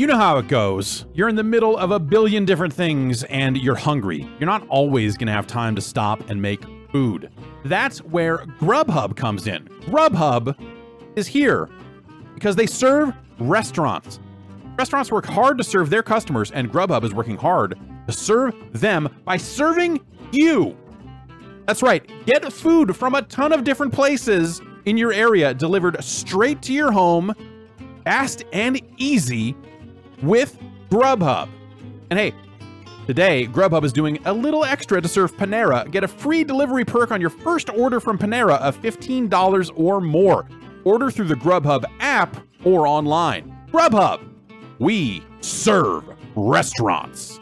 You know how it goes. You're in the middle of a billion different things and you're hungry. You're not always going to have time to stop and make food. That's where Grubhub comes in. Grubhub is here because they serve restaurants. Restaurants work hard to serve their customers, and Grubhub is working hard to serve them by serving you. That's right. Get food from a ton of different places in your area delivered straight to your home, fast and easy, with Grubhub. And hey, today, Grubhub is doing a little extra to serve Panera. Get a free delivery perk on your first order from Panera of $15 or more. Order through the Grubhub app or online. Grubhub, we serve restaurants.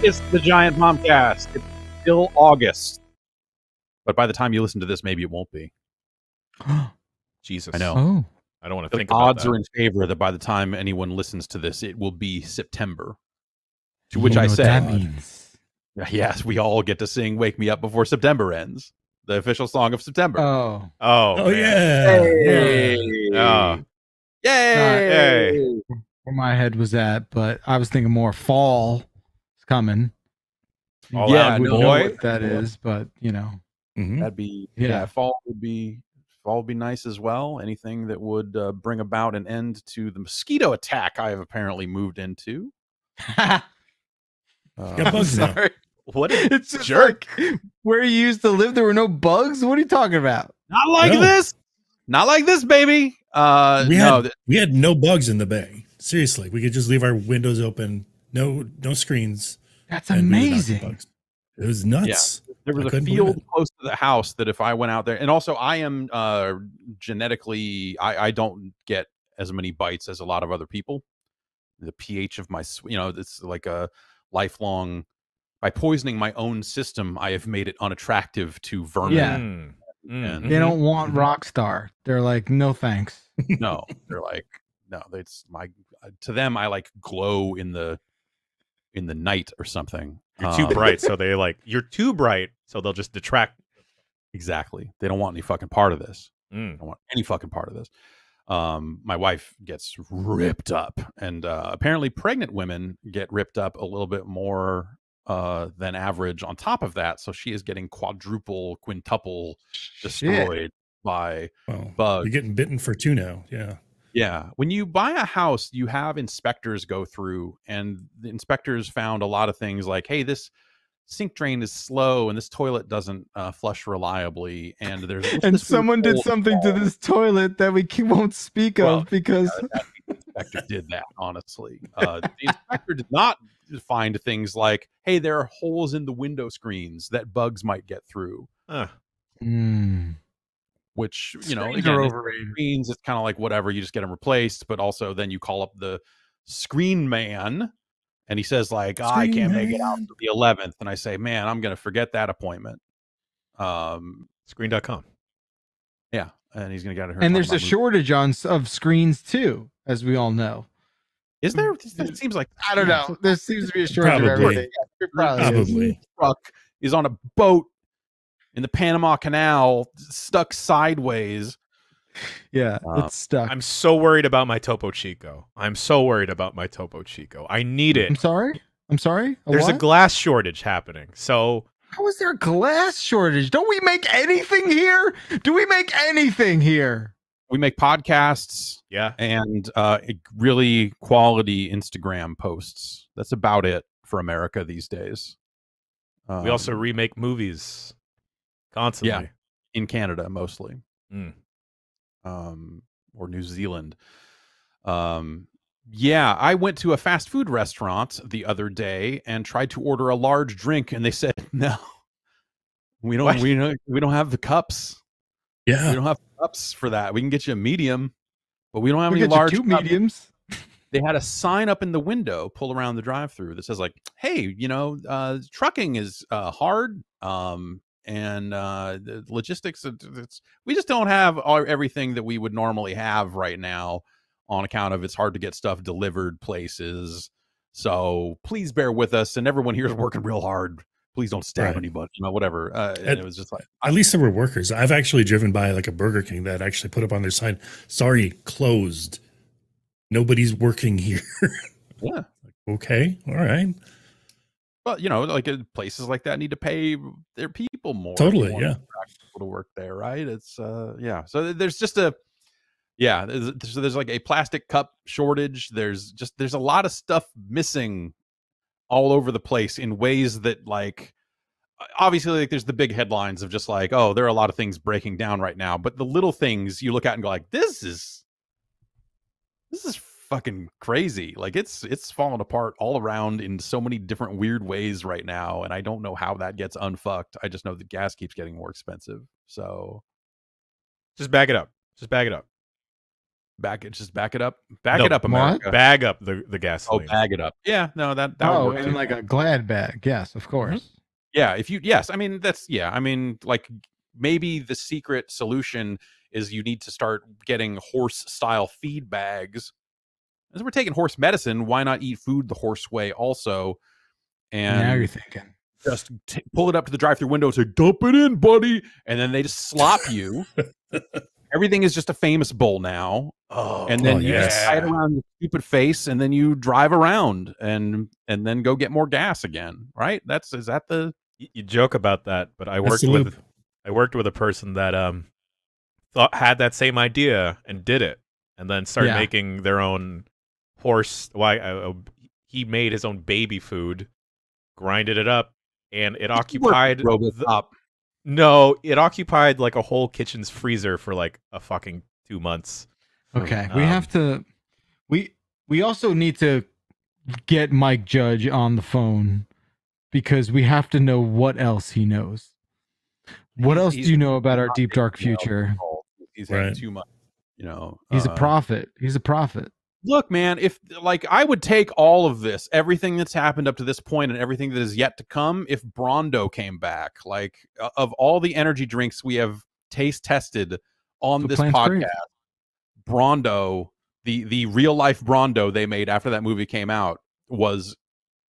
It's the Giant Bombcast. It's still August. But by the time you listen to this, maybe it won't be. Jesus. I know. Oh. I don't want to think The about odds that. are in favor that by the time anyone listens to this, it will be September. To which I say, that means. yes, we all get to sing Wake Me Up Before September Ends, the official song of September. Oh. Oh, man. yeah. Hey. Oh. Yay! Where my head was at, but I was thinking more fall is coming. All Yeah, out, We no, know boy. what that is, but you know. Mhm. That'd be Yeah. fall would be nice as well. Anything that would bring about an end to the mosquito attack I have apparently moved into. Got bugs now. Sorry. What a It's just jerk. like where you used to live, there were no bugs. What are you talking about? Not like No. this. Not like this, baby. We No, had no bugs in the bay. Seriously, we could just leave our windows open, no screens. That's and we would not get amazing. bugs. It was nuts. there was I a couldn't believe field it. close to the house that if I went out there, and also I am genetically, I don't get as many bites as a lot of other people. The pH of my, it's like a lifelong. By poisoning my own system, I have made it unattractive to vermin. Yeah. Mm. And- They don't want Rockstar. They're like, no thanks. No, they're like, no, it's to them, I like glow in the night or something. You're too bright, so you're too bright, so they'll just detract. Exactly. They don't want any fucking part of this. Mm. Don't want any fucking part of this. My wife gets ripped up, and apparently pregnant women get ripped up a little bit more than average on top of that. So she is getting quintuple destroyed by Well, bugs. you're getting bitten for two now. Yeah. Yeah. When you buy a house, you have inspectors go through, and the inspectors found a lot of things like, hey, this sink drain is slow and this toilet doesn't flush reliably. And there's And this someone weird did hole. something to this toilet that we won't speak Well, of because The inspector did that, honestly. The inspector did not find things like, hey, there are holes in the window screens that bugs might get through, which, Screens are again, overrated. screens, it's kind of like whatever, you just get them replaced. But also then you call up the screen man and he says like, I Screen can't make it out man. for the 11th. And I say, man, I'm going to forget that appointment. Screen.com. Yeah. And he's going to get her. And there's a shortage of screens too, as we all know. Is there? It seems like, I don't know. There seems to be a shortage of Probably. everything. Yeah, it probably is. Probably. truck is on a boat in the Panama Canal, stuck sideways. Yeah, it's stuck. I'm so worried about my Topo Chico. I need I'm it. sorry. There's a What? glass shortage happening. So How is there a glass shortage? Don't we make anything here? Do we make anything here? We make podcasts yeah. and really quality Instagram posts. That's about it for America these days. We also remake movies constantly. Yeah. In Canada mostly, Mm. or New Zealand. Yeah, I went to a fast food restaurant the other day and tried to order a large drink, and they said no. We don't. What? We don't have the cups. We Yeah. don't have cups for that. We can get you a medium, but we don't have We any get you large two cups. mediums. they had a sign up in the window, pull around the drive-through that says like, "Hey, trucking is hard, and the logistics. We just don't have everything that we would normally have right now, on account of it's hard to get stuff delivered places. So please bear with us, and everyone here is working real hard. Please don't stab anybody, whatever." And it was just like, at least there were workers. I've actually driven by like a Burger King that actually put up on their sign, "Sorry, closed. Nobody's working here." yeah. Okay, all right. But like places like that need to pay their people more. Totally, yeah. People to work there, right? It's yeah. So there's just there's like a plastic cup shortage. There's a lot of stuff missing all over the place in ways that, like, obviously, like, there's the big headlines of just like, oh, there are a lot of things breaking down right now, but the little things you look at and go like, this is fucking crazy. Like, it's falling apart all around in so many different weird ways right now, and I don't know how that gets unfucked. I just know that gas keeps getting more expensive. So just back it up. Just back it up. Back it up. Back it up, America. What? Bag up the gasoline. Oh, bag it up. Yeah, no, that would work in too. like a Glad bag. Yes, of course. Mm-hmm. Yeah, yes, I mean like maybe the secret solution is you need to start getting horse style feed bags. As we're taking horse medicine, why not eat food the horse way also? And now you're thinking. Just pull it up to the drive-through window and say, "Dump it in, buddy," and then they just slop you. Everything is just a famous bowl now. Oh, and then you just tie it around your stupid face, and then you drive around and then go get more gas again, right? Is that the... You joke about that, but I worked with a person that had that same idea and did it, and then started making their own horse. He made his own baby food, grinded it up, and it occupied No, it occupied like a whole kitchen's freezer for like a fucking 2 months. Okay, we have to. We also need to get Mike Judge on the phone because we have to know what else he knows. What else do you know about our deep dark future? He's had too much. He's a prophet. He's a prophet. Look, man, if like I would take all of this, everything that's happened up to this point and everything that is yet to come, if Brondo came back. Like, of all the energy drinks we have taste tested on this podcast, Brondo, the real life Brondo they made after that movie came out, was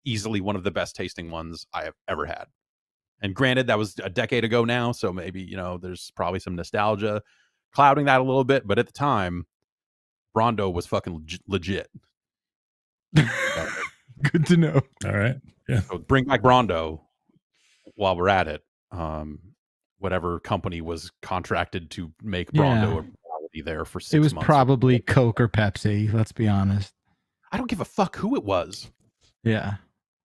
easily one of the best tasting ones I have ever had. And granted, that was a decade ago now, so maybe, there's probably some nostalgia clouding that a little bit, but at the time, Brondo was fucking legit. Good to know. All right. Yeah. So bring back Brondo while we're at it. Whatever company was contracted to make Brondo a reality there for 6 months. It was probably Coke or Pepsi, let's be honest. I don't give a fuck who it was. Yeah.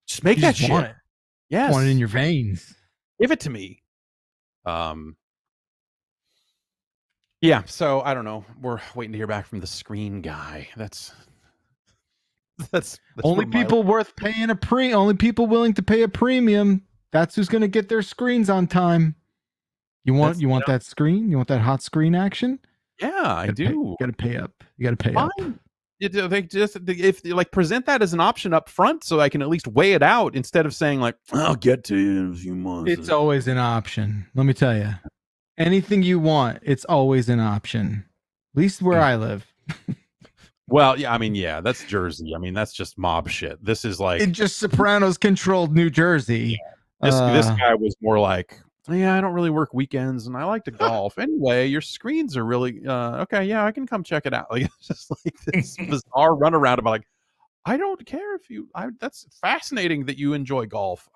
Just make that shit. Want it. Yes. Want it in your veins. Give it to me. Yeah, so I don't know. We're waiting to hear back from the screen guy. That's only people worth paying only people willing to pay a premium. That's who's going to get their screens on time. You want that screen? You want that hot screen action? Yeah, I do. You got to pay up. You got to pay up. If like present that as an option up front, so I can at least weigh it out instead of saying like, "I'll get to you in a few months." It's always an option. Let me tell you. Anything you want, it's always an option. At least where I live. Well, yeah, I mean, yeah, that's Jersey. I mean, that's just mob shit. This is like... It's just Sopranos controlled New Jersey. Yeah. This guy was more like, yeah, I don't really work weekends and I like to golf. Anyway, your screens are really... okay, yeah, I can come check it out. Like, it's just like this bizarre runaround about like, I don't care if you... that's fascinating that you enjoy golf.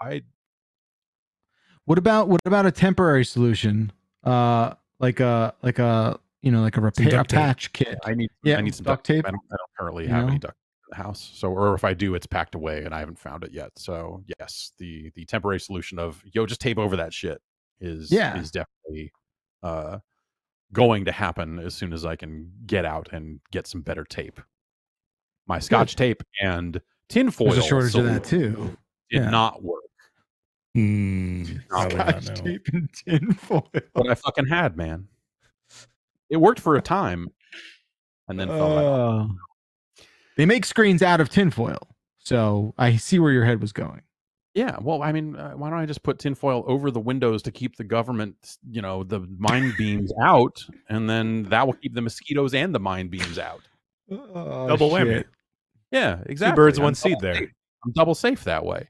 What about a temporary solution? Like a repair patch kit. I need some duct tape. I don't currently have any duct tape in the house. So, or if I do, it's packed away and I haven't found it yet. So yes, the temporary solution of just tape over that shit is definitely going to happen as soon as I can get out and get some better tape. My Scotch tape and tinfoil. There's a shortage of that too. Did not work. Scotch tape and tinfoil. What I fucking had, man. It worked for a time, and then fell out. They make screens out of tinfoil, so I see where your head was going. Yeah, well, I mean, why don't I just put tinfoil over the windows to keep the government, the mine beams out, and then that will keep the mosquitoes and the mine beams out. Oh, Double whammy. Yeah, exactly. 2 birds, one seed there. I'm double safe that way.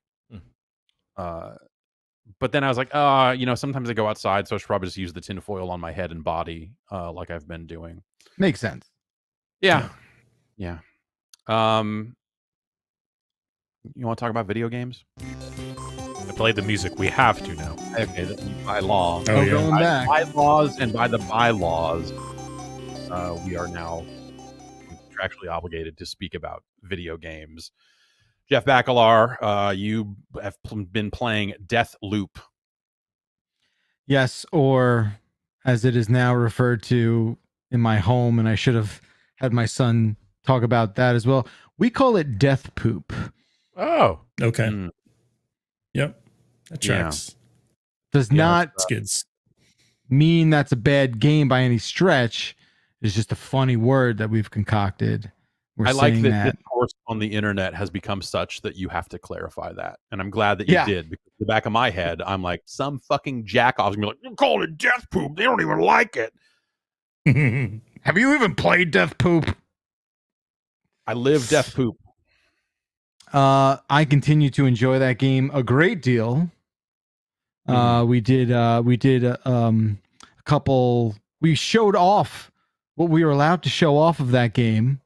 But then I was like, sometimes I go outside, so I should probably just use the tinfoil on my head and body, like I've been doing. Makes sense. Yeah. You want to talk about video games? I played the music. We have to now. Okay, by law. Oh, yeah. Going back. By laws and by the bylaws, we are now contractually obligated to speak about video games. Jeff Bacalar, you have been playing Deathloop. Yes, or as it is now referred to in my home, and I should have had my son talk about that as well. We call it Death Poop. Oh, okay. Yep, that tracks. Does not skids mean that's a bad game by any stretch. It's just a funny word that we've concocted. I like that discourse on the internet has become such that you have to clarify that. And I'm glad that you did, because in the back of my head, I'm like, some fucking jackoff's gonna be like, you call it Death Poop. They don't even like it. Have you even played Death Poop? I live Death Poop. I continue to enjoy that game a great deal. We did a couple. We showed off what we were allowed to show off of that game.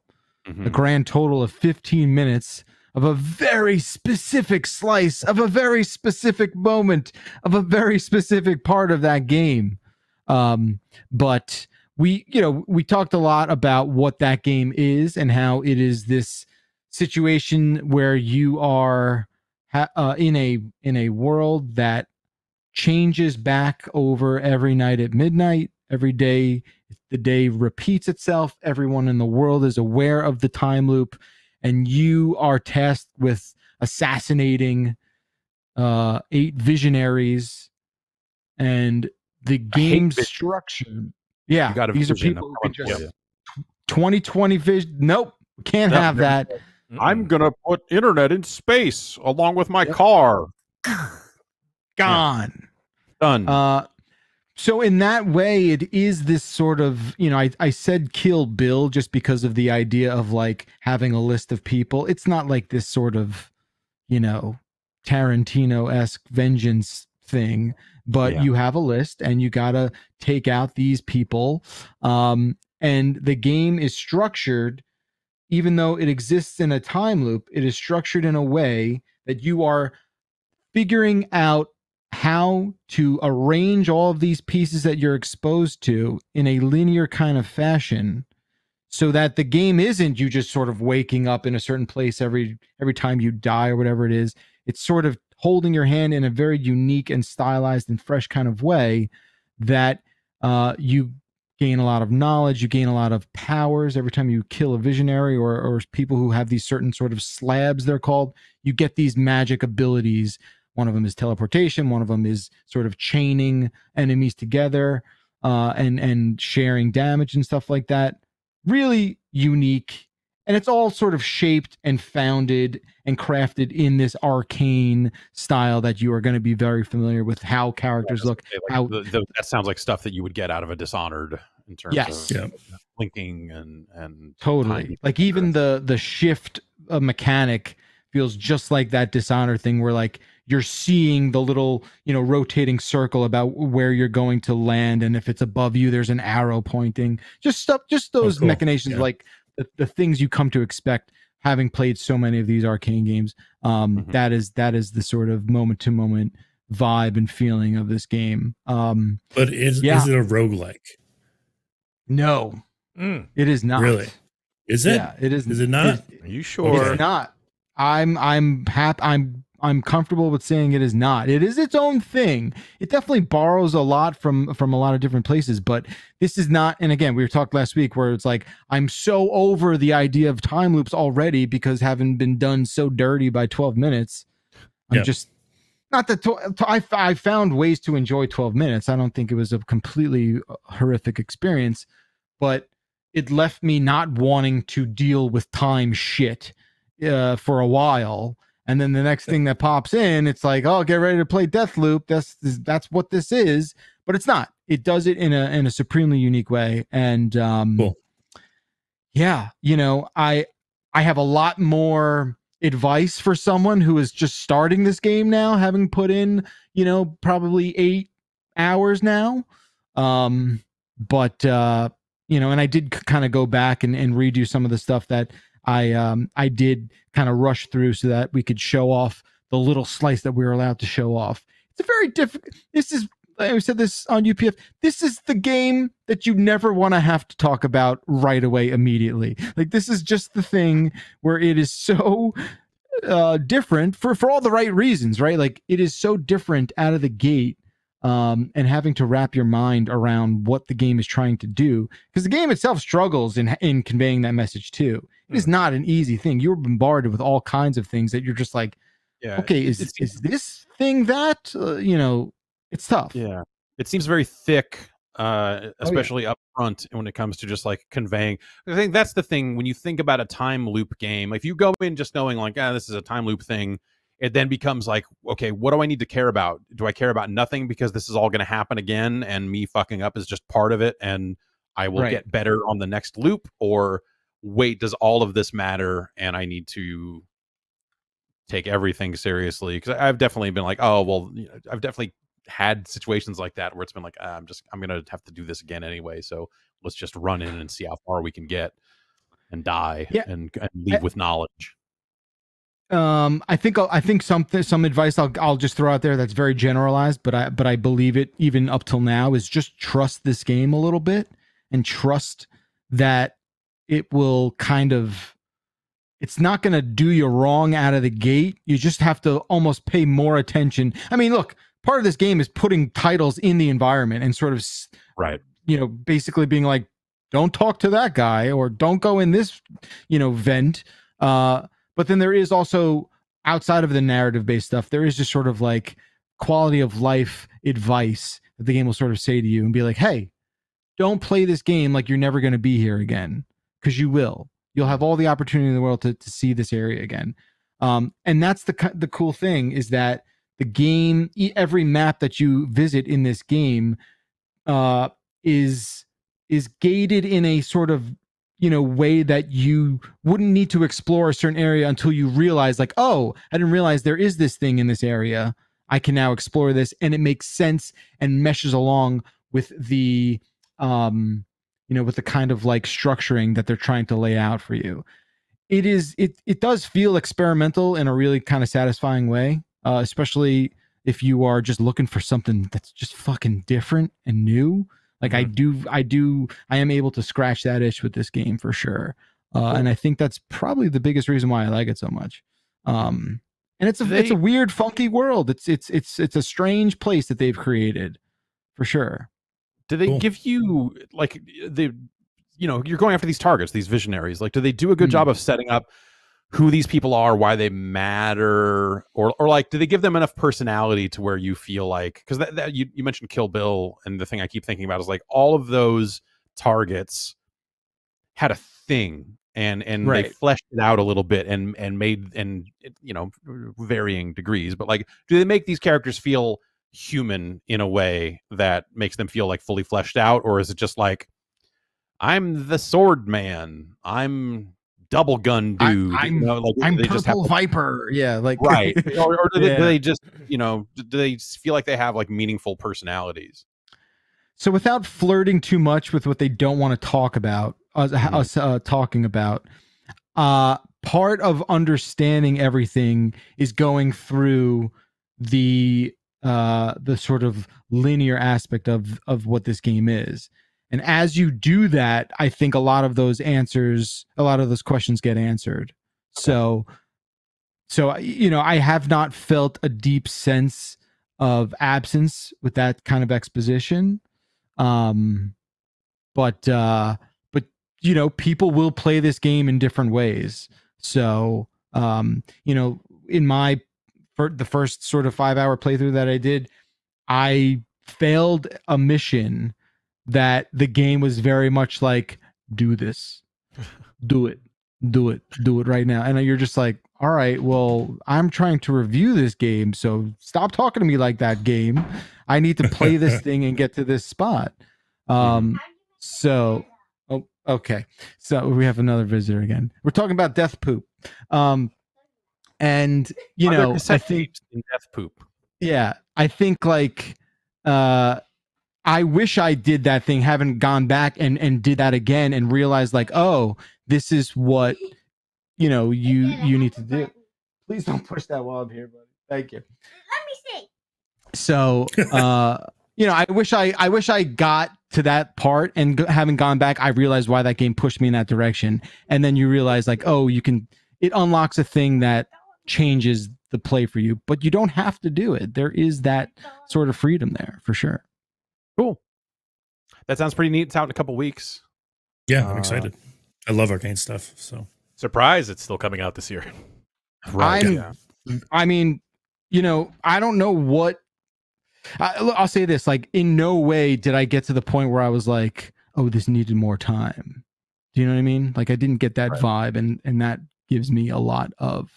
A grand total of 15 minutes of a very specific slice of a very specific moment of a very specific part of that game. But we talked a lot about what that game is and how it is this situation where you are in a world that changes back over every night at midnight. Every day the day repeats itself. Everyone in the world is aware of the time loop, and you are tasked with assassinating 8 visionaries. And the game structure, these are people who can just 2020 vision. Nope, can't have that. I'm gonna put internet in space along with my car. Gone. Done. So in that way, it is this sort of, I said Kill Bill just because of the idea of like having a list of people. It's not like this sort of, Tarantino-esque vengeance thing, but you have a list and you got to take out these people. And the game is structured, even though it exists in a time loop, it is structured in a way that you are figuring out how to arrange all of these pieces that you're exposed to in a linear kind of fashion, so that the game isn't you just sort of waking up in a certain place every time you die or whatever it is. It's sort of holding your hand in a very unique and stylized and fresh kind of way that you gain a lot of knowledge, you gain a lot of powers every time you kill a visionary or people who have these certain sort of slabs, they're called. You get these magic abilities. One of them is teleportation. One of them is sort of chaining enemies together and sharing damage and stuff like that. Really unique. And it's all sort of shaped and founded and crafted in this arcane style that you are going to be very familiar with how characters look. That sounds like stuff that you would get out of a Dishonored in terms of linking and totally. Like even the shift mechanic feels just like that Dishonored thing where like you're seeing the little, rotating circle about where you're going to land. And if it's above you, there's an arrow pointing. Just those machinations, like the things you come to expect having played so many of these arcane games. That is the sort of moment to moment vibe and feeling of this game. But is it a roguelike? No, it is not. Really? Is it? Yeah, it is. Is it not? Are you sure? It's not. I'm happy. I'm comfortable with saying it is not. It is its own thing. It definitely borrows a lot from a lot of different places, but this is not. And again, we talked last week where it's like, I'm so over the idea of time loops already because having been done so dirty by 12 minutes, I'm just not that I found ways to enjoy 12 minutes. I don't think it was a completely horrific experience, but it left me not wanting to deal with time shit for a while. And then the next thing that pops in, it's like, oh, get ready to play Deathloop. That's what this is, but it's not. It does it in a supremely unique way. And Cool. yeah, you know, I have a lot more advice for someone who is just starting this game now, having put in, you know, probably 8 hours now. But you know, and I did kind of go back and redo some of the stuff that I did kind of rush through so that we could show off the little slice that we were allowed to show off. It's a very difficult. This is, I said this on UPF. This is the game that you never want to have to talk about right away immediately. Like, this is just the thing where it is so different for all the right reasons, right? Like, it is so different out of the gate. And having to wrap your mind around what the game is trying to do, because the game itself struggles in conveying that message too. It is not an easy thing. You're bombarded with all kinds of things that you're just like, yeah, okay, is this thing that, you know, it's tough. Yeah, it seems very thick, especially up front when it comes to just like conveying. I think that's the thing when you think about a time loop game. If you go in just knowing like, this is a time loop thing, it then becomes like, okay, what do I need to care about? Do I care about nothing because this is all going to happen again and me fucking up is just part of it and I will get better on the next loop? Or wait, does all of this matter and I need to take everything seriously? Because I've definitely been like, oh, well, you know, I've definitely had situations like that where it's been like, I'm going to have to do this again anyway. So let's just run in and see how far we can get and die and leave with knowledge. I think some advice I'll just throw out there that's very generalized, but I believe it even up till now is just trust this game a little bit and trust that it will kind of, it's not going to do you wrong out of the gate. You just have to almost pay more attention. I mean, look, part of this game is putting titles in the environment and sort of, you know, basically being like, don't talk to that guy or don't go in this, you know, vent. But then there is also, outside of the narrative-based stuff, there is just sort of like quality of life advice that the game will sort of say to you and be like, hey, don't play this game like you're never going to be here again, because you will. You'll have all the opportunity in the world to see this area again. And that's the cool thing, is that the game, every map that you visit in this game is gated in a sort of, you know, way that you wouldn't need to explore a certain area until you realize like, oh, I didn't realize there is this thing in this area. I can now explore this, and it makes sense and meshes along with the, you know, with the kind of like structuring that they're trying to lay out for you. It does feel experimental in a really kind of satisfying way, especially if you are just looking for something that's just fucking different and new. Like I am able to scratch that itch with this game for sure. And I think that's probably the biggest reason why I like it so much. And it's a weird, funky world. It's a strange place that they've created for sure. Do they give you like you know, you're going after these targets, these visionaries, like, do they do a good job of setting up who these people are, why they matter, or like, do they give them enough personality to where you feel like, because that you mentioned Kill Bill, and the thing I keep thinking about is like all of those targets had a thing and they fleshed it out a little bit and made, and you know, varying degrees, but like, do they make these characters feel human in a way that makes them feel like fully fleshed out, or is it just like, I'm the sword man, I'm double gun dude, I'm they Purple just have, Viper, yeah, like right, or do they just, you know, do they feel like they have like meaningful personalities? So without flirting too much with what they don't want to talk about, us talking about, part of understanding everything is going through the sort of linear aspect of what this game is. And as you do that, I think a lot of those questions get answered. Okay. So, you know, I have not felt a deep sense of absence with that kind of exposition. But you know, people will play this game in different ways. So, you know, for the first sort of 5-hour playthrough that I did, I failed a mission that the game was very much like, do this. Do it right now. And you're just like, all right, well, I'm trying to review this game, so stop talking to me like that, game. I need to play this thing and get to this spot. So, oh, okay. So we have another visitor again. We're talking about Death Poop. And you know, I think in Death Poop. Yeah, I think like I wish I did that thing, haven't gone back and did that again and realized like, oh, this is what you know you need to do. Please don't push that while I'm here, buddy. Thank you. Let me see. So you know, I wish I got to that part and having gone back, I realized why that game pushed me in that direction. And then you realize like, oh, it unlocks a thing that changes the play for you, but you don't have to do it. There is that sort of freedom there for sure. Cool. That sounds pretty neat. It's out in a couple weeks. Yeah, I'm excited. I love arcane stuff. So surprise, it's still coming out this year. Right. I mean, you know, I don't know what I'll say this, like in no way did I get to the point where I was like, oh, this needed more time. Do you know what I mean? Like I didn't get that vibe, and that gives me a lot of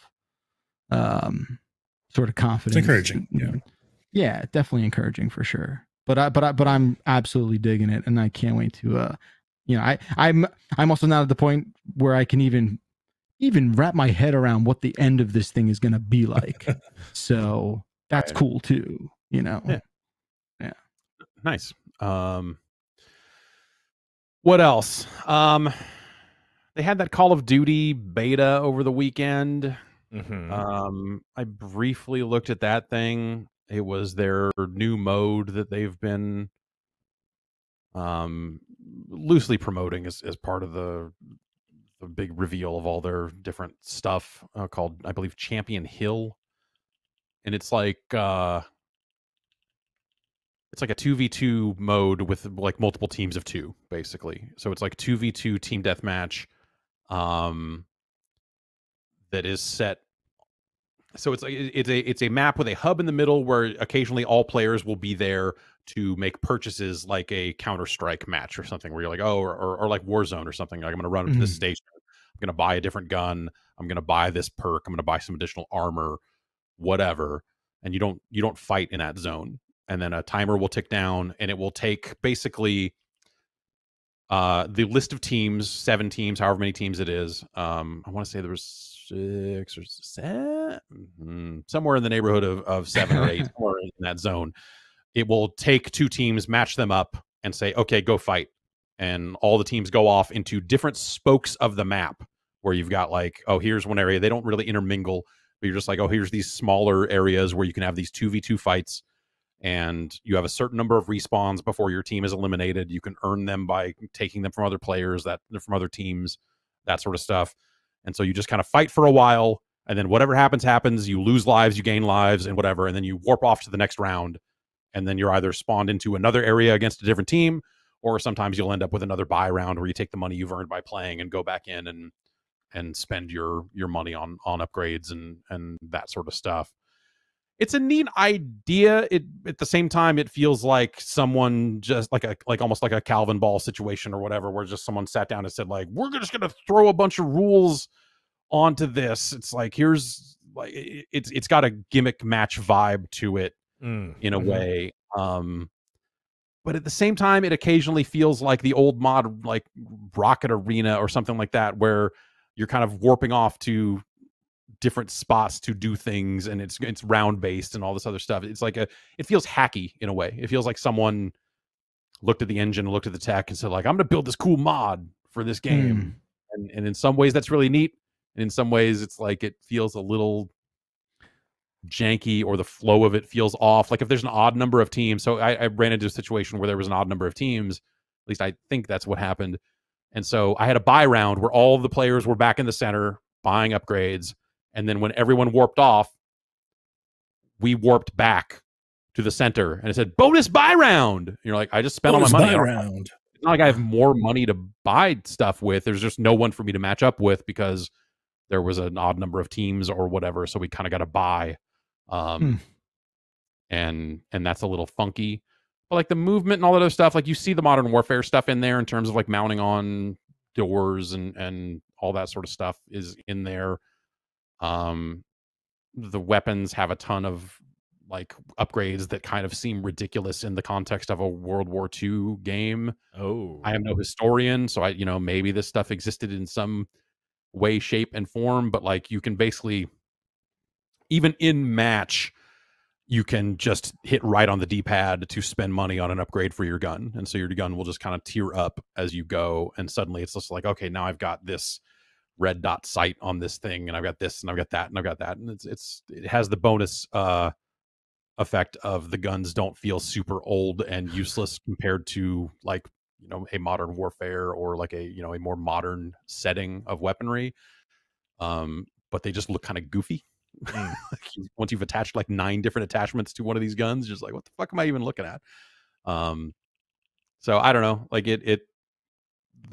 sort of confidence. It's encouraging. Yeah, definitely encouraging for sure. But I'm absolutely digging it, and I can't wait to you know, I'm also not at the point where I can even wrap my head around what the end of this thing is going to be like. So that's cool too, you know. Yeah. Nice. What else? They had that Call of Duty beta over the weekend. I briefly looked at that thing. It was their new mode that they've been loosely promoting as part of the big reveal of all their different stuff, called, I believe, Champion Hill. And it's like a 2v2 mode with like multiple teams of two, basically. So it's like 2v2 team deathmatch that is set. So it's a map with a hub in the middle where occasionally all players will be there to make purchases, like a Counter-Strike match or something, where you're like, oh, or like Warzone or something. Like, I'm going to run into this station. I'm going to buy a different gun. I'm going to buy this perk. I'm going to buy some additional armor, whatever. And you don't fight in that zone. And then a timer will tick down, and it will take basically the list of teams, 7 teams, however many teams it is. I want to say there was 6 or 7, somewhere in the neighborhood of 7 or 8, somewhere in that zone. It will take 2 teams, match them up, and say, okay, go fight. And all the teams go off into different spokes of the map, where you've got like, oh, here's one area. They don't really intermingle, but you're just like, oh, here's these smaller areas where you can have these 2v2 fights. And you have a certain number of respawns before your team is eliminated. You can earn them by taking them from other players, from other teams, that sort of stuff. And so you just kind of fight for a while, and then whatever happens. You lose lives, you gain lives, and whatever. And then you warp off to the next round, and then you're either spawned into another area against a different team, or sometimes you'll end up with another buy round where you take the money you've earned by playing and go back in and spend your money on upgrades and that sort of stuff. It's a neat idea. At the same time, it feels like someone just like almost like a Calvin Ball situation or whatever, where just someone sat down and said like, we're just going to throw a bunch of rules onto this. It's like, here's like, it's got a gimmick match vibe to it in a way. But at the same time, it occasionally feels like the old mod, like Rocket Arena or something like that, where you're kind of warping off to different spots to do things, and it's round based and all this other stuff. It's like it feels hacky in a way. It feels like someone looked at the engine, looked at the tech, and said like, I'm going to build this cool mod for this game. And in some ways that's really neat, and in some ways it's like it feels a little janky, or the flow of it feels off. Like if there's an odd number of teams, so I ran into a situation where there was an odd number of teams, at least I think that's what happened. And so I had a buy round where all of the players were back in the center buying upgrades. And then when everyone warped off, we warped back to the center, and it said bonus buy round. And you're like, I just spent all my money. Round. It's not like I have more money to buy stuff with. There's just no one for me to match up with because there was an odd number of teams or whatever. So we kind of got to buy. And that's a little funky. But like the movement and all that other stuff, like you see the Modern Warfare stuff in there in terms of like mounting on doors and all that sort of stuff is in there. The weapons have a ton of like upgrades that kind of seem ridiculous in the context of a World War II game. Oh, I am no historian, so maybe this stuff existed in some way, shape, and form, but like you can basically, even in match, you can just hit right on the D-pad to spend money on an upgrade for your gun. And so your gun will just kind of tier up as you go. And suddenly it's just like, okay, now I've got this red dot sight on this thing, and I've got this, and I've got that, and I've got that. And it has the bonus effect of the guns don't feel super old and useless compared to like, a modern warfare or like a more modern setting of weaponry. But they just look kind of goofy. Once you've attached like 9 different attachments to one of these guns, just like, what the fuck am I even looking at? So I don't know, like the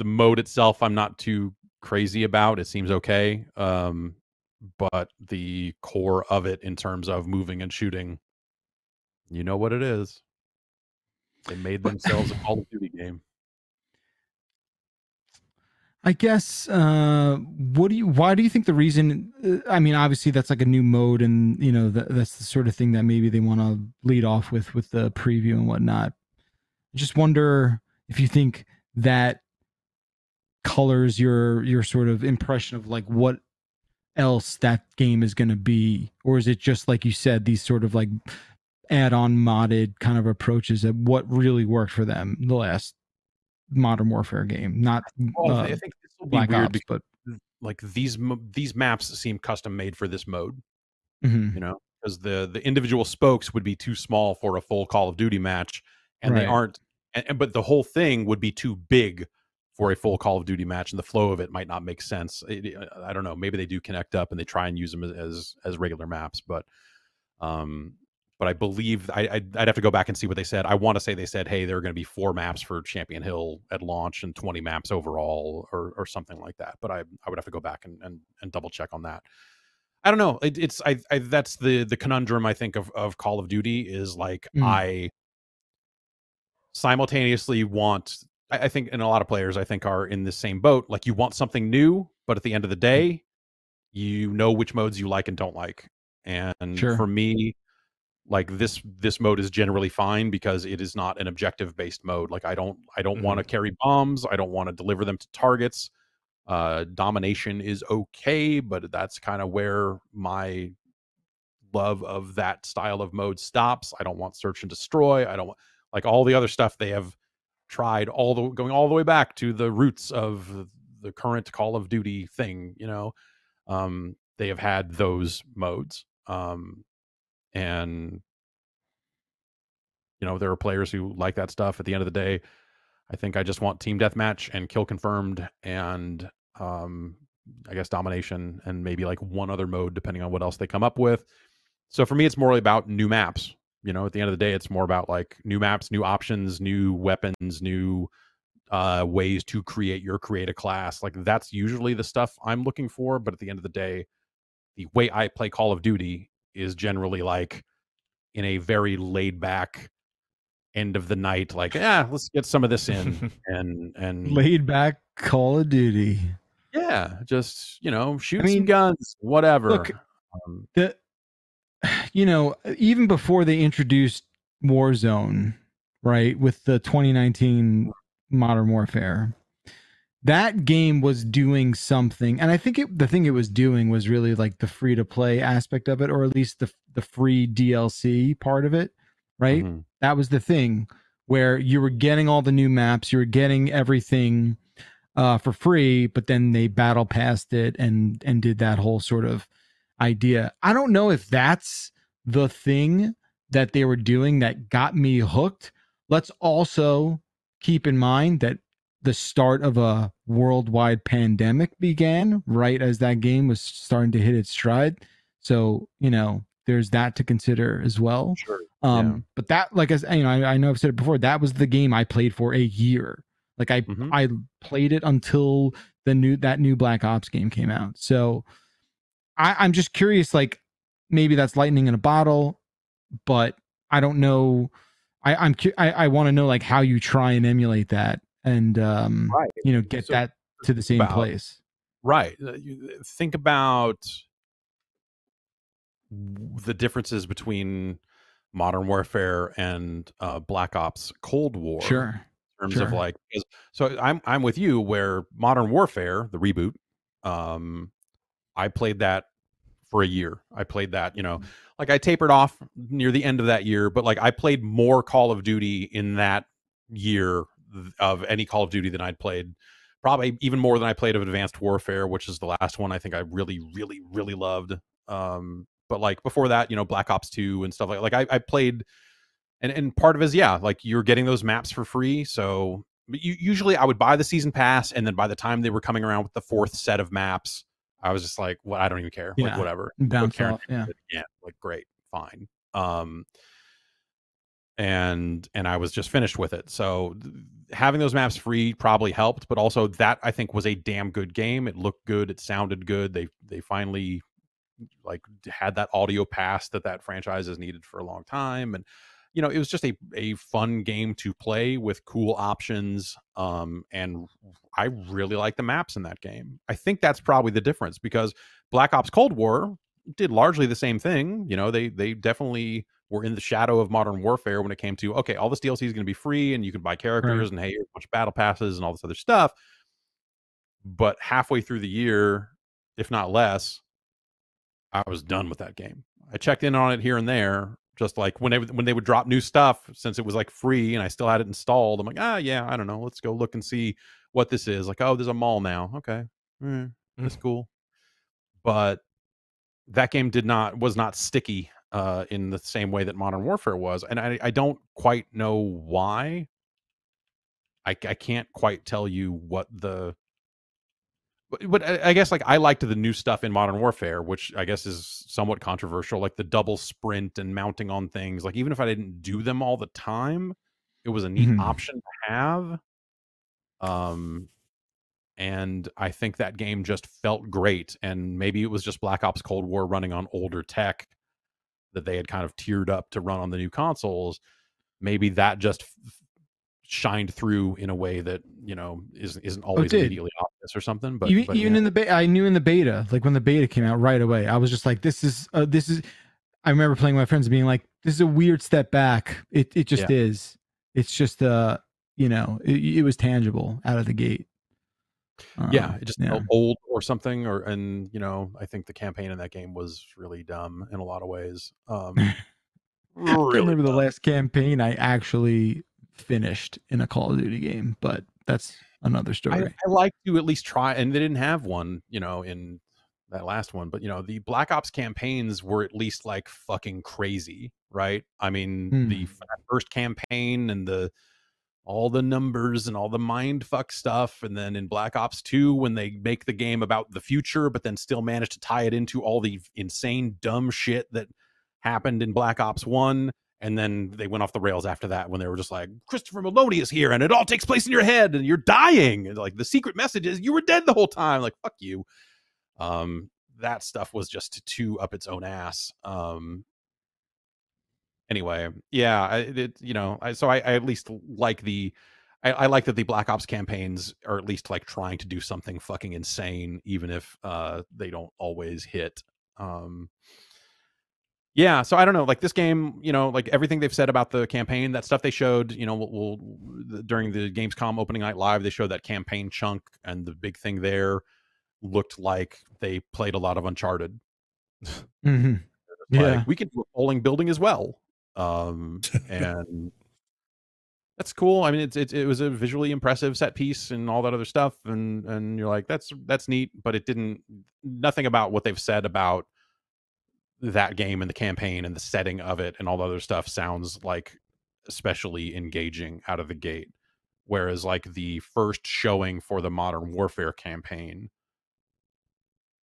mode itself I'm not too crazy about. It seems okay, but the core of it in terms of moving and shooting, you know what it is. They made themselves a Call of Duty game. I guess. Why do you think the reason? I mean, obviously that's like a new mode, and that's the sort of thing that maybe they want to lead off with the preview and whatnot. I just wonder if you think that colors your sort of impression of like what else that game is going to be, or is it just like you said, these sort of like add-on modded kind of approaches at what really worked for them the last Modern Warfare game, not I think this will be Black weird Ops, because but like these maps seem custom made for this mode, mm-hmm. Because the individual spokes would be too small for a full Call of Duty match, and they aren't, but the whole thing would be too big for a full Call of Duty match, and the flow of it might not make sense. I don't know, maybe they do connect up and they try and use them as regular maps, but I believe I'd have to go back and see what they said. I want to say they said, hey, there are going to be 4 maps for Champion Hill at launch and 20 maps overall, or something like that. But I would have to go back and double check on that. I don't know. That's the conundrum I think of Call of Duty is like I simultaneously want. I think, and a lot of players I think are in the same boat. Like you want something new, but at the end of the day, you know which modes you like and don't like. And for me, like this mode is generally fine because it is not an objective based mode. Like I don't want to carry bombs. I don't want to deliver them to targets. Domination is okay, but that's kind of where my love of that style of mode stops. I don't want search and destroy. I don't want, like, all the other stuff they have tried going all the way back to the roots of the current Call of Duty thing, they have had those modes. And there are players who like that stuff. At the end of the day, I think I just want team deathmatch and kill confirmed and I guess domination and maybe like one other mode depending on what else they come up with. So for me, it's more about new maps. At the end of the day, it's more about like new maps, new options, new weapons, new ways to create a class. Like that's usually the stuff I'm looking for. But at the end of the day, the way I play Call of Duty is generally like in a very laid back end of the night, like, let's get some of this in and laid back Call of Duty. Yeah, just shoot some guns, whatever. Look, even before they introduced Warzone, right, with the 2019 Modern Warfare, that game was doing something, and I think the thing it was doing was really like the free to play aspect of it, or at least the free DLC part of it, right? Mm-hmm. That was the thing where you were getting all the new maps, you were getting everything for free, but then they battle passed it and did that whole sort of idea. I don't know if that's the thing that they were doing that got me hooked. Let's also keep in mind that the start of a worldwide pandemic began right as that game was starting to hit its stride. So, there's that to consider as well. Sure. But that, like, I know I've said it before, that was the game I played for a year. Like I played it until that new Black Ops game came out. So I'm just curious, like maybe that's lightning in a bottle, but I don't know. I want to know like how you try and emulate that and get that to the same place. Right. Think about the differences between Modern Warfare and Black Ops Cold War. Sure. In terms of like, so I'm with you where Modern Warfare, the reboot, I played that for a year. I played that, like I tapered off near the end of that year, but like I played more Call of Duty in that year of any Call of Duty than I'd played, probably even more than I played of Advanced Warfare, which is the last one I think I really, really, really loved. But like before that, Black Ops 2 and stuff like I played, and part of it is, like you're getting those maps for free. So usually I would buy the season pass, and then by the time they were coming around with the 4th set of maps, I was just like, well, I don't even care. Yeah. Like whatever. Bounce off. Yeah. Like great, fine. And I was just finished with it. So having those maps free probably helped, but also that I think was a damn good game. It looked good. It sounded good. They finally like had that audio pass that franchise has needed for a long time. And, it was just a fun game to play with cool options. And I really like the maps in that game. I think that's probably the difference, because Black Ops Cold War did largely the same thing. They definitely were in the shadow of Modern Warfare when it came to, okay, all this DLC is going to be free and you can buy characters, and hey, here's a bunch of battle passes and all this other stuff. But halfway through the year, if not less, I was done with that game. I checked in on it here and there, just like when they would drop new stuff, since it was like free and I still had it installed. I'm like, yeah, I don't know. Let's go look and see what this is. Like, oh, there's a mall now. Okay. That's cool. But that game was not sticky in the same way that Modern Warfare was. And I don't quite know why. I can't quite tell you what but I guess like I liked the new stuff in Modern Warfare, which I guess is somewhat controversial, like the double sprint and mounting on things. Like even if I didn't do them all the time, it was a neat option to have. And I think that game just felt great. And maybe it was just Black Ops Cold War running on older tech that they had kind of tiered up to run on the new consoles. Maybe that just shined through in a way that isn't always immediately obvious or something. But even in the beta, I knew in the beta, like when the beta came out right away, I was just like, this is I remember playing with my friends and being like, this is a weird step back. It just is. It's just it was tangible out of the gate. It just felt old or something, and I think the campaign in that game was really dumb in a lot of ways. I remember the last campaign I actually finished in a Call of Duty game, but that's another story. I like to at least try, and they didn't have one, in that last one, but the Black Ops campaigns were at least like fucking crazy, right? I mean, the first campaign and all the numbers and all the mind fuck stuff, and then in Black Ops 2 when they make the game about the future but then still manage to tie it into all the insane dumb shit that happened in Black Ops 1. And then they went off the rails after that when they were just like, Christopher Maloney is here and it all takes place in your head and you're dying. And like the secret message is you were dead the whole time. Like, fuck you. That stuff was just too up its own ass. Anyway, so I at least like I like that the Black Ops campaigns are at least like trying to do something fucking insane, even if they don't always hit. Yeah, so I don't know, like this game, like everything they've said about the campaign, that stuff they showed, during the Gamescom opening night live, they showed that campaign chunk, and the big thing there looked like they played a lot of Uncharted. Yeah, like, we could do a bowling building as well, and that's cool. I mean, it was a visually impressive set piece and all that other stuff, and you're like, that's neat, but nothing about what they've said about that game and the campaign and the setting of it and all the other stuff sounds like especially engaging out of the gate. Whereas like the first showing for the Modern Warfare campaign,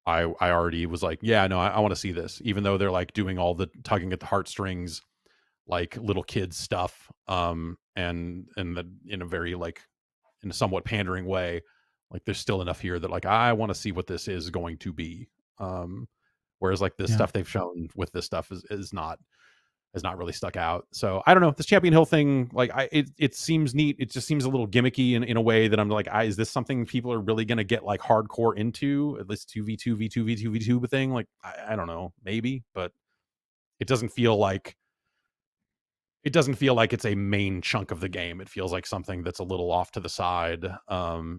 I already was like, yeah, no, I want to see this, even though they're like doing all the tugging at the heartstrings, like little kids stuff, and in a very like in a somewhat pandering way. Like there's still enough here that like I want to see what this is going to be. Whereas like the stuff they've shown with this stuff is not has not really stuck out. So I don't know, this Champion Hill thing, like it seems neat. It just seems a little gimmicky in a way that I'm like, is this something people are really going to get like hardcore into, at least 2v2 v2 v2 v2 thing? Like I don't know, maybe, but it doesn't feel like it's a main chunk of the game. It feels like something that's a little off to the side,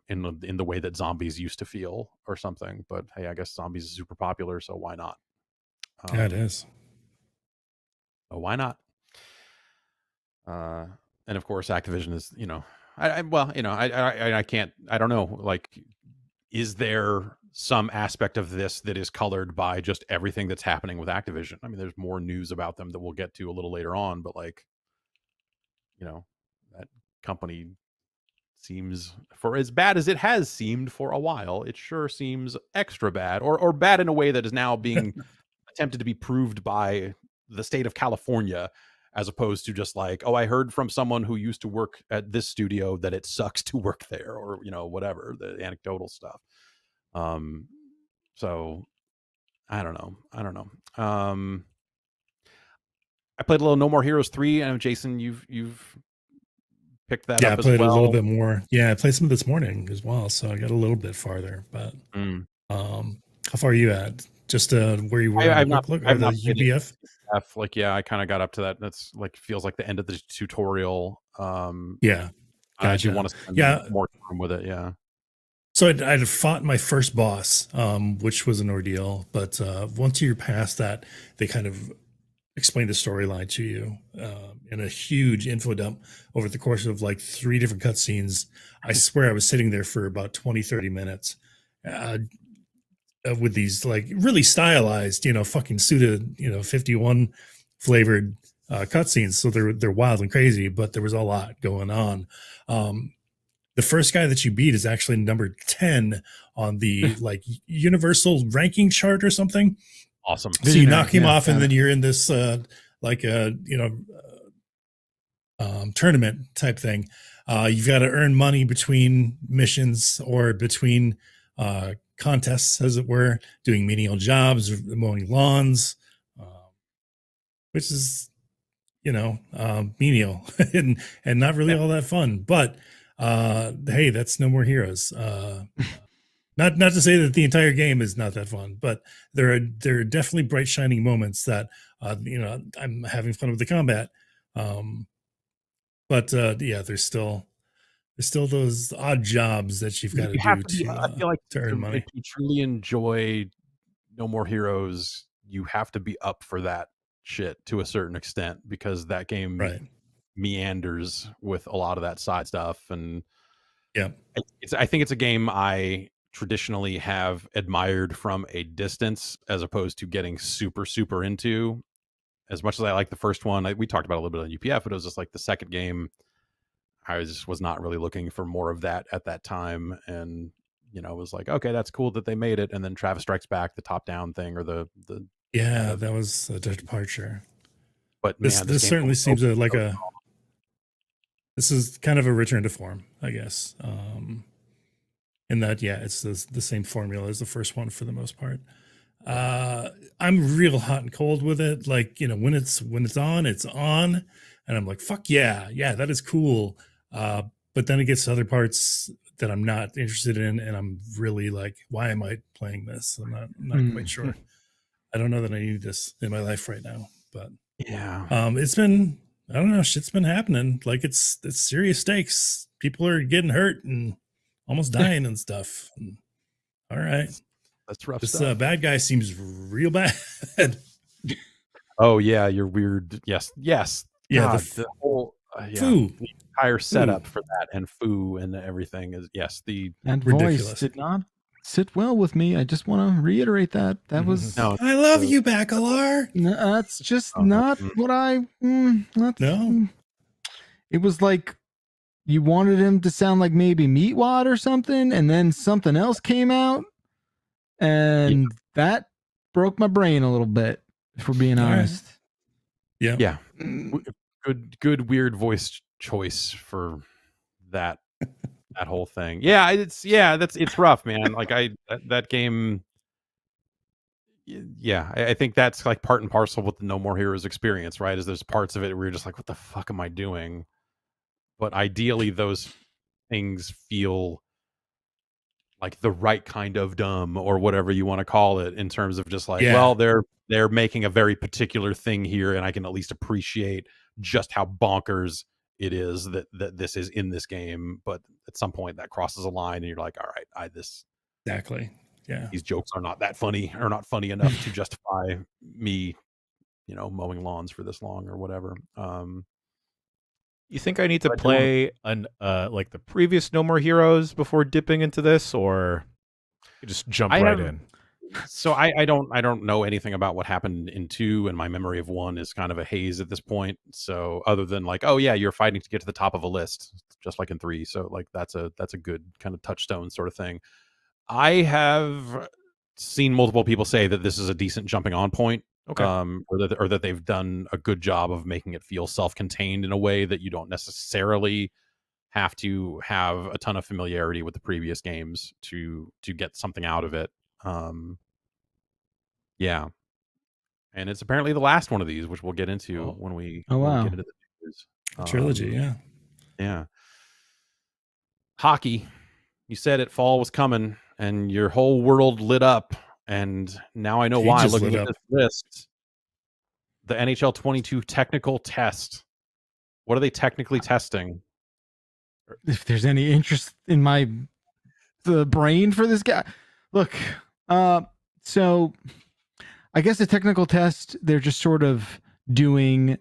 in the way that zombies used to feel or something. But hey, I guess zombies is super popular, so why not? Yeah, it is. So why not? And of course, Activision is, I can't, I don't know, like, is there some aspect of this that is colored by just everything that's happening with Activision? I mean, there's more news about them that we'll get to a little later on, but like, that company seems, for as bad as it has seemed for a while, it sure seems extra bad, or bad in a way that is now being attempted to be proved by the state of California, as opposed to just like, oh, I heard from someone who used to work at this studio that it sucks to work there, or whatever, the anecdotal stuff. So I don't know. I played a little No More Heroes 3. I know, Jason, you've picked that up as well. Yeah, I played a little bit more. Yeah, I played some this morning as well, so I got a little bit farther. But how far are you at? Just where you were? I've not played UBF. Like, yeah, I kind of got up to that. That's like, feels like the end of the tutorial. Yeah, I actually want to spend more time with it. Yeah. So I'd fought my first boss, which was an ordeal. But once you're past that, they kind of explain the storyline to you in a huge info dump over the course of like 3 different cutscenes. I swear I was sitting there for about 20-30 minutes with these like really stylized, fucking Suda, 51 flavored cutscenes. So they're wild and crazy, but there was a lot going on. The first guy that you beat is actually number 10 on the like universal ranking chart or something. Awesome. So you knock him off, and then you're in this tournament type thing. You've got to earn money between missions or between contests, as it were, doing menial jobs, mowing lawns, which is menial and not really all that fun. But hey, that's No More Heroes. Not to say that the entire game is not that fun, but there are definitely bright shining moments that I'm having fun with the combat. But yeah, there's still those odd jobs that you've got to do I feel like to earn money. To truly enjoy No More Heroes, you have to be up for that shit to a certain extent, because that game meanders with a lot of that side stuff. And yeah, I think it's a game I traditionally have admired from a distance, as opposed to getting super, super into. As much as I like the first one, we talked about a little bit on UPF, but it was just like the second game, I was not really looking for more of that at that time. And, it was like, okay, that's cool that they made it. And then Travis Strikes Back, the top down thing, or that was a departure. But this certainly seems this is kind of a return to form, I guess. In that, yeah, it's the same formula as the first one for the most part. I'm real hot and cold with it. Like, when it's on, it's on. And I'm like, fuck yeah, that is cool. But then it gets to other parts that I'm not interested in. And I'm really like, why am I playing this? I'm not quite sure. I don't know that I need this in my life right now, but yeah, it's been, I don't know, shit's been happening. Like it's serious stakes. People are getting hurt and almost dying and stuff. And, all right. That's rough this stuff. Bad guy seems real bad. Oh yeah, you're weird. Yes. Yeah, God, the whole foo. The entire setup for that, and foo and everything is and ridiculous. Voice did not sit well with me. I just want to reiterate that was no. I love you, Bacalar. No, that's just not what I. No, it was like you wanted him to sound like maybe Meatwad or something, and then something else came out. And that broke my brain a little bit, if we're being honest. Right. Yeah. Good weird voice choice for that whole thing. Yeah, it's rough, man. Like that game, yeah, I think that's like part and parcel with the No More Heroes experience, right? Is there's parts of it where you're just like, what the fuck am I doing? But ideally, those things feel like the right kind of dumb, or whatever you want to call it, in terms of just like, well, they're making a very particular thing here, and I can at least appreciate just how bonkers it is that this is in this game. But at some point, that crosses a line, and you're like, all right, exactly. Yeah, these jokes are not that funny, or not funny enough to justify me, mowing lawns for this long or whatever. You think I need to play like the previous No More Heroes before dipping into this, or you just jump right in? So I don't know anything about what happened in 2, and my memory of 1 is kind of a haze at this point. So other than like, oh yeah, you're fighting to get to the top of a list, just like in 3. So like that's a good kind of touchstone sort of thing. I have seen multiple people say that this is a decent jumping on point. Okay. Or that they've done a good job of making it feel self-contained in a way that you don't necessarily have to have a ton of familiarity with the previous games to get something out of it. Yeah, and it's apparently the last one of these, which we'll get into when we get into the news. Trilogy. Yeah. Hockey. You said it, fall was coming, and your whole world lit up. And now I know why. Looking at this list, the NHL 22 technical test. What are they technically testing? If there's any interest in the brain for this guy, look. So I guess the technical test, they're just sort of doing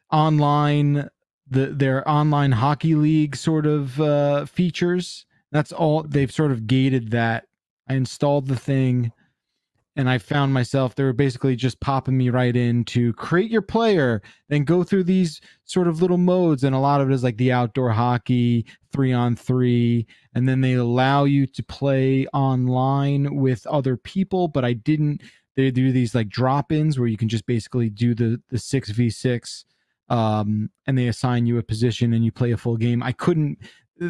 online their online hockey league sort of features. That's all. They've sort of gated that. I installed the thing, and I found myself, they were basically just popping me right in to create your player, then go through these sort of little modes. And a lot of it is like the outdoor hockey, 3-on-3. And then they allow you to play online with other people. But they do these like drop-ins where you can just basically do the 6v6, and they assign you a position and you play a full game.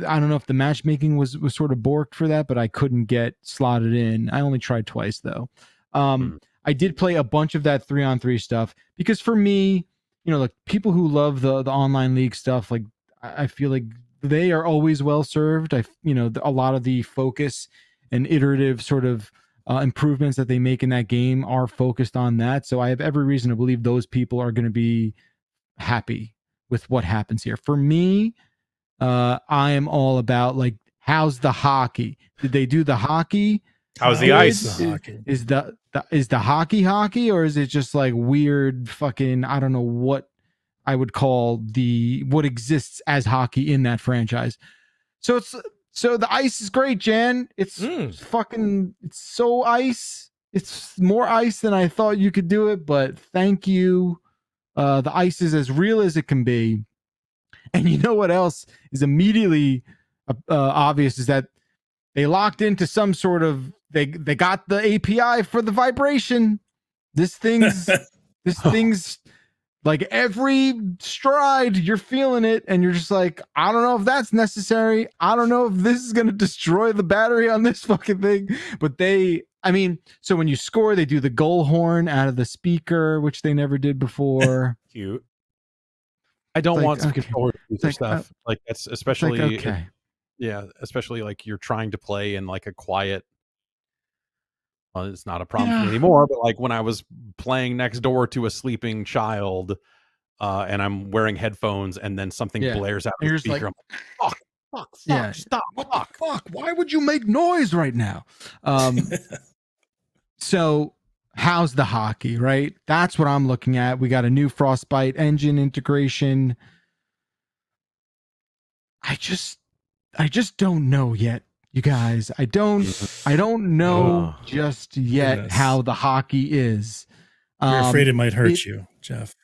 I don't know if the matchmaking was sort of borked for that, but I couldn't get slotted in. I only tried twice though. I did play a bunch of that 3-on-3 stuff because for me, like people who love the online league stuff, like I feel like they are always well served. A lot of the focus and iterative sort of improvements that they make in that game are focused on that. So I have every reason to believe those people are going to be happy with what happens here. For me, I am all about like, how's the hockey? Did they do the hockey? How's the ice? Is the hockey, or is it just like weird fucking, I don't know what I would call what exists as hockey in that franchise. So the ice is great, Jan. It's fucking, it's so ice. It's more ice than I thought you could do it, but thank you. The ice is as real as it can be. And you know what else is immediately obvious is that they locked into some sort of, they got the API for the vibration. This thing's like every stride you're feeling it, and you're just like, I don't know if that's necessary. I don't know if this is going to destroy the battery on this fucking thing. But so when you score, they do the goal horn out of the speaker, which they never did before. Cute. I don't want some controller stuff. Like that's especially okay. Especially like you're trying to play in like a quiet. Well, it's not a problem for me anymore, but like when I was playing next door to a sleeping child, and I'm wearing headphones, and then something blares out of the speaker. Like, fuck, stop, what the fuck? Why would you make noise right now? So how's the hockey, right? That's what I'm looking at. We got a new Frostbite engine integration. I just don't know yet, you guys. I don't know just yet how the hockey is. You're afraid it might hurt you, Jeff.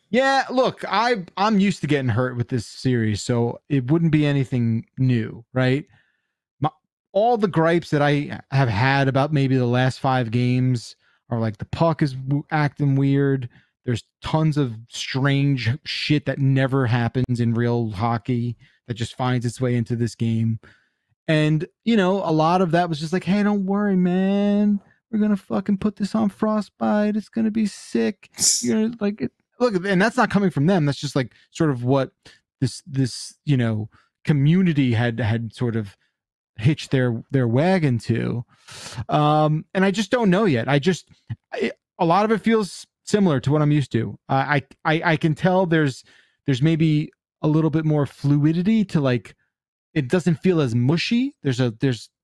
Yeah, look, I'm used to getting hurt with this series, so it wouldn't be anything new, right? All the gripes that I have had about maybe the last 5 games are like the puck is acting weird. There's tons of strange shit that never happens in real hockey that just finds its way into this game. And, a lot of that was just like, hey, don't worry, man. we're gonna fucking put this on Frostbite. It's gonna be sick. You're gonna like it. Look, and that's not coming from them. That's just like sort of what this community had sort of hitched their wagon to. And I just don't know yet. A lot of it feels similar to what I'm used to. I can tell there's maybe a little bit more fluidity to, like, it doesn't feel as mushy. There's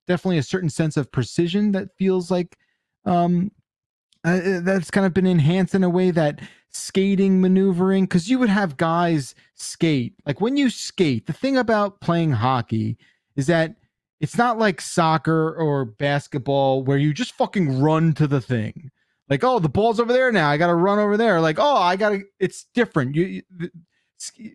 definitely a certain sense of precision that feels like that's kind of been enhanced in a way that skating, maneuvering, because you would have guys skate. Like when you skate, the thing about playing hockey is that it's not like soccer or basketball where you just fucking run to the thing. Like, oh, the ball's over there now, I gotta run over there. Like, oh, it's different.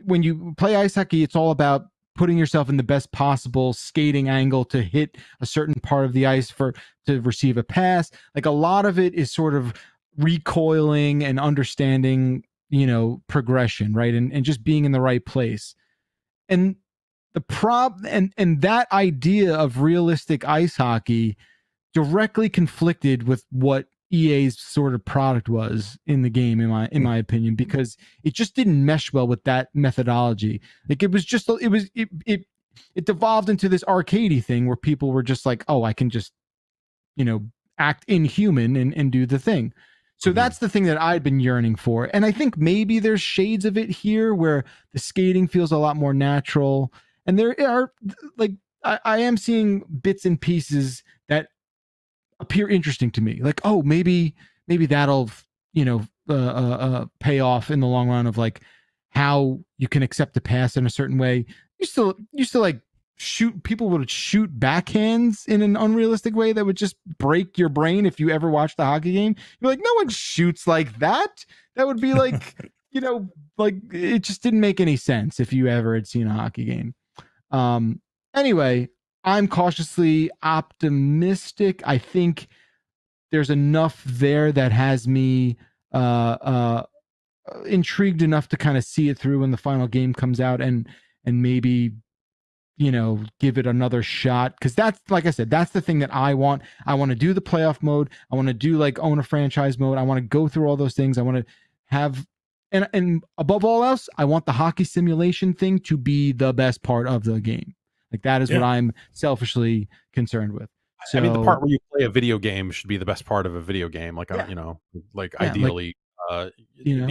When you play ice hockey, it's all about putting yourself in the best possible skating angle to hit a certain part of the ice to receive a pass. Like a lot of it is sort of recoiling and understanding, progression, right? And just being in the right place. And and that idea of realistic ice hockey directly conflicted with what EA's sort of product was in the game, in my opinion, because it just didn't mesh well with that methodology. Like it devolved into this arcadey thing where people were just like, oh, I can just, act inhuman and do the thing. So that's the thing that I'd been yearning for. And I think maybe there's shades of it here where the skating feels a lot more natural. And there are, like, I am seeing bits and pieces that appear interesting to me. Like, oh, maybe that'll, pay off in the long run of like how you can accept the pass in a certain way. You still like people would shoot backhands in an unrealistic way that would just break your brain. If you ever watched the hockey game, you're like, no one shoots like that. That would be like, like it just didn't make any sense if you ever had seen a hockey game. Anyway, I'm cautiously optimistic. I think there's enough there that has me intrigued enough to kind of see it through when the final game comes out and maybe give it another shot, because that's, like I said, that's the thing that I want. I want to do the playoff mode. I want to do like own a franchise mode. I want to go through all those things. I want to have and above all else, I want the hockey simulation thing to be the best part of the game. Like that is what I'm selfishly concerned with. So, I mean, the part where you play a video game should be the best part of a video game. Like, ideally, the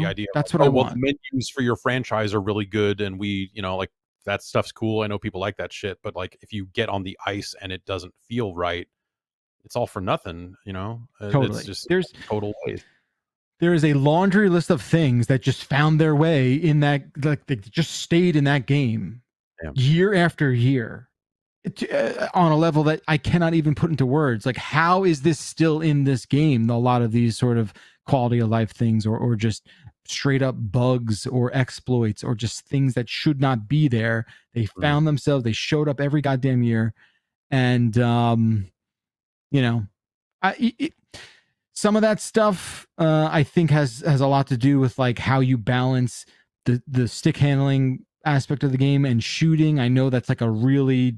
idea. That's what I want. The menus for your franchise are really good, and we, like that stuff's cool. I know people like that shit, but like if you get on the ice and it doesn't feel right, it's all for nothing. Totally. It's just There's total waste. There is a laundry list of things that just found their way in that, like they just stayed in that game year after year on a level that I cannot even put into words. Like, how is this still in this game? A lot of these sort of quality of life things or just straight up bugs or exploits or just things that should not be there. They found themselves, they showed up every goddamn year. And, some of that stuff I think has a lot to do with like how you balance the stick handling aspect of the game and shooting. I know that's like a really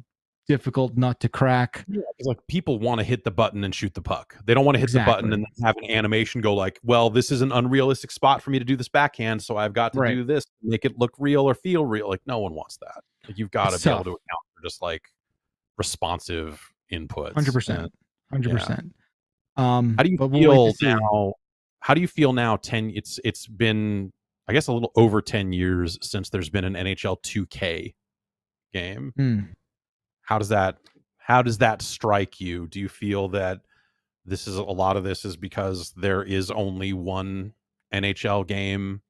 difficult nut to crack. Yeah, because like people want to hit the button and shoot the puck. They don't want to hit the button and have an animation go like, well, this is an unrealistic spot for me to do this backhand, so I've got to do this to make it look real or feel real. Like no one wants that. Like you've got to be able to account for just like responsive inputs. 100%. 100%. How do you feel now? How do you feel now? It's been, I guess, a little over 10 years since there's been an NHL 2K game. How does that strike you? Do you feel that this is a lot of this is because there is only one NHL game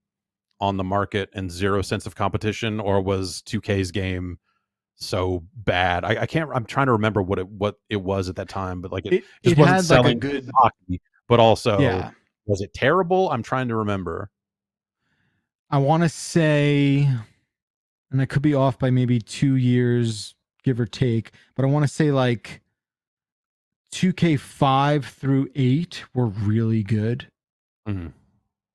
on the market and zero sense of competition, or was 2K's game so bad? I can't. I'm trying to remember what it was at that time, but like it just wasn't had selling like a good hockey. But also, was it terrible? I'm trying to remember. I want to say, and I could be off by maybe 2 years, give or take, but I want to say like 2K5 through 8 were really good.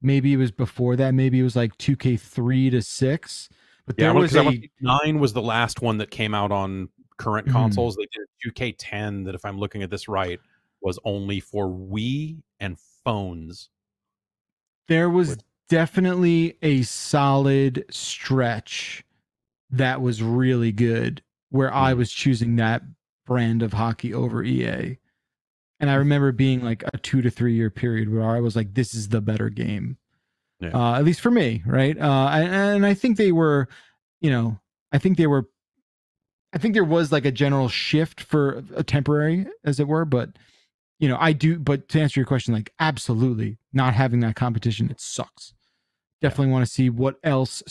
Maybe it was before that. Maybe it was like 2K3 to 6. But there was 9 was the last one that came out on current consoles. They did 2K10 that, if I'm looking at this right, was only for Wii and phones. There was definitely a solid stretch that was really good where I was choosing that brand of hockey over EA. And I remember being like a 2 to 3 year period where I was like, this is the better game. Yeah. At least for me, right? And I think they were, I think there was like a general shift for a temporary, as it were, but but to answer your question, like absolutely not having that competition, it sucks. Definitely want to see what else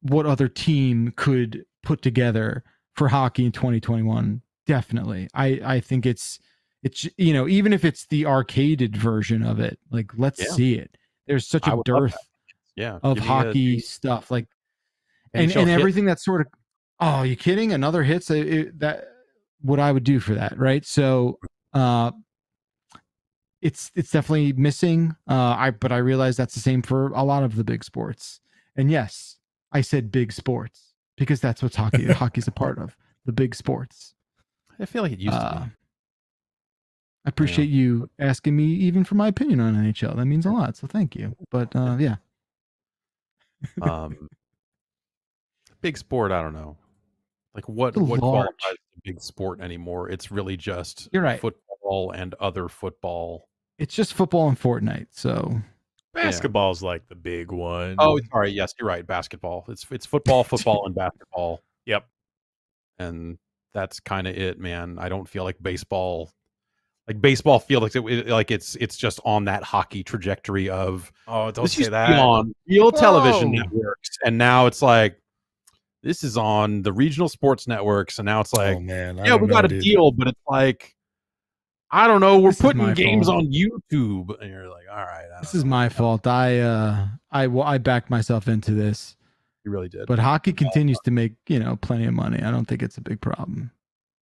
what other team could put together for hockey in 2021. Definitely. I think it's even if it's the arcaded version of it, like let's see it. There's such a dearth of hockey stuff, like and everything that's sort of, oh, are you kidding? Another hits that what I would do for that, right? So it's definitely missing. But I realize that's the same for a lot of the big sports. And yes, I said big sports because that's what hockey's a part of, the big sports. I feel like it used to be. I appreciate you asking me even for my opinion on NHL. That means a lot. So thank you. But yeah. Big sport, I don't know. Like what qualifies a big sport anymore? It's really just football and other football. It's just football and Fortnite. So basketball's like the big one. Oh, sorry. Yes, you're right. Basketball. It's football, and basketball. Yep. And that's kind of it, man. I don't feel like baseball. Like baseball feels like it's just on that hockey trajectory of don't say that on real television networks, and now it's like this is on the regional sports networks, and now it's like, we got a deal, but it's like, I don't know, we're putting games on YouTube, and you're like, all right, this is my fault. I backed myself into this. You really did. But hockey continues to make plenty of money. I don't think it's a big problem.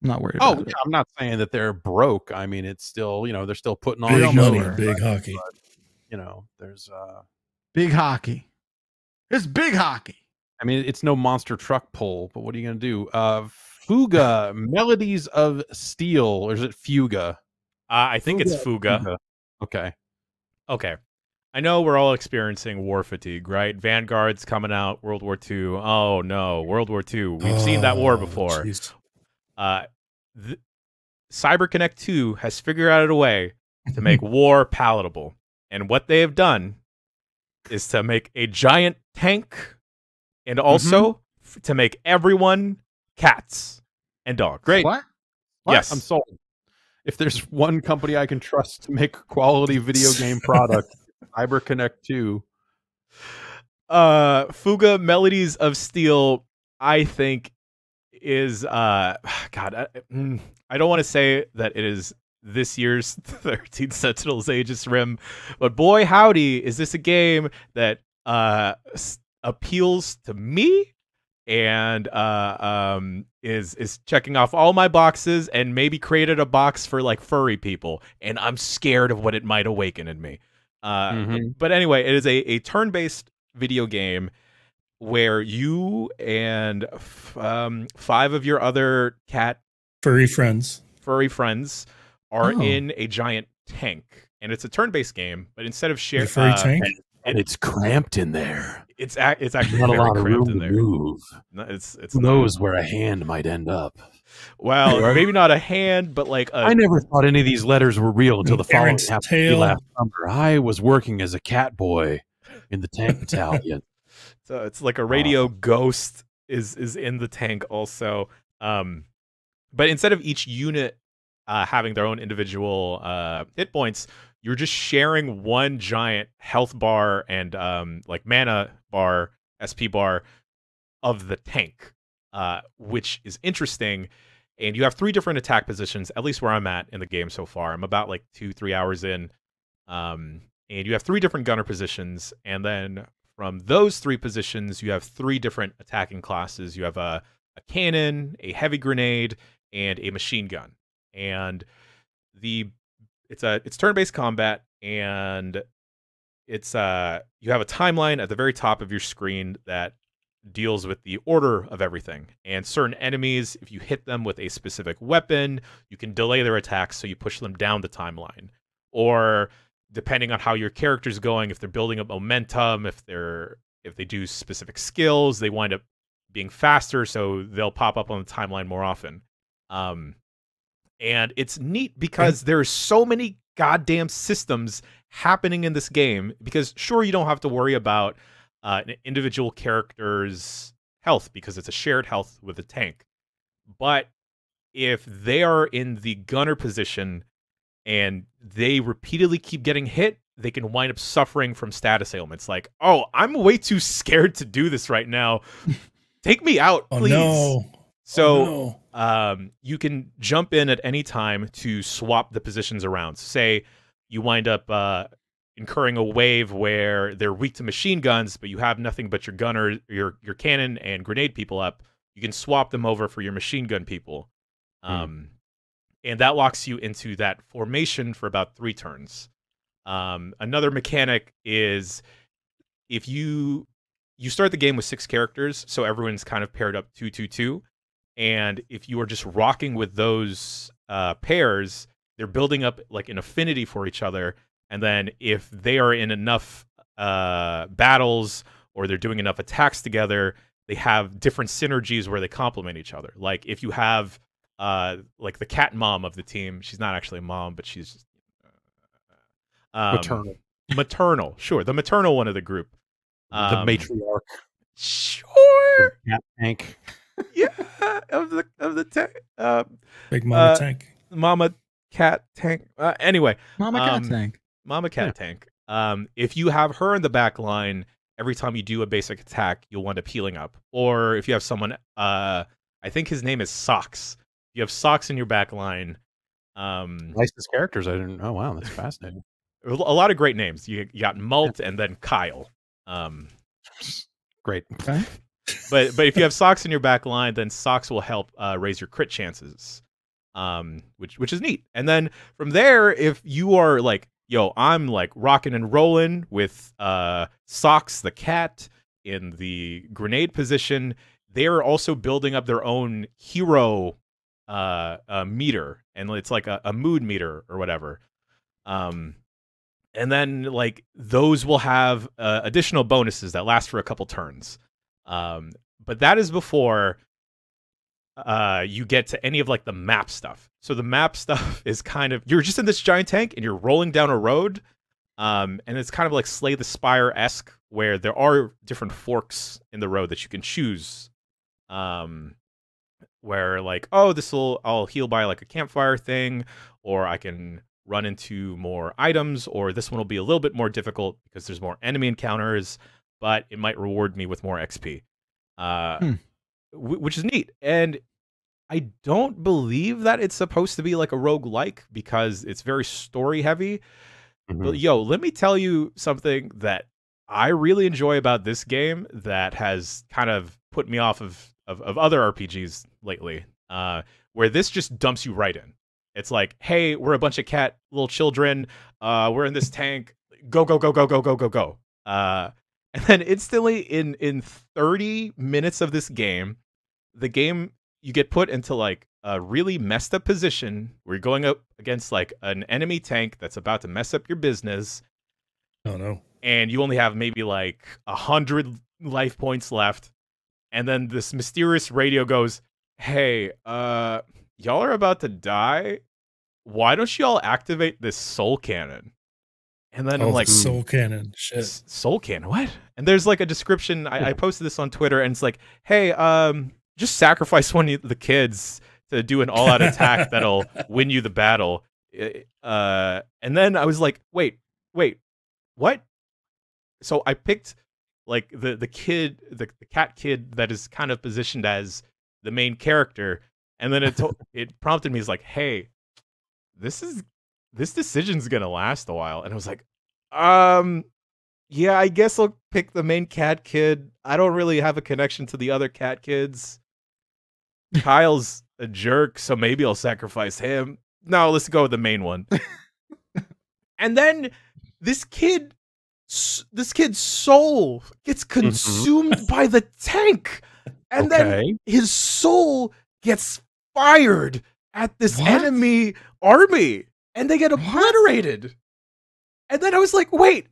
I'm not worried about it. I'm not saying that they're broke. I mean, it's still, they're still putting on big money, big hockey. But, there's big hockey. It's big hockey. I mean, it's no monster truck pull, but what are you going to do? Fuga, Melodies of Steel, or is it Fuga? I think it's Fuga. Okay. I know we're all experiencing war fatigue, right? Vanguard's coming out, World War II. Oh, no, World War II. We've seen that war before. CyberConnect 2 has figured out a way to make war palatable. And what they have done is to make a giant tank and also to make everyone cats and dogs. Great. What? Yes. I'm sold. If there's one company I can trust to make quality video game product, CyberConnect 2. Fuga Melodies of Steel, I think, is God, I don't want to say that it is this year's 13 Sentinels Aegis Rim, but boy howdy, is this a game that appeals to me and is checking off all my boxes and maybe created a box for like furry people, and I'm scared of what it might awaken in me. But anyway, it is a turn-based video game where you and 5 of your other cat furry friends are in a giant tank, and it's a turn-based game. But instead of sharing, tank, and it's cramped in there. It's actually not very a lot of cramped room in to there. Move. It's Who knows where a hand might end up? Well, maybe not a hand, but like I never thought any of these letters were real until the following tail. Last summer. I was working as a cat boy in the tank battalion. So it's like a radio ghost is in the tank also. But instead of each unit having their own individual hit points, you're just sharing one giant health bar and like mana bar, SP bar of the tank, which is interesting. And you have 3 different attack positions, at least where I'm at in the game so far. I'm about like 2-3 hours in. And you have 3 different gunner positions. And then from those 3 positions, you have 3 different attacking classes. You have a cannon, a heavy grenade, and a machine gun. And it's turn-based combat, and it's you have a timeline at the very top of your screen that deals with the order of everything. And certain enemies, if you hit them with a specific weapon, you can delay their attacks, so you push them down the timeline. Or depending on how your character's going, if they're building up momentum, if they do specific skills, they wind up being faster, so they'll pop up on the timeline more often. And it's neat because there's so many goddamn systems happening in this game, because sure, you don't have to worry about an individual character's health because it's a shared health with a tank. But if they are in the gunner position and they repeatedly keep getting hit, they can wind up suffering from status ailments. Like, oh, I'm way too scared to do this right now. Take me out, please. Oh, no. So you can jump in at any time to swap the positions around. Say you wind up incurring a wave where they're weak to machine guns, but you have nothing but your gunner, your cannon and grenade people up. You can swap them over for your machine gun people. And that locks you into that formation for about 3 turns. Another mechanic is if you start the game with 6 characters, so everyone's kind of paired up 2-2-2. And if you are just rocking with those pairs, they're building up like an affinity for each other. And then if they are in enough battles or they're doing enough attacks together, they have different synergies where they complement each other. Like if you have like the cat mom of the team, she's not actually a mom, but she's just maternal. Sure, the maternal one of the group. The matriarch. Sure. The cat tank. Yeah, of the tank. Big Mama Tank. Mama Cat Tank. Anyway, Mama Cat Tank. Mama Cat Tank. If you have her in the back line, every time you do a basic attack, you'll wind up healing up. Or if you have someone, I think his name is Socks. You have Socks in your back line. Nicest characters. I didn't. Oh wow, that's fascinating. A lot of great names. You got Malt and then Kyle. Great. Okay. But if you have Socks in your back line, then Socks will help raise your crit chances, which is neat. And then from there, if you are like, yo, I'm like rocking and rolling with Socks the cat in the grenade position, they are also building up their own hero meter, and it's like a mood meter or whatever. And then like those will have additional bonuses that last for a couple turns. But that is before you get to any of like the map stuff. So the map stuff is kind of, you're just in this giant tank and you're rolling down a road. And it's kind of like Slay the Spire-esque, where there are different forks in the road that you can choose. Where like, oh, I'll heal by like a campfire thing, or I can run into more items, or this one will be a little bit more difficult because there's more enemy encounters, but it might reward me with more XP, which is neat. And I don't believe that it's supposed to be like a roguelike because it's very story heavy. But yo, let me tell you something that I really enjoy about this game that has kind of put me off of other RPGs lately, where this just dumps you right in. It's like, hey, we're a bunch of little children. We're in this tank. Go, go, go, go, go, go, go, go. And then instantly in 30 minutes of this game, you get put into like a really messed up position where you're going up against like an enemy tank that's about to mess up your business. Oh no. And you only have maybe like 100 life points left. And then this mysterious radio goes, hey, y'all are about to die. Why don't y'all activate this soul cannon? And then I'm like, soul cannon. Shit. Soul cannon? What? And there's like a description. I posted this on Twitter, and it's like, hey, just sacrifice one of the kids to do an all-out attack that'll win you the battle. And then I was like, wait, what? So I picked like the cat kid that is kind of positioned as the main character, and then it prompted me, it's like, hey, this decision's gonna last a while. And I was like, yeah, I guess I'll pick the main cat kid. I don't really have a connection to the other cat kids. Kyle's a jerk, so maybe I'll sacrifice him. No, let's go with the main one. And then this kid this kid's soul gets consumed by the tank, and then his soul gets fired at this enemy army, and they get obliterated. And then I was like, wait,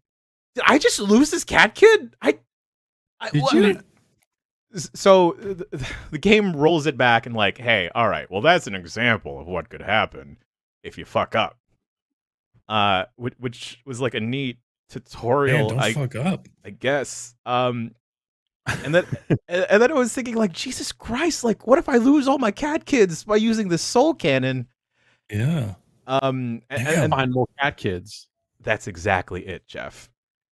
did I just lose this cat kid? Did you? So the game rolls it back and like, hey, all right, well, that's an example of what could happen if you fuck up. Which was like a neat tutorial. Man, don't fuck up, I guess. And then I was thinking, like, Jesus Christ, like, what if I lose all my cat kids by using the soul cannon? Yeah. And find more cat kids. That's exactly it, Jeff.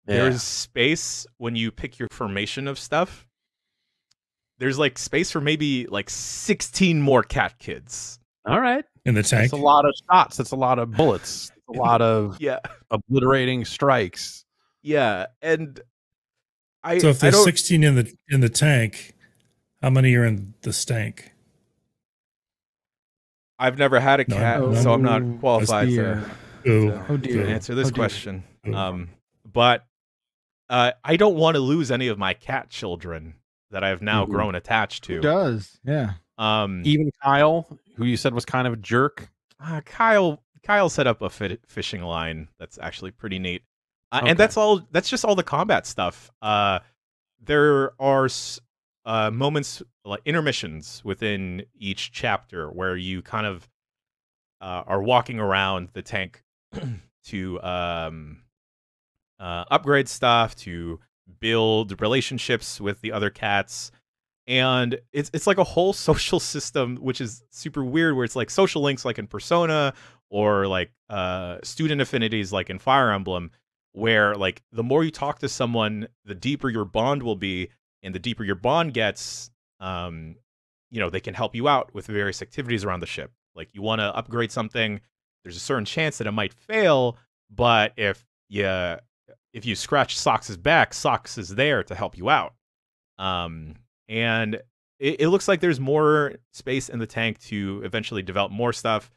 Yeah. There's space when you pick your formation of stuff. There's like space for maybe like 16 more cat kids. All right. In the tank. That's a lot of shots. That's a lot of bullets. That's a lot of obliterating strikes. Yeah. And so if there's 16 in the tank, how many are in the stank? I've never had a cat, so I'm not qualified to answer this question. But I don't want to lose any of my cat children that I've now grown attached to. Who does? Yeah. Even Kyle, who you said was kind of a jerk. Kyle set up a fishing line that's actually pretty neat. And that's just all the combat stuff. There are moments, like intermissions within each chapter where you kind of are walking around the tank to upgrade stuff, to build relationships with the other cats. And it's like a whole social system, which is super weird, where it's like social links like in Persona, or like student affinities like in Fire Emblem, where like the more you talk to someone, the deeper your bond will be, and the deeper your bond gets, they can help you out with various activities around the ship. Like you want to upgrade something, there's a certain chance that it might fail, but if you scratch Sox's back, Sox is there to help you out. And it looks like there's more space in the tank to eventually develop more stuff.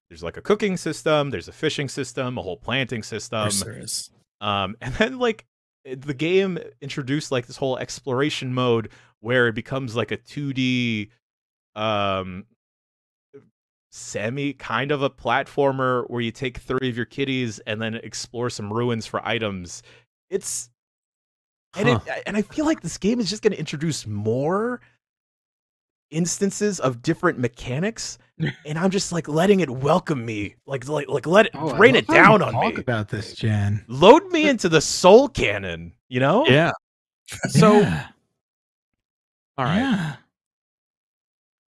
There's like a cooking system, there's a fishing system, a whole planting system. Of course there is. And then like the game introduced like this whole exploration mode where it becomes like a 2D semi kind of a platformer where you take 30 of your kitties and then explore some ruins for items. And I feel like this game is just going to introduce more instances of different mechanics, and I'm just like letting it welcome me, like let it rain it down on me. Talk about this, Jan. Load me into the soul cannon, you know? Yeah. So, all right. Yeah.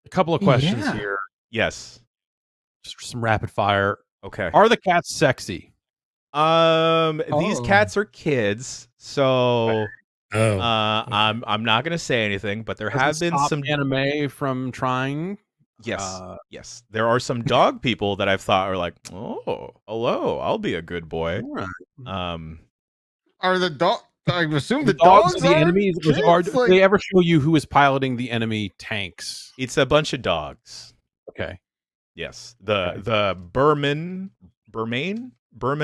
A couple of questions here. Yes. Just some rapid fire. Okay. Are the cats sexy? These cats are kids, so I'm not gonna say anything, but there have been some anime from trying. Yes, yes, there are some dog people that I've thought are like, oh, hello, I'll be a good boy. Right. Are the dog? I assume the dogs dogs are the enemies. Kids, do they ever show you who is piloting the enemy tanks? It's a bunch of dogs. Okay. Yes, the Burman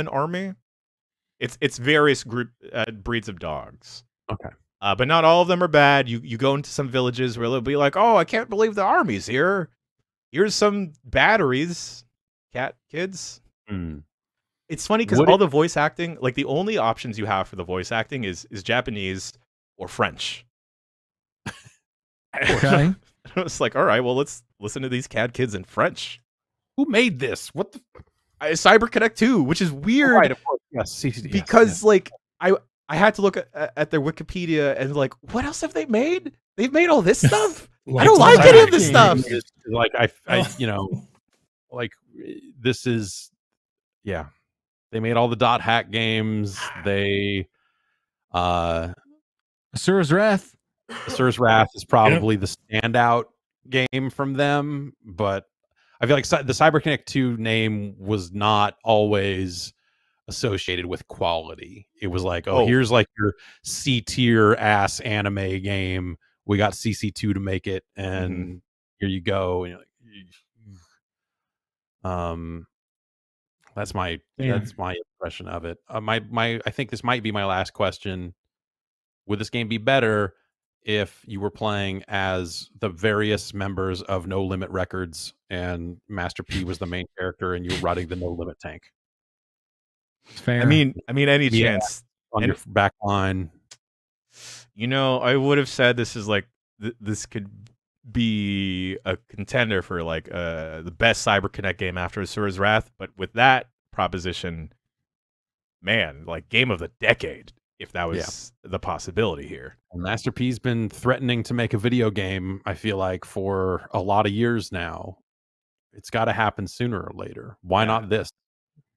army. It's various breeds of dogs. Okay. But not all of them are bad. You go into some villages where they'll be like, oh, I can't believe the army's here. Here's some batteries, cat kids. It's funny because all the voice acting, like the only options you have for the voice acting is Japanese or French. Okay. It's like, all right, well, let's listen to these cat kids in French. Who made this? What the? CyberConnect 2, which is weird. Right, of course. Yes, because like I had to look at their Wikipedia and like, what else have they made? They've made all this stuff. I don't like any of this stuff. Like like this is, yeah. They made all the dot hack games. They, Asura's Wrath. Asura's Wrath is probably the standout game from them, but I feel like the CyberConnect 2 name was not always associated with quality. It was like, here's like your C tier ass anime game. We got CC2 to make it, and here you go. And you're like, That's my impression of it. I think this might be my last question. Would this game be better if you were playing as the various members of No Limit Records and Master P was the main character and you were riding the No Limit tank? Fair. I mean, any chance on your back line. You know, I would have said this is like this could be a contender for like the best CyberConnect game after Asura's Wrath, but with that proposition, man, like game of the decade, if that was the possibility here. Master P's been threatening to make a video game, I feel like, for a lot of years now. It's got to happen sooner or later. Why not this?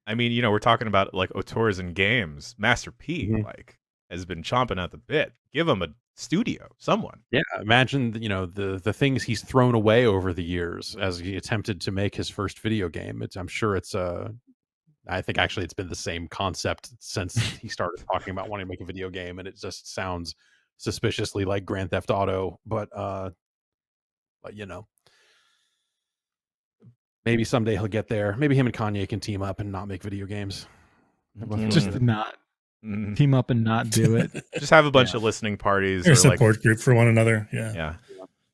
I mean, you know, we're talking about like auteurs and games. Master P like has been chomping at the bit. Give him a studio, someone. Yeah, imagine, you know, the things he's thrown away over the years as he attempted to make his first video game. I'm sure it's I think actually it's been the same concept since he started talking about wanting to make a video game, and it just sounds suspiciously like Grand Theft Auto, but you know, maybe someday he'll get there. Maybe him and Kanye can team up and not make video games. Just not team up and not do it. Just have a bunch of listening parties or support group for one another. Yeah.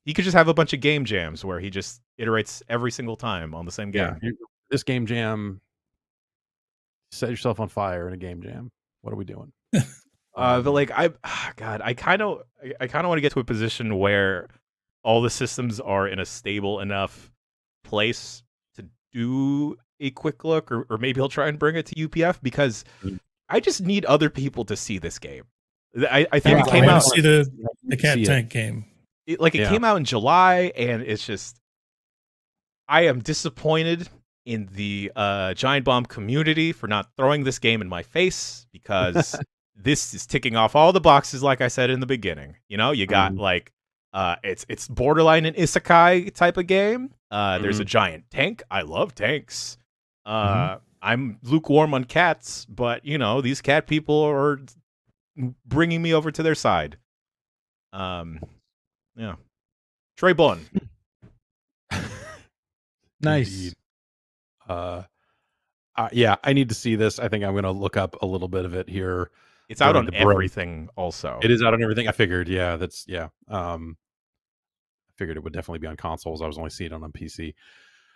He could just have a bunch of game jams where he just iterates every single time on the same game. This game jam, set yourself on fire in a game jam. What are we doing? But like I kind of want to get to a position where all the systems are in a stable enough place to do a quick look, or maybe he'll try and bring it to UPF, because I just need other people to see this game. I think it came out. See the Cat Tank game. It came out in July, and it's just, I am disappointed in the Giant Bomb community for not throwing this game in my face, because this is ticking off all the boxes. Like I said in the beginning, you know, you got like it's borderline an isekai type of game. There's a giant tank. I love tanks. I'm lukewarm on cats, but you know, these cat people are bringing me over to their side. Yeah, Trey Bon. Nice. Yeah, I need to see this. I think I'm going to look up a little bit of it here. It's out on everything also. It is out on everything. I figured, I figured it would definitely be on consoles. I was only seeing it on PC.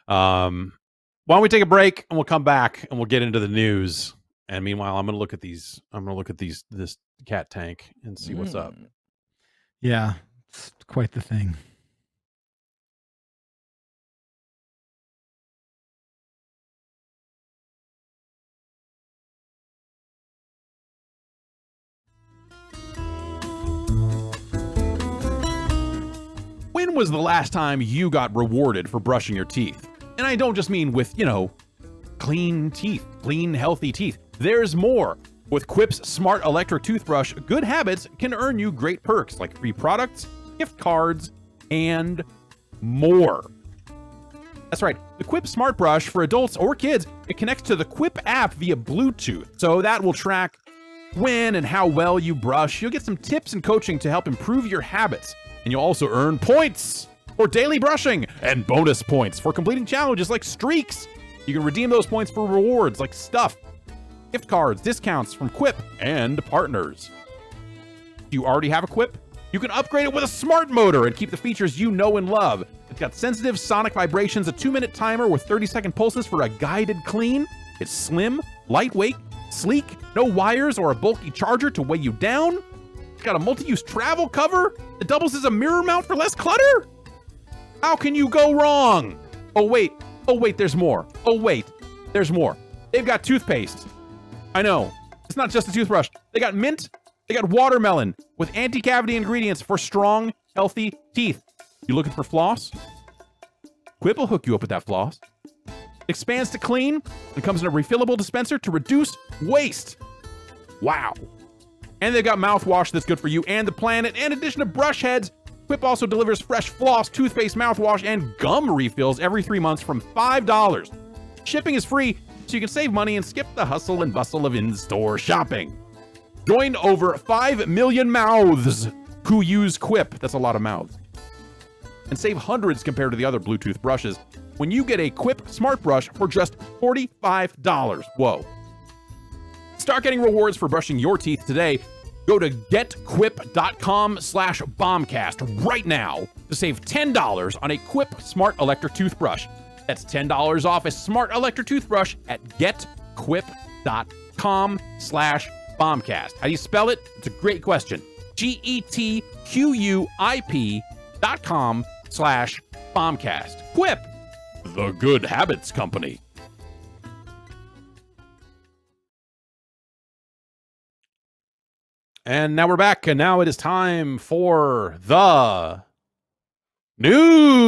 Why don't we take a break and we'll come back and we'll get into the news. And meanwhile, I'm going to look at this cat tank and see what's up. Yeah, it's quite the thing. When was the last time you got rewarded for brushing your teeth? And I don't just mean with, you know, clean teeth, clean, healthy teeth. There's more. With Quip's smart electric toothbrush, good habits can earn you great perks like free products, gift cards, and more. That's right. The Quip Smart Brush for adults or kids, it connects to the Quip app via Bluetooth. So that will track when and how well you brush. You'll get some tips and coaching to help improve your habits. And you'll also earn points for daily brushing and bonus points for completing challenges like streaks. You can redeem those points for rewards like stuff, gift cards, discounts from Quip, and partners. Do you already have a Quip? You can upgrade it with a smart motor and keep the features you know and love. It's got sensitive sonic vibrations, a 2-minute timer with 30-second pulses for a guided clean. It's slim, lightweight, sleek, no wires or a bulky charger to weigh you down. It's got a multi-use travel cover that doubles as a mirror mount for less clutter. How can you go wrong? Oh wait, there's more. There's more. They've got toothpaste. I know, it's not just a toothbrush. They got mint, they got watermelon with anti-cavity ingredients for strong, healthy teeth. You looking for floss? Quip will hook you up with that floss. It expands to clean and comes in a refillable dispenser to reduce waste. Wow. And they've got mouthwash that's good for you and the planet. In addition to brush heads, Quip also delivers fresh floss, toothpaste, mouthwash, and gum refills every 3 months from $5. Shipping is free, so you can save money and skip the hustle and bustle of in-store shopping. Join over 5 million mouths who use Quip. That's a lot of mouths. And save hundreds compared to the other Bluetooth brushes. when you get a Quip Smart Brush for just $45. Whoa. Start getting rewards for brushing your teeth today. Go to getquip.com/bombcast right now to save $10 on a Quip Smart Electric Toothbrush. That's $10 off a smart electric toothbrush at getquip.com/bombcast. How do you spell it? It's a great question. GETQUIP.com/bombcast. Quip, the good habits company. And now we're back, and now it is time for the news.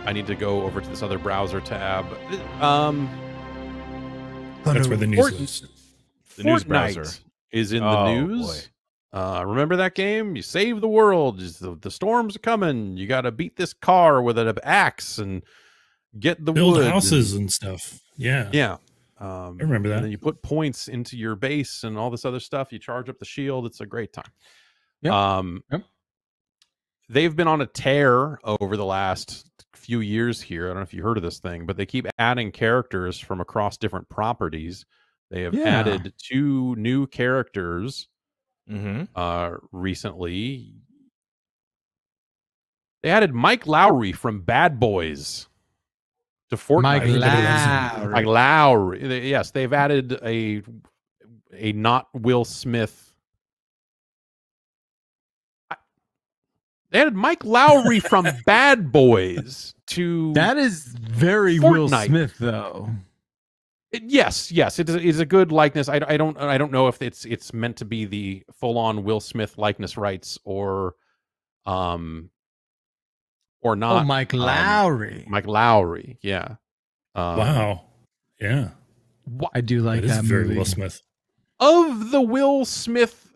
I need to go over to this other browser tab. That's where the news is. The news browser is in the news. Remember that game? You save the world. The storms are coming. You got to beat this car with an axe and get the build wood houses and stuff. Yeah. Yeah. I remember that. And then you put points into your base and all this other stuff. You charge up the shield. It's a great time. Yep. They've been on a tear over the last few years here. I don't know if you heard of this thing, but they keep adding characters from across different properties. They have added 2 new characters recently. They added Mike Lowry from Bad Boys to Fortnite. Mike Lowry. Yes, they've added a not Will Smith. They added Mike Lowry from Bad Boys to. That is very Fortnite. Will Smith, though. Yes, it is a good likeness. I don't know if it's meant to be the full on Will Smith likeness rights or not. Oh, Mike Lowry. Mike Lowry, yeah. Wow. Yeah. I do like that movie. Very Will Smith. Of the Will Smith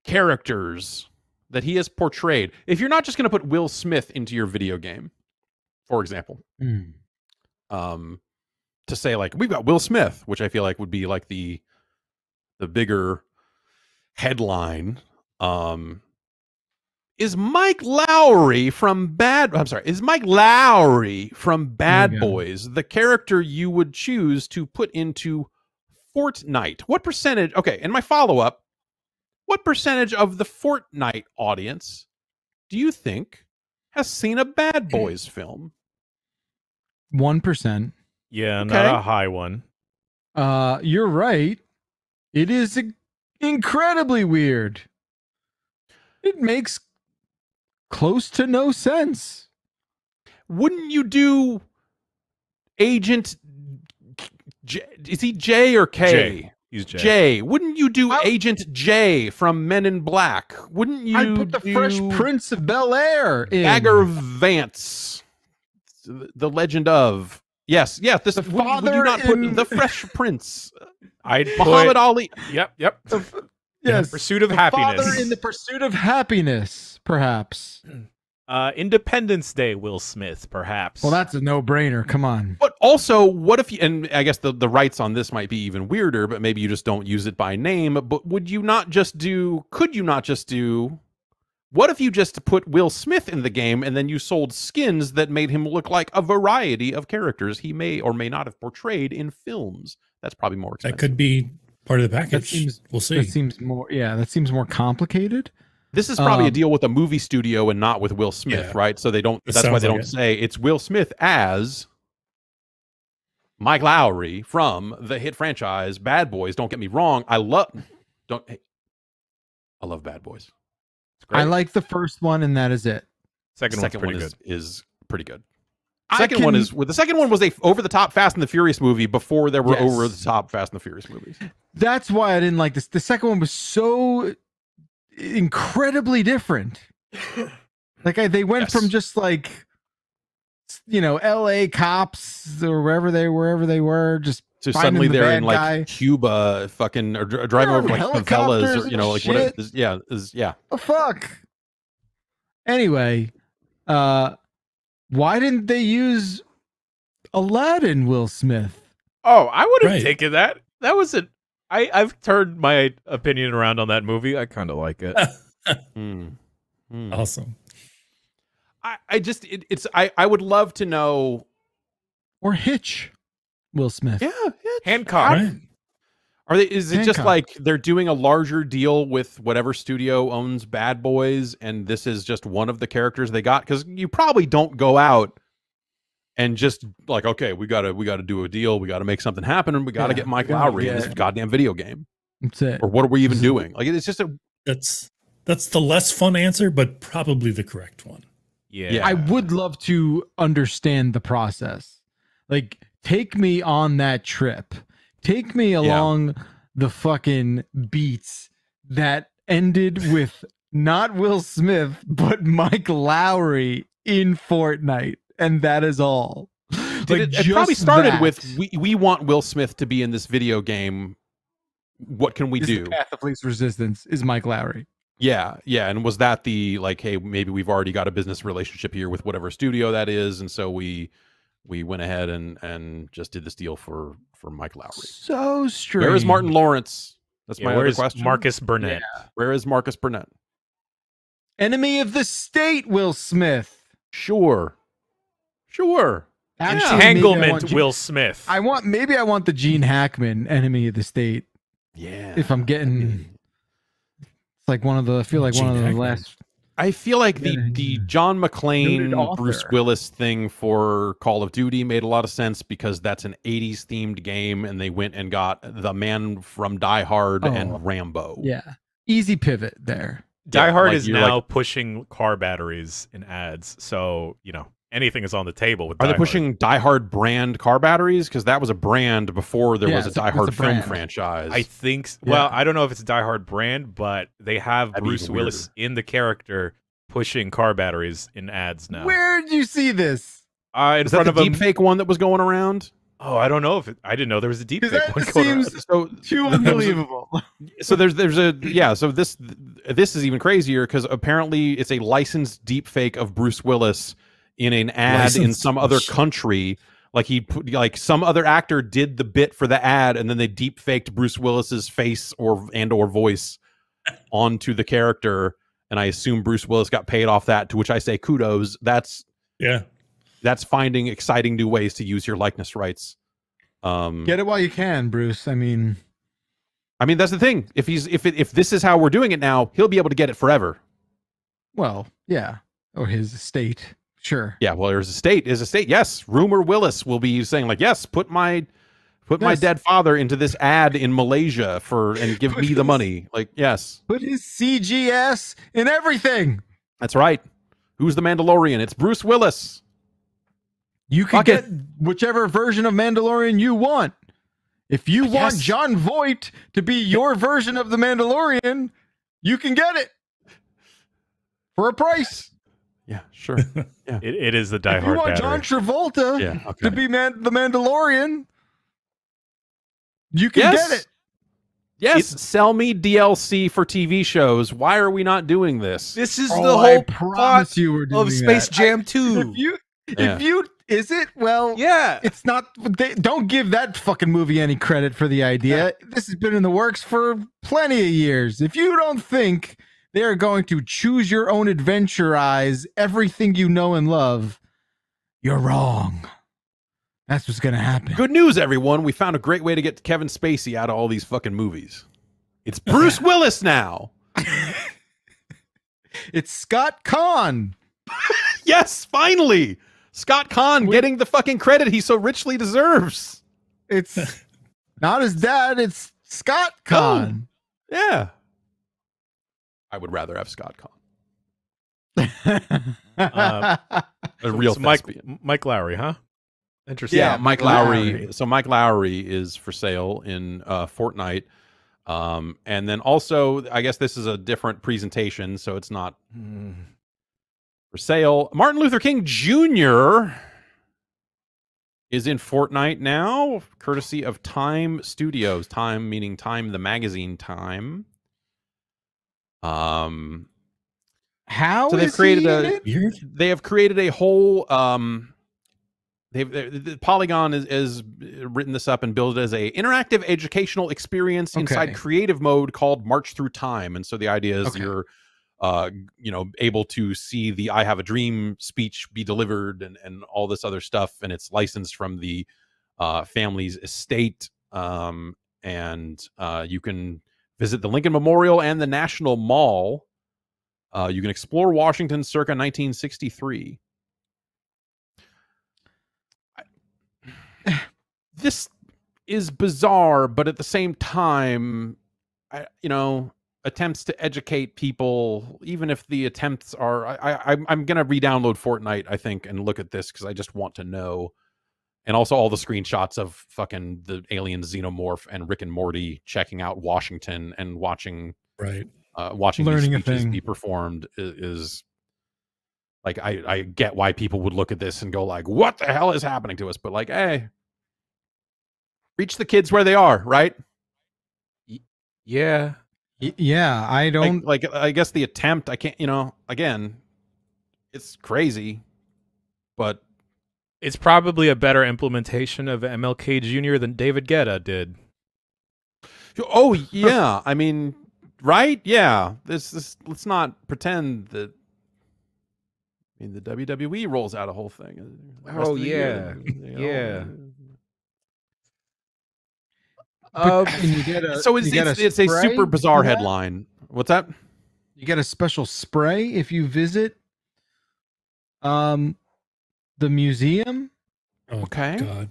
characters that he has portrayed, if you're not just going to put Will Smith into your video game, for example, to say like we've got Will Smith, which I feel like would be like the bigger headline. Is Mike Lowry from Bad Boys the character you would choose to put into Fortnite? What percentage? Okay, and my follow-up, what percentage of the Fortnite audience do you think has seen a Bad Boys film? 1%. Yeah, Okay. not a high one. You're right. It is incredibly weird. It makes close to no sense. Wouldn't you do Agent J? Is he J or K? J. He's J. J. Wouldn't you do Agent J from Men in Black? Wouldn't you I'd put the Fresh Prince of Bel-Air in. Bagger Vance, the legend of... Yes. This would you not put the Fresh Prince? I'd Muhammad Ali. Yep. Yes. Pursuit of Happiness. Father in the Pursuit of Happiness, perhaps. Independence Day, Will Smith, perhaps. Well, that's a no-brainer. Come on. But also, what if you... And I guess the rights on this might be even weirder, but maybe you just don't use it by name. But would you not just do... Could you not just do... What if you just put Will Smith in the game and then you sold skins that made him look like a variety of characters he may or may not have portrayed in films? That's probably more expensive. That could be part of the package. We'll see. That seems more complicated. This is probably a deal with a movie studio and not with Will Smith, right? So they don't. That's why they don't say it's Will Smith as Mike Lowry from the hit franchise Bad Boys. Don't get me wrong. I love Bad Boys. I like the first one, and that is it. Second one is pretty good. The second one was a over the top Fast and the Furious movie before there were over the top Fast and the Furious movies. That's why I didn't like this. The second one was so incredibly different. They went from just like, LA cops or wherever they were, just to suddenly they're in like Cuba, fucking or driving over like favelas, or like what is yeah. Oh fuck. Anyway, why didn't they use Aladdin Will Smith? Oh, I would have taken that. That was it. I've turned my opinion around on that movie. I kind of like it. Awesome. I would love to know. Or Hitch, Will Smith. Yeah, Hitch. Hancock. Right. Is it just like they're doing a larger deal with whatever studio owns Bad Boys, and this is just one of the characters they got? Because you probably don't go out and just like, okay, we gotta do a deal, we gotta make something happen, and we gotta get Mike Lowry in this goddamn video game. That's it. Or what are we even doing? Like, it's just that's the less fun answer, but probably the correct one. Yeah. I would love to understand the process. Like, take me on that trip. Take me along the fucking beats that ended with not Will Smith, but Mike Lowry in Fortnite. And that is all. It probably started with, we want Will Smith to be in this video game. What can we do? The path of least resistance is Mike Lowry. Yeah. And was that the, like, hey, maybe we've already got a business relationship here with whatever studio that is, and so we went ahead and just did this deal for Mike Lowry. So strange. Where is Martin Lawrence? That's my other question. Marcus Burnett. Yeah. Where is Marcus Burnett? Enemy of the state, Will Smith. Sure. Entanglement, Will Smith. I want the Gene Hackman Enemy of the State. Yeah. If I'm getting, it's like one of the. I feel like Gene one of the Hackman. last. I feel like the John McClane, Bruce Willis thing for Call of Duty made a lot of sense because that's an 80s themed game, and they went and got the man from Die Hard and Rambo. Yeah. Easy pivot there. Die Hard like, is now pushing car batteries in ads, so anything is on the table with. Are they pushing Die Hard brand car batteries? Because that was a brand before there was a Die Hard film franchise. I think. Well, I don't know if it's a Die Hard brand, but they have Bruce Willis in the character pushing car batteries in ads now. Where did you see this? In is front that of the him. deepfake one that was going around? Oh, I don't know if I didn't know there was a deep fake That one going around. seems too unbelievable. So there's so this is even crazier because apparently it's a licensed deep fake of Bruce Willis in an ad in some other country. Like some other actor did the bit for the ad, and then they deep faked Bruce Willis's face or voice onto the character. And I assume Bruce Willis got paid off that, to which I say kudos. That's finding exciting new ways to use your likeness rights. Get it while you can, Bruce. I mean that's the thing. If this is how we're doing it now, he'll be able to get it forever. Well, yeah. Or his estate. Sure. Yeah, well, there's a state. Yes, Rumor Willis will be saying like, yes, put my dead father into this ad in Malaysia and give me the money. Like, yes. Put his CGS in everything. That's right. Who's the Mandalorian? It's Bruce Willis. You can get whichever version of Mandalorian you want. If you want John Voight to be your version of the Mandalorian, you can get it for a price. Yeah, sure. Yeah. It is the Die Hard battery. If you want battery. John Travolta to be the Mandalorian, you can get it. Yes, sell me DLC for TV shows. Why are we not doing this? This is the whole plot of Space Jam 2. Is it? Well, yeah. It's not. Don't give that fucking movie any credit for the idea. Yeah. This has been in the works for plenty of years. If you don't think they are going to choose your own adventurize everything you know and love, you're wrong. That's what's going to happen. Good news, everyone. We found a great way to get Kevin Spacey out of all these fucking movies. It's Bruce Willis now. It's Scott Conn. Yes, finally. Scott Conn getting the fucking credit he so richly deserves. It's not his dad. It's Scott Conn. Oh, yeah. I would rather have Scott Conn. A real Mike Lowry, huh? Interesting. Yeah, Mike Lowry. So Mike Lowry is for sale in Fortnite. And then also, I guess this is a different presentation, so it's not for sale. Martin Luther King Jr. is in Fortnite now, courtesy of Time Studios. Time meaning Time, the magazine Time. How so they've is created he they have created a whole Polygon is written this up and built it as a interactive educational experience inside creative mode called March Through Time. And so the idea is you're able to see the "I Have a Dream" speech be delivered and all this other stuff, and it's licensed from the family's estate. And you can visit the Lincoln Memorial and the National Mall. You can explore Washington circa 1963. This is bizarre, but at the same time, attempts to educate people, even if the attempts are, I'm going to re-download Fortnite, I think, and look at this because I just want to know. And also all the screenshots of fucking the alien xenomorph and Rick and Morty checking out Washington and watching learning these speeches be performed is like, I get why people would look at this and go like, what the hell is happening to us? But like, hey, reach the kids where they are, right? Yeah. Yeah, I don't like I guess the attempt, I can't, again, it's crazy, but it's probably a better implementation of MLK Jr. than David Guetta did. Oh yeah, I mean, right? Yeah, this let's not pretend that. I mean, the WWE rolls out a whole thing. Oh yeah, yeah. You get a, so it's a super bizarre headline. What's that? You get a special spray if you visit the museum. Oh, okay. God.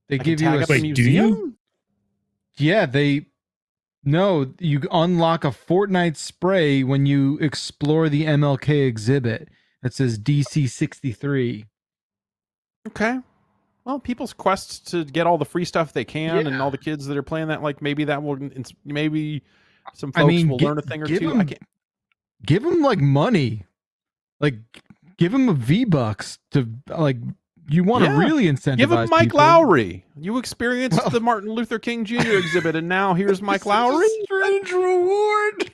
They give you a museum? Do you? Yeah, you unlock a Fortnite spray when you explore the MLK exhibit that says DC 63. Okay. Well, people's quest to get all the free stuff they can, and all the kids that are playing that, like maybe that will, maybe some folks will learn a thing or two. Give them like money, like give them a V-Bucks to like. You want to really incentivize. Give him Mike people. Lowry. You experienced the Martin Luther King Jr. exhibit, and now here's Mike Lowry. Strange reward.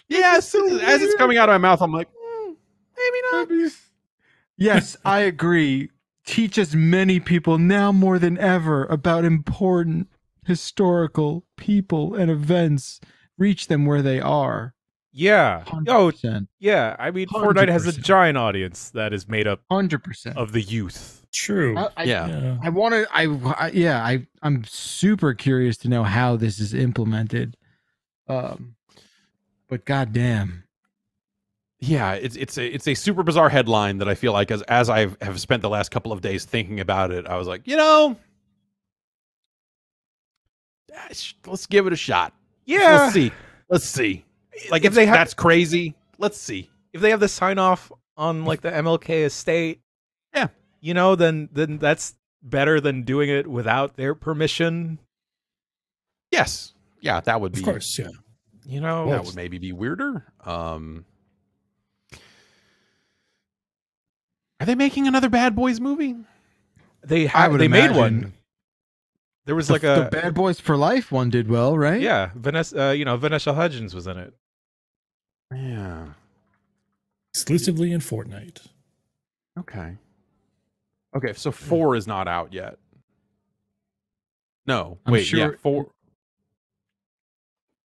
Yes, as it's coming out of my mouth, I'm like, maybe not. Yes, I agree. Teach as many people now more than ever about important historical people and events. Reach them where they are. Yeah. 100%. Yeah. I mean, 100%. Fortnite has a giant audience that is made up 100% of the youth. True. I'm super curious to know how this is implemented. But goddamn. Yeah, it's a super bizarre headline that I feel like as I have spent the last couple of days thinking about it, I was like, let's give it a shot. Yeah. Let's see. Like if that's crazy, let's see. If they have the sign off on like the MLK estate, then that's better than doing it without their permission. Yes. Yeah, that would be. Of course, yeah. That would maybe be weirder. Are they making another Bad Boys movie? They made one. There was the Bad Boys for Life one did well, right? Yeah, Vanessa Hudgens was in it. Yeah. Exclusively in Fortnite. Okay, so 4 is not out yet. No, wait, sure 4.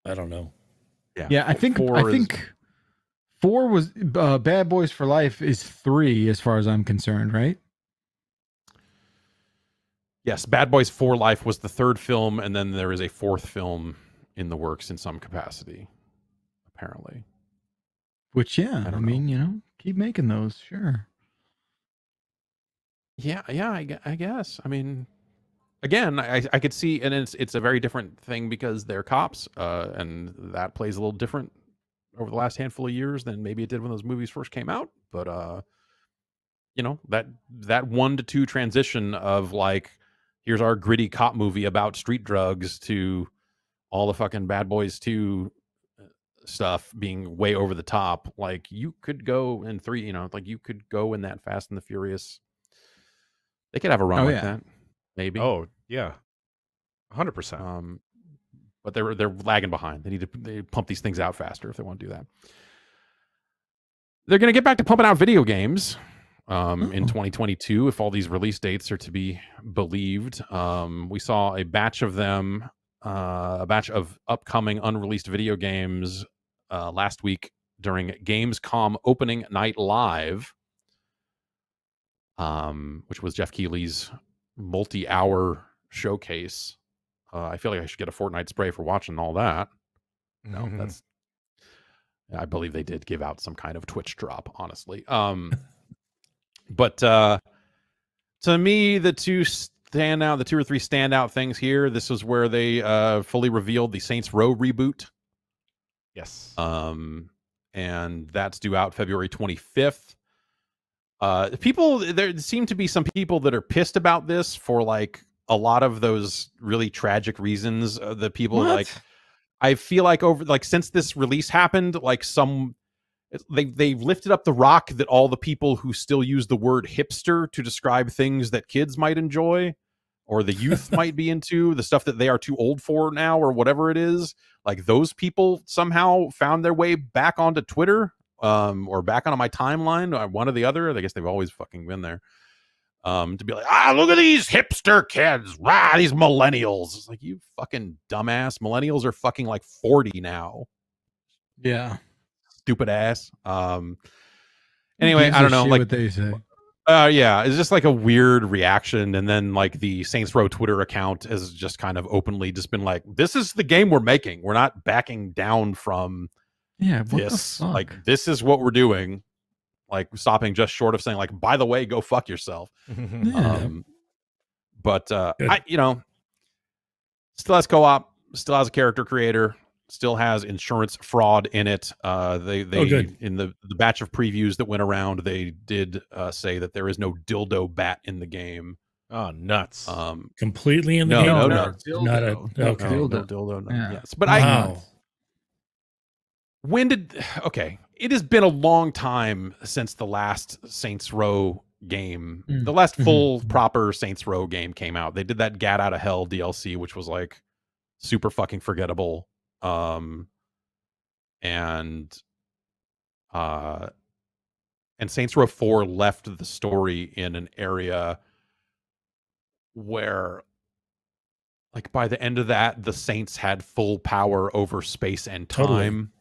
I don't know. Yeah, I think 4 was Bad Boys for Life is 3 as far as I'm concerned, right? Yes, Bad Boys for Life was the 3rd film, and then there is a 4th film in the works in some capacity, apparently. Which, I mean, keep making those, sure. Yeah, I guess. I mean, again, I could see, and it's a very different thing because they're cops, and that plays a little different over the last handful of years than maybe it did when those movies first came out. But that 1 to 2 transition of like, here's our gritty cop movie about street drugs to all the fucking Bad Boys 2 stuff being way over the top. Like you could go in 3, like you could go in that Fast and the Furious. They could have a run that, maybe. Oh yeah, 100%. But they're lagging behind. They need to pump these things out faster if they want to do that. They're going to get back to pumping out video games in 2022 if all these release dates are to be believed. We saw a batch of them, a batch of upcoming unreleased video games last week during Gamescom opening night live, which was Jeff Keighley's multi-hour showcase. I feel like I should get a Fortnite spray for watching all that. No, that's. I believe they did give out some kind of Twitch drop, honestly. But to me, the two or three standout things here. This was where they fully revealed the Saints Row reboot. Yes. And that's due out February 25th. There seem to be some people that are pissed about this for like a lot of those really tragic reasons. The people like, I feel like since this release happened, like they've lifted up the rock that all the people who still use the word hipster to describe things that kids might enjoy or the youth might be into, the stuff that they are too old for now or whatever it is, like those people somehow found their way back onto Twitter or back onto my timeline, or one or the other. I guess they've always fucking been there. To be like, look at these hipster kids, these millennials. It's like, you fucking dumbass. Millennials are fucking like 40 now. Yeah. Stupid ass. Anyway, I don't know. Like what they say. Yeah, it's just like a weird reaction. And then like the Saints Row Twitter account has just kind of openly just been like, this is the game we're making. We're not backing down from this. Like, this is what we're doing. Like stopping just short of saying like, by the way, go fuck yourself. But still has co-op, still has a character creator, still has insurance fraud in it. They in the batch of previews that went around, they did say that there is no dildo bat in the game. Oh, nuts. Completely in the game? No. Not a dildo. Yeah. Yes. But it has been a long time since the last Saints Row game, the last full proper Saints Row game came out. They did that Gat Out of Hell DLC, which was like super fucking forgettable. And Saints Row 4 left the story in an area where, like, by the end of that, the Saints had full power over space and time.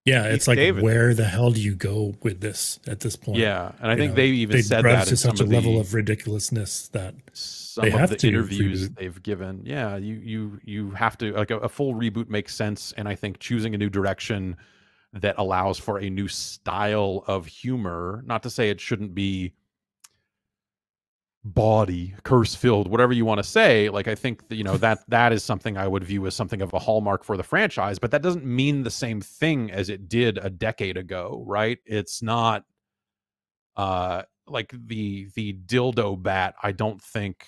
Yeah, it's like, where the hell do you go with this at this point? Yeah, and I think they even said that to such a level of ridiculousness that some of the interviews they've given. Yeah, you have to, like, a full reboot makes sense, and I think choosing a new direction that allows for a new style of humor. Not to say it shouldn't be bawdy, curse filled, whatever you want to say. Like, I think that, that is something I would view as something of a hallmark for the franchise, but that doesn't mean the same thing as it did a decade ago, right? It's not like the dildo bat, I don't think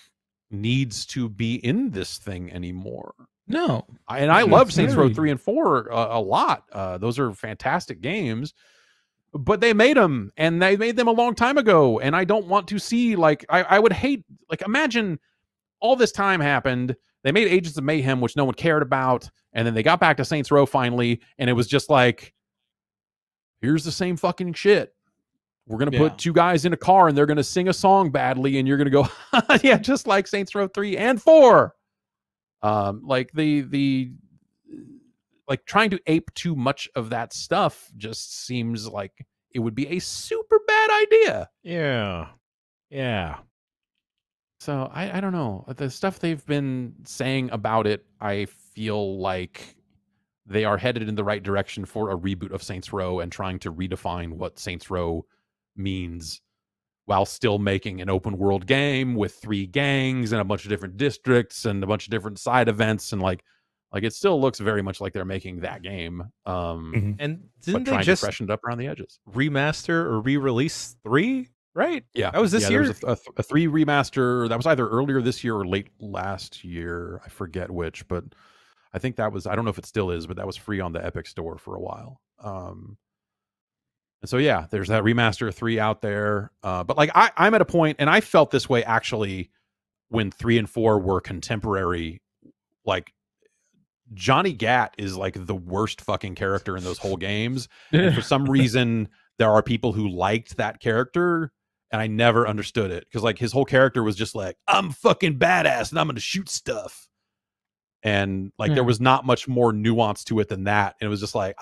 needs to be in this thing anymore. No. I love Saints Row 3 and 4 a lot. Those are fantastic games. But they made them, and they made them a long time ago. And I don't want to see, like, I would hate, like, imagine all this time happened. They made Agents of Mayhem, which no one cared about. And then they got back to Saints Row finally. And it was just like, here's the same fucking shit. We're going to put two guys in a car and they're going to sing a song badly. And you're going to go, yeah, just like Saints Row 3 and 4. Like like trying to ape too much of that stuff just seems like it would be a super bad idea. Yeah. So I don't know. The stuff they've been saying about it, I feel like they are headed in the right direction for a reboot of Saints Row and trying to redefine what Saints Row means while still making an open world game with 3 gangs and a bunch of different districts and a bunch of different side events, and like it still looks very much like they're making that game. And didn't they just freshened up around the edges, remaster or re-release 3? Right? Yeah, that was this year. There was a 3 remaster that was either earlier this year or late last year. I forget which, but I think that was. I don't know if it still is, but that was free on the Epic Store for a while. And so yeah, there's that remaster 3 out there. But like I'm at a point, and I felt this way actually when 3 and 4 were contemporary. Like, Johnny Gat is like the worst fucking character in those whole games. And for some reason, there are people who liked that character, and I never understood it. Because like his whole character was just like, I'm fucking badass and I'm gonna shoot stuff. And like there was not much more nuance to it than that. And it was just like,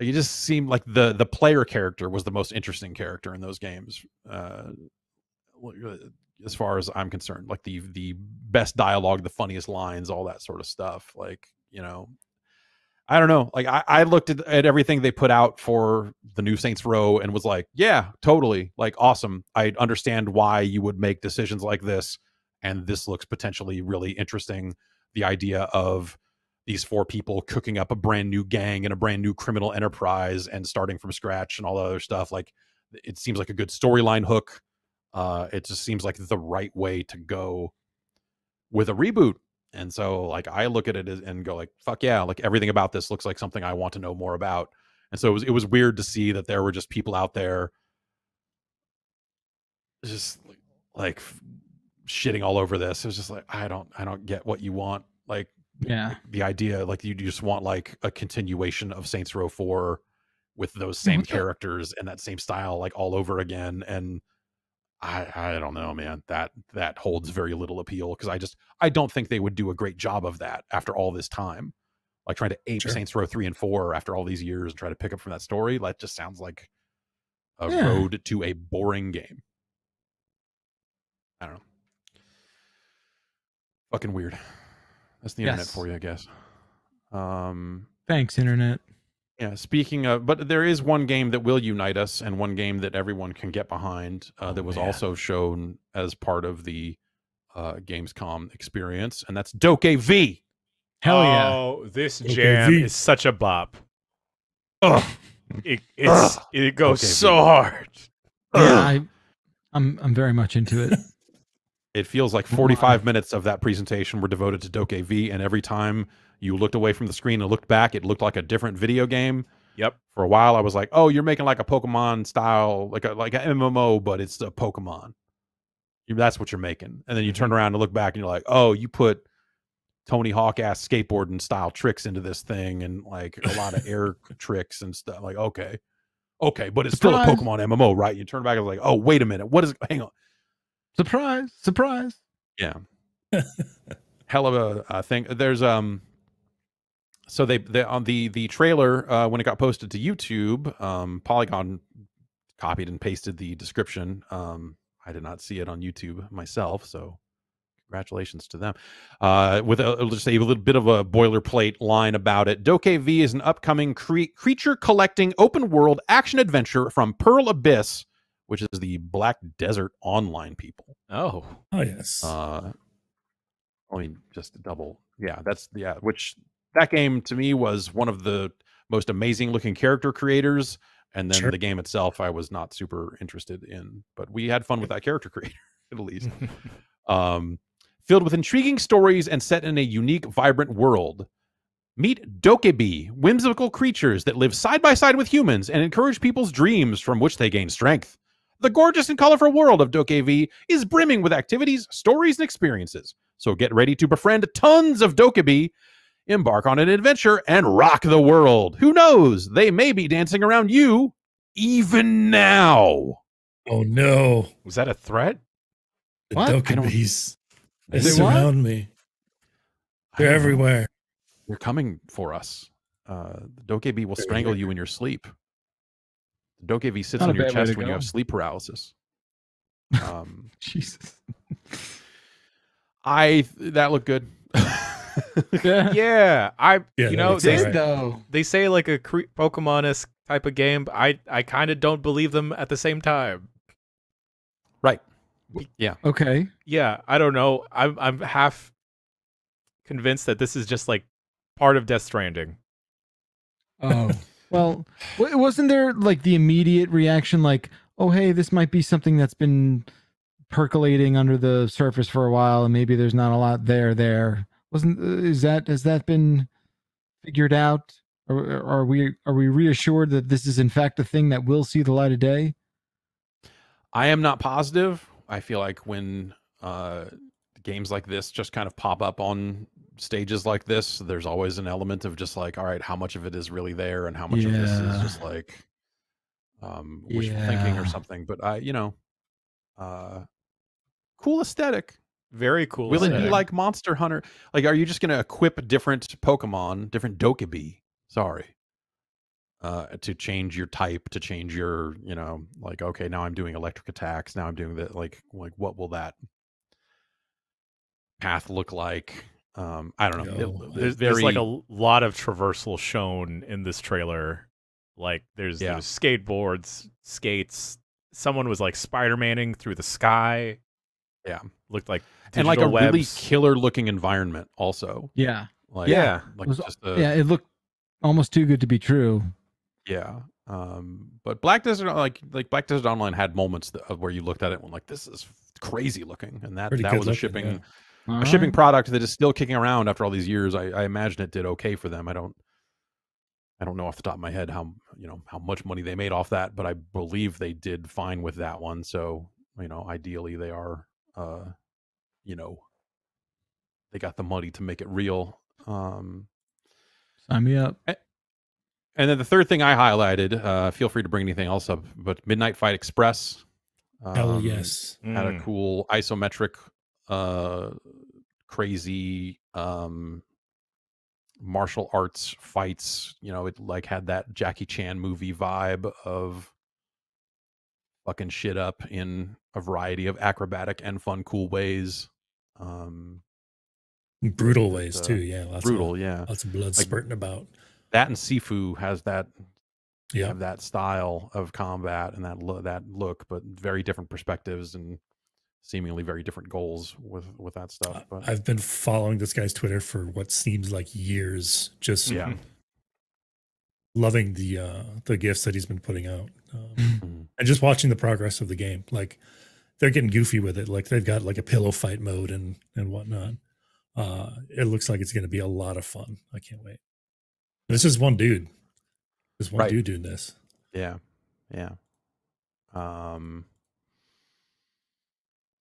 Like, it just seemed like the player character was the most interesting character in those games, as far as I'm concerned. Like the best dialogue, the funniest lines, all that sort of stuff. Like, I don't know. Like, I looked at everything they put out for the new Saints Row and was like, yeah, totally, like, awesome. I understand why you would make decisions like this, and this looks potentially really interesting. The idea of these 4 people cooking up a brand new gang and a brand new criminal enterprise and starting from scratch and all the other stuff. Like, it seems like a good storyline hook. It just seems like the right way to go with a reboot. And so, like, I look at it and go like, fuck yeah, like, everything about this looks like something I want to know more about. And so it was weird to see that there were just people out there just like shitting all over this. It was just like, I don't get what you want. Like, yeah, the idea, like, you just want like a continuation of Saints Row 4 with those same characters and that same style, like, all over again. And I don't know, man, that holds very little appeal, because I don't think they would do a great job of that after all this time, like trying to ape Saints Row 3 and 4 after all these years and try to pick up from that story. That just sounds like a road to a boring game. I don't know. Fucking weird. That's the internet for you, I guess. Thanks, internet. Yeah, speaking of, but there is one game that will unite us, and one game that everyone can get behind, that was also shown as part of the Gamescom experience, and that's DokeV. Hell yeah. Oh, this jam is such a bop. Oh, it goes so hard. Yeah, I'm very much into it. It feels like 45 minutes of that presentation were devoted to DokeV, and every time you looked away from the screen and looked back, it looked like a different video game. Yep. For a while, I was like, "Oh, you're making like a Pokemon style, like an MMO, but it's a Pokemon. That's what you're making." And then you turn around and look back, and you're like, "Oh, you put Tony Hawk ass skateboarding style tricks into this thing, and like a lot of air tricks and stuff." Like, okay, but it's still a Pokemon MMO, right? You turn back and like, "Oh, wait a minute, what is? Hang on." Surprise. Yeah. Hell of a thing. There's so they on the trailer, when it got posted to YouTube, Polygon copied and pasted the description. I did not see it on YouTube myself, so congratulations to them. With just a little bit of a boilerplate line about it. DokeV is an upcoming creature collecting open world action adventure from Pearl Abyss, which is the Black Desert Online people. Oh yes. I mean, just double. Yeah, which that game to me was one of the most amazing looking character creators. And then the game itself, I was not super interested in, but we had fun with that character creator, at least. Filled with intriguing stories and set in a unique, vibrant world. Meet Dokeby, whimsical creatures that live side by side with humans and encourage people's dreams from which they gain strength. The gorgeous and colorful world of DokeV is brimming with activities, stories, and experiences. So get ready to befriend tons of Dokeby, embark on an adventure, and rock the world. Who knows? They may be dancing around you even now. Oh no! Was that a threat? The Dokebys. They surround me. They're everywhere. They're coming for us. The Dokeby will strangle you in your sleep. The Dokeby sits on your chest when you have sleep paralysis. Jesus. That looked good. They say like a Pokemon-esque type of game. I kind of don't believe them at the same time. Right. Yeah. Okay. Yeah, I don't know. I'm half convinced that this is just like part of Death Stranding. Oh. Well, wasn't there like the immediate reaction like, "Oh, hey, this might be something that's been percolating under the surface for a while and maybe there's not a lot there." Has that been figured out? Or are we reassured that this is in fact a thing that will see the light of day? I am not positive. I feel like when games like this just kind of pop up on stages like this, there's always an element of just like, all right, how much of it is really there and how much of this is just like wishful thinking or something. But cool aesthetic. Very cool. Will it be like Monster Hunter? Like, are you just going to equip different Pokemon, different Dokeby? Sorry. to change your type, to change your, you know, like, okay, now I'm doing electric attacks. Now I'm doing that. Like what will that path look like? I don't know. There's like a lot of traversal shown in this trailer. Like there's skateboards, skates. Someone was like Spider-Maning through the sky. Yeah, looked like and like a webs. really killer looking environment also. Yeah, like, like it looked almost too good to be true. Yeah, but Black Desert, like Black Desert Online had moments where you looked at it and went like, this is crazy looking, and that was a shipping product that is still kicking around after all these years. I imagine it did okay for them. I don't know off the top of my head how much money they made off that, but I believe they did fine with that one. So, you know, ideally they are, you know, they got the money to make it real. Sign me up. And then the third thing I highlighted, feel free to bring anything else up, but Midnight Fight Express. Hell yes. Had a cool isometric, crazy, martial arts fights. You know, it like had that Jackie Chan movie vibe of fucking shit up in a variety of acrobatic and fun, cool ways. Brutal ways too. Yeah. Lots of blood spurting about. That and Sifu has that. Have that style of combat and that look, but very different perspectives and seemingly very different goals with that stuff. But I've been following this guy's Twitter for what seems like years, just loving the gifts that he's been putting out, and just watching the progress of the game. Like they're getting goofy with it. Like they've got like a pillow fight mode and whatnot. It looks like it's going to be a lot of fun. I can't wait. This is one dude. There's one dude doing this. Yeah.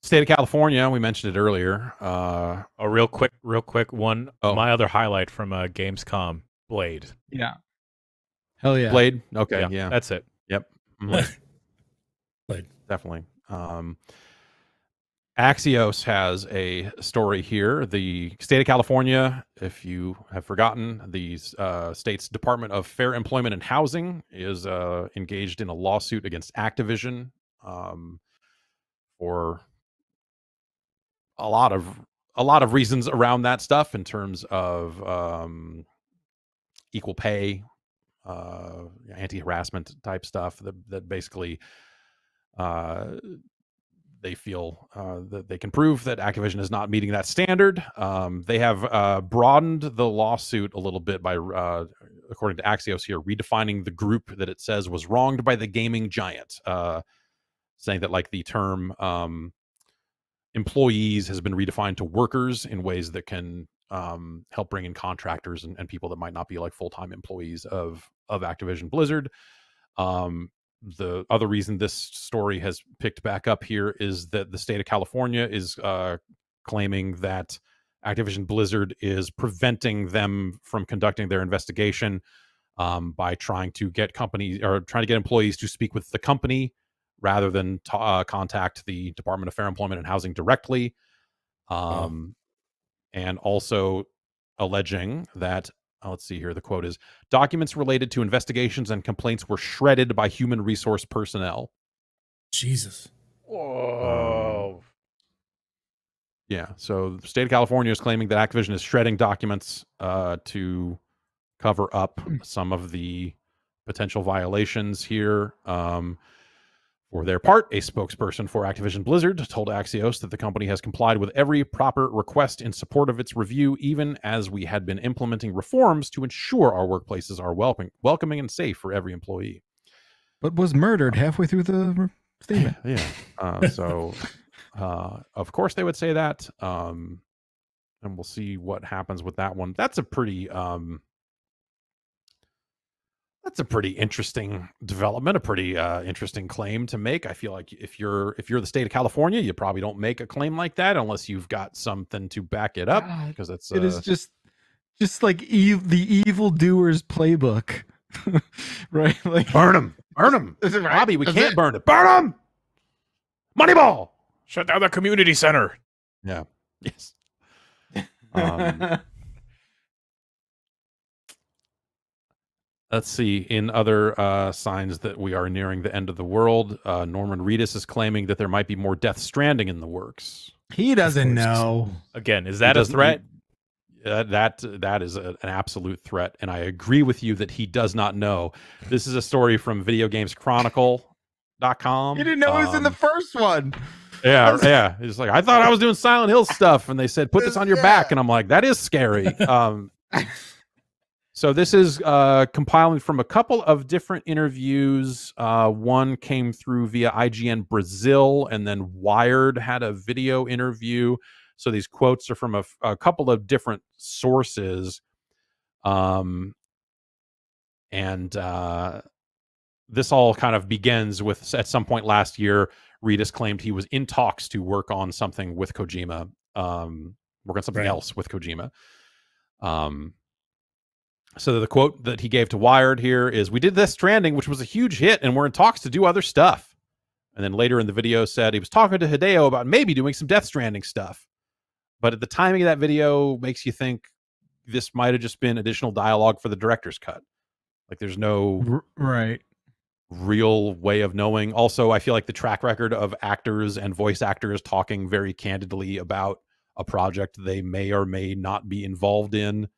State of California, we mentioned it earlier. A real quick one. My other highlight from Gamescom, Blade. Yeah. Hell yeah. Blade? Okay, yeah. That's it. Yep. Blade. Definitely. Axios has a story here. The state of California, if you have forgotten, the state's Department of Fair Employment and Housing is engaged in a lawsuit against Activision for a lot of reasons around that stuff in terms of equal pay, anti-harassment type stuff that basically they feel that they can prove that Activision is not meeting that standard. They have broadened the lawsuit a little bit by, according to Axios here, redefining the group that it says was wronged by the gaming giant, saying that like the term employees has been redefined to workers in ways that can help bring in contractors and people that might not be like full-time employees of Activision Blizzard. The other reason this story has picked back up here is that the state of California is claiming that Activision Blizzard is preventing them from conducting their investigation by trying to get employees to speak with the company rather than contact the Department of Fair Employment and Housing directly. And also alleging that, let's see here, the quote is, documents related to investigations and complaints were shredded by human resource personnel. Jesus. Whoa. Yeah, so the state of California is claiming that Activision is shredding documents to cover up some of the potential violations here. For their part, a spokesperson for Activision Blizzard told Axios that the company has complied with every proper request in support of its review, even as we had been implementing reforms to ensure our workplaces are welcoming and safe for every employee. But was murdered halfway through the statement. So, of course, they would say that. And we'll see what happens with that one. That's a pretty interesting development, a pretty interesting claim to make. I feel like if you're the state of California, you probably don't make a claim like that unless you've got something to back it up, because it is just like the evildoers playbook. Right? Like, burn them. Bobby, we can't burn it. Burn them. Moneyball. Shut down the community center. Yeah. Yes. Let's see. In other signs that we are nearing the end of the world, Norman Reedus is claiming that there might be more Death Stranding in the works. He doesn't know. Again, is that a threat? That is an absolute threat, and I agree with you that he does not know. This is a story from VideoGamesChronicle.com. He didn't know it was in the first one. Yeah. He's like, I thought I was doing Silent Hill stuff, and they said, put this on your back, and I'm like, that is scary. So this is compiling from a couple of different interviews. One came through via IGN Brazil, and then Wired had a video interview. So these quotes are from a couple of different sources. This all kind of begins with, at some point last year, Reedus claimed he was in talks to work on something with Kojima, work on something else with Kojima. So the quote that he gave to Wired here is, "We did Death Stranding, which was a huge hit, and we're in talks to do other stuff." And then later in the video said he was talking to Hideo about maybe doing some Death Stranding stuff. But at the timing of that video makes you think this might have just been additional dialogue for the director's cut. Like there's no real way of knowing. Also, I feel like the track record of actors and voice actors talking very candidly about a project they may or may not be involved in,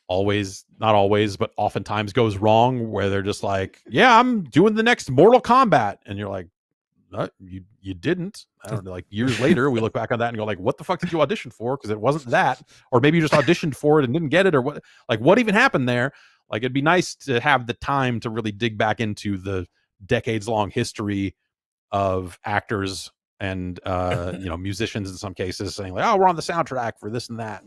not always, but oftentimes goes wrong, where they're just like, yeah, I'm doing the next Mortal Kombat. And you're like, you didn't. I don't know, like years later, we look back on that and go like, what the fuck did you audition for? Because it wasn't that. Or maybe you just auditioned for it and didn't get it, or what? Like, what even happened there? Like, it'd be nice to have the time to really dig back into the decades-long history of actors and musicians in some cases saying like, oh, we're on the soundtrack for this and that,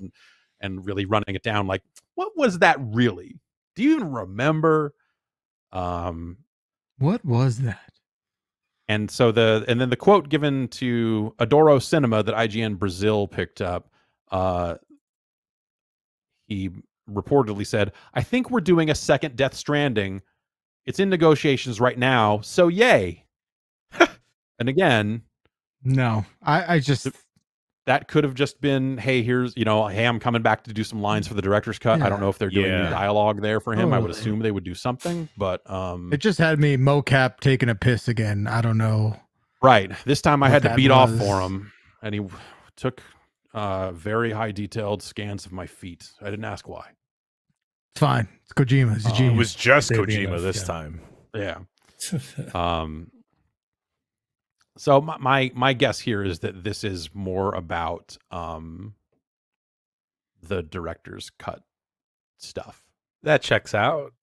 and really running it down. Like, what was that really? Do you even remember? What was that? And so then the quote given to Adoro Cinema that IGN Brazil picked up, he reportedly said, "I think we're doing a second Death Stranding. It's in negotiations right now, so yay." And again, no, I just, that could have just been, hey, here's, hey, I'm coming back to do some lines for the director's cut. I don't know if they're doing new dialogue there for him. I would assume they would do something, but it just had me mocap taking a piss again. I don't know. Right. This time I had to beat off for him, and he took very high detailed scans of my feet. I didn't ask why. It's fine. It's Kojima. It's a genius. It was just Kojima this time. Yeah. So my guess here is that this is more about the director's cut stuff. That checks out.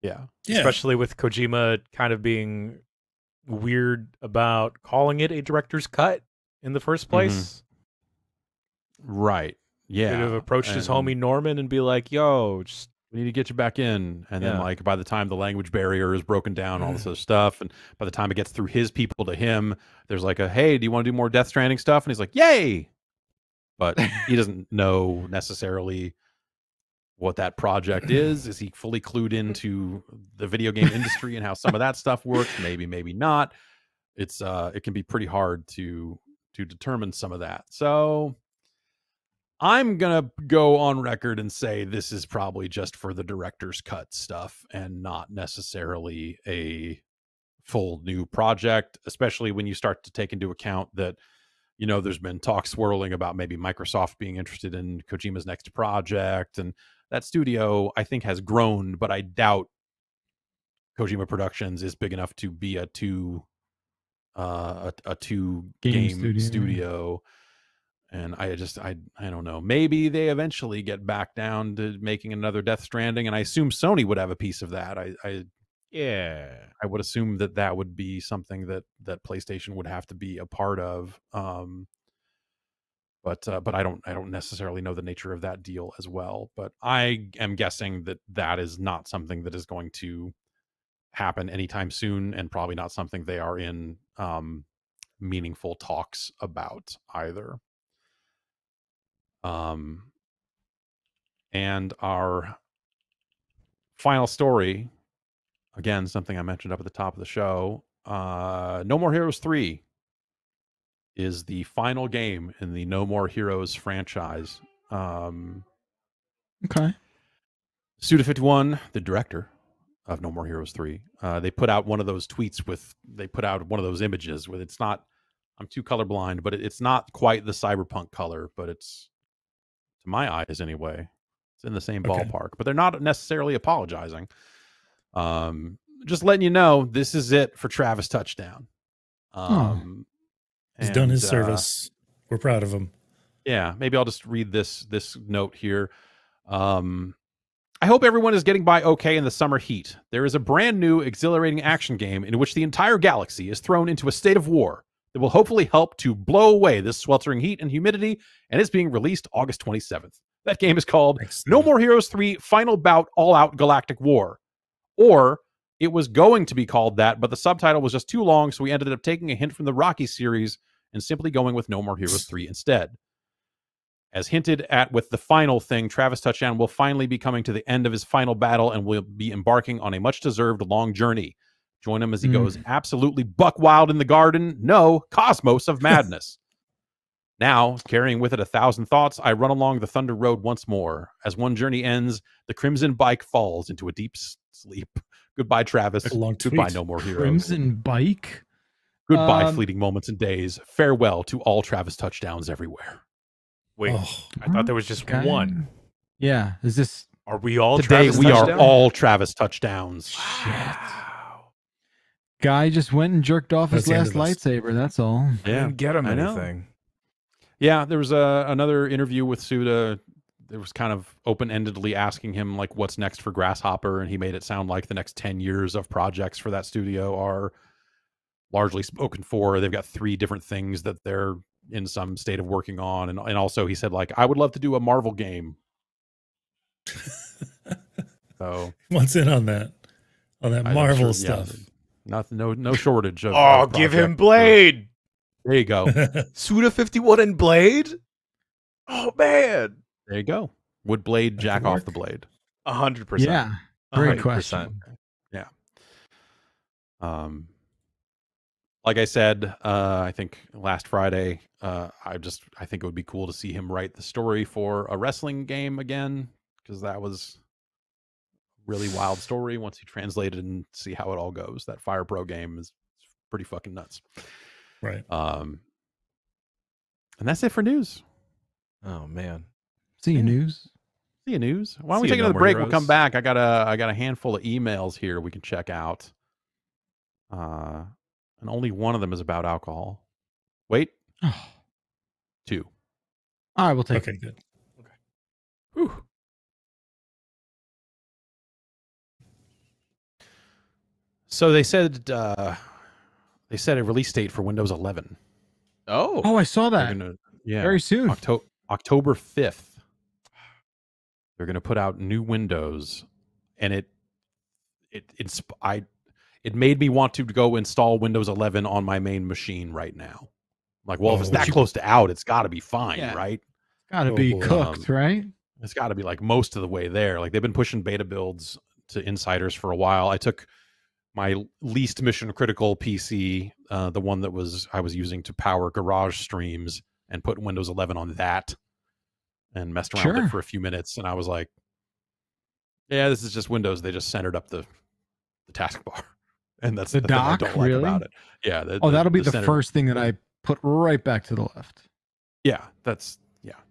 Yeah. Especially with Kojima kind of being weird about calling it a director's cut in the first place. Right. Yeah. Could have approached his homie Norman and be like, yo, just, we need to get you back in. And then like by the time the language barrier is broken down, all this other stuff, and by the time it gets through his people to him, there's like a, hey, do you want to do more Death Stranding stuff? And he's like, yay. But he doesn't know necessarily what that project is. Is he fully clued into the video game industry and how some of that stuff works? Maybe, maybe not. It's it can be pretty hard to determine some of that. So I'm going to go on record and say this is probably just for the director's cut stuff and not necessarily a full new project, especially when you start to take into account that, there's been talk swirling about maybe Microsoft being interested in Kojima's next project. And that studio, I think, has grown, but I doubt Kojima Productions is big enough to be a two game studio. And I don't know. Maybe they eventually get back down to making another Death Stranding, and I assume Sony would have a piece of that. I would assume that would be something that PlayStation would have to be a part of. But I don't necessarily know the nature of that deal as well. But I am guessing that is not something that is going to happen anytime soon, and probably not something they are in meaningful talks about either. And our final story, again, something I mentioned up at the top of the show, No More Heroes 3 is the final game in the No More Heroes franchise. Okay. Suda51, the director of No More Heroes 3, they put out one of those tweets they put out one of those images with, it's not, I'm too colorblind, but it's not quite the cyberpunk color, but it's, to my eyes anyway, it's in the same ballpark, but they're not necessarily apologizing. Just letting you know, this is it for Travis Touchdown. He's done his service. We're proud of him. Yeah, maybe I'll just read this note here. I hope everyone is getting by okay in the summer heat. There is a brand new, exhilarating action game in which the entire galaxy is thrown into a state of war that will hopefully help to blow away this sweltering heat and humidity, and it's being released August 27th. That game is called No More Heroes 3 Final Bout All-Out Galactic War. Or, it was going to be called that, but the subtitle was just too long, so we ended up taking a hint from the Rocky series and simply going with No More Heroes 3 instead. As hinted at with the final thing, Travis Touchdown will finally be coming to the end of his final battle and will be embarking on a much-deserved long journey. Join him as he goes absolutely buck wild in the garden. No, cosmos of madness. Now, carrying with it 1,000 thoughts, I run along the Thunder Road once more. As one journey ends, the Crimson Bike falls into a deep sleep. Goodbye, Travis. Goodbye, No More Heroes. Crimson Bike? Goodbye, fleeting moments and days. Farewell to all Travis Touchdowns everywhere. Wait, I thought there was just one. Yeah, is this... Are we all today? Travis we touchdowns? Are all Travis Touchdowns. Wow. Guy just went and jerked off his last lightsaber. That's all. Yeah, I didn't get him anything. Yeah, there was another interview with Suda. It was kind of open-endedly asking him like what's next for Grasshopper, and he made it sound like the next 10 years of projects for that studio are largely spoken for. They've got 3 different things that they're in some state of working on, and also he said like, I would love to do a Marvel game. So what's in on that Marvel stuff? Nothing, no shortage of. Oh, give him Blade. There you go. Suda51 and Blade. Oh man, there you go. Would Blade jack off the Blade? 100%. Yeah, great question. Yeah. Like I said, I think last Friday, I think it would be cool to see him write the story for a wrestling game again, because that was a really wild story once he translated and see how it all goes. That Fire Pro game is pretty fucking nuts. Right. And that's it for news. Oh man. See you news. See you news. Why don't we take another break? We'll come back. I got a handful of emails here we can check out. And only one of them is about alcohol. Wait. 2. All right, we'll take it. Good. Okay. Whew. So they said a release date for Windows 11. Oh, I saw that. Very soon. October 5th. They're going to put out new Windows, and it made me want to go install Windows 11 on my main machine right now. Like, well, if it's that close to out, it's got to be fine, right? Got to be cooked, right? It's got to be like most of the way there. Like, they've been pushing beta builds to insiders for a while. I took my least mission critical PC, the one that I was using to power garage streams, and put Windows 11 on that and messed around with it for a few minutes. And I was like, yeah, this is just Windows. They just centered up the taskbar. And that's the dock, thing I don't like about it. Yeah. That'll be the first thing that I put right back to the left. Yeah,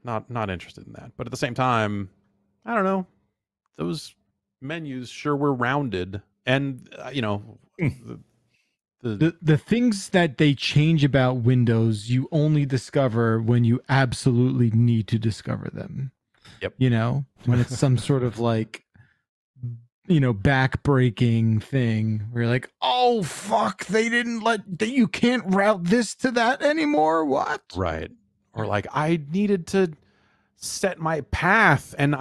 not interested in that. But at the same time, I don't know. Those menus sure were rounded, and the things that they change about Windows, you only discover when you absolutely need to discover them. Yep. When it's some sort of like, back-breaking thing where you're like, oh, fuck, they didn't you can't route this to that anymore? What? Right. Or like, I needed to set my path, and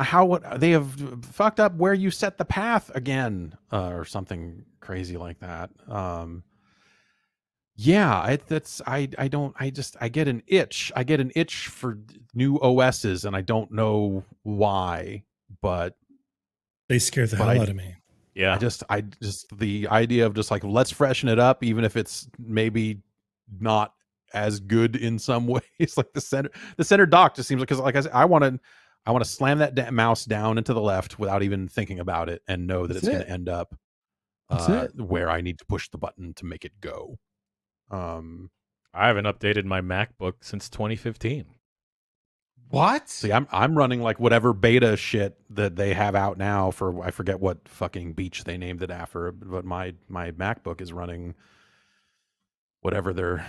they have fucked up where you set the path again, or something crazy like that. I get an itch. I get an itch for new OSs, and I don't know why, but they scare the hell out of me. Yeah. I just the idea of just like, let's freshen it up, even if it's maybe not as good in some ways. Like the center dock just seems like, because like I said, I want I want to slam that mouse down and to the left without even thinking about it, and know that it's going to end up where I need to push the button to make it go. I haven't updated my MacBook since 2015. What? See, I'm running like whatever beta shit that they have out now for, I forget what fucking beach they named it after, but my MacBook is running whatever their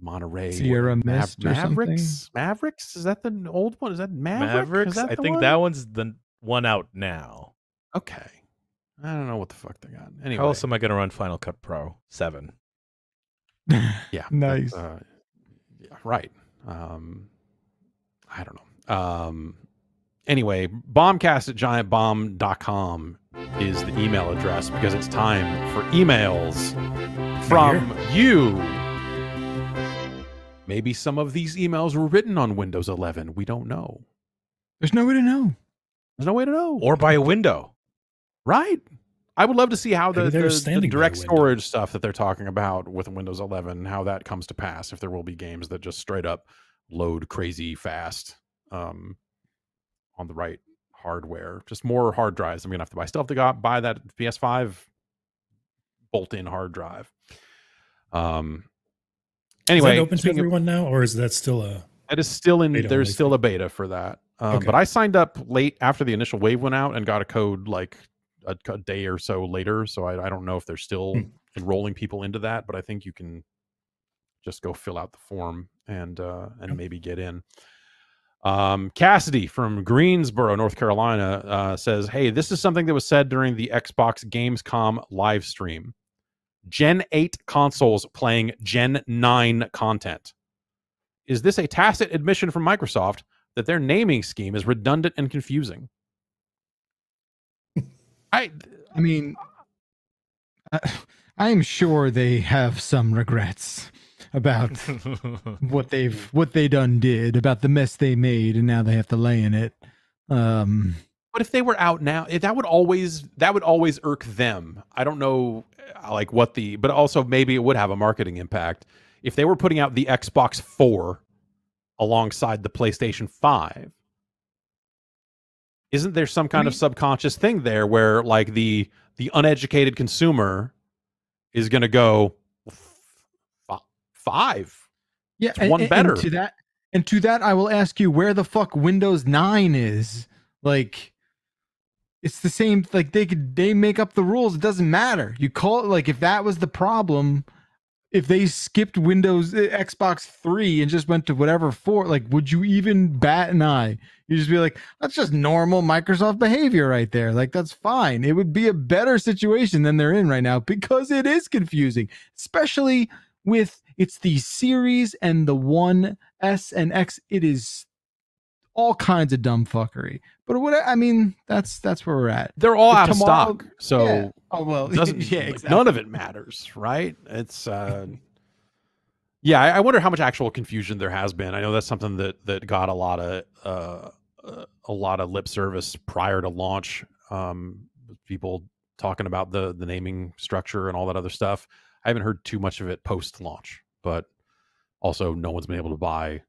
Monterey Sierra Mist or Mavericks. something? Mavericks? Is that the old one? Is that Mavericks? I think that one's the one out now. Okay. I don't know what the fuck they got. Anyway. How else am I going to run Final Cut Pro 7? Yeah. Nice. Yeah, right. I don't know. Anyway, bombcast@giantbomb.com is the email address, because it's time for emails from you. Maybe some of these emails were written on Windows 11. We don't know. There's no way to know. There's no way to know. Or by a window. Right. I would love to see how the standing by direct a window. storage stuff that they're talking about with Windows 11, how that comes to pass, if there will be games that just straight up load crazy fast on the right hardware. Just more hard drives I'm going to have to buy. Still have to buy that PS5 bolt-in hard drive. Anyway, is that open to everyone now, or is that still a... It is still in, beta there's only still thing? a beta for that. Okay. But I signed up late after the initial wave went out and got a code like a day or so later. So I don't know if they're still enrolling people into that, but I think you can just go fill out the form and maybe get in. Cassidy from Greensboro, North Carolina says, hey, this is something that was said during the Xbox Gamescom live stream. Gen 8 consoles playing Gen 9 content. Is this a tacit admission from Microsoft that their naming scheme is redundant and confusing? I mean, I am sure they have some regrets about what they done did, about the mess they made, and now they have to lay in it. But if they were out now, that would always irk them. I don't know, like but also maybe it would have a marketing impact if they were putting out the Xbox 4 alongside the PlayStation 5. Isn't there some kind of subconscious thing there where like the uneducated consumer is going to go 5? Yeah, it's one better. And to that, I will ask you, where the fuck Windows 9 is? Like, it's the same. Like they make up the rules. It doesn't matter. You call it, like, if that was the problem, if they skipped Xbox 3 and just went to whatever 4, like, would you even bat an eye? You just be like, that's just normal Microsoft behavior right there. Like, that's fine. It would be a better situation than they're in right now, because it is confusing, especially with it's the Series and the One S and X. It is all kinds of dumb fuckery. But what I mean, that's where we're at. They're all out of stock. So yeah. Oh well, yeah, exactly. None of it matters, right? It's yeah. I wonder how much actual confusion there has been. I know that's something that got a lot of lip service prior to launch. People talking about the naming structure and all that other stuff. I haven't heard too much of it post launch, but also no one's been able to buy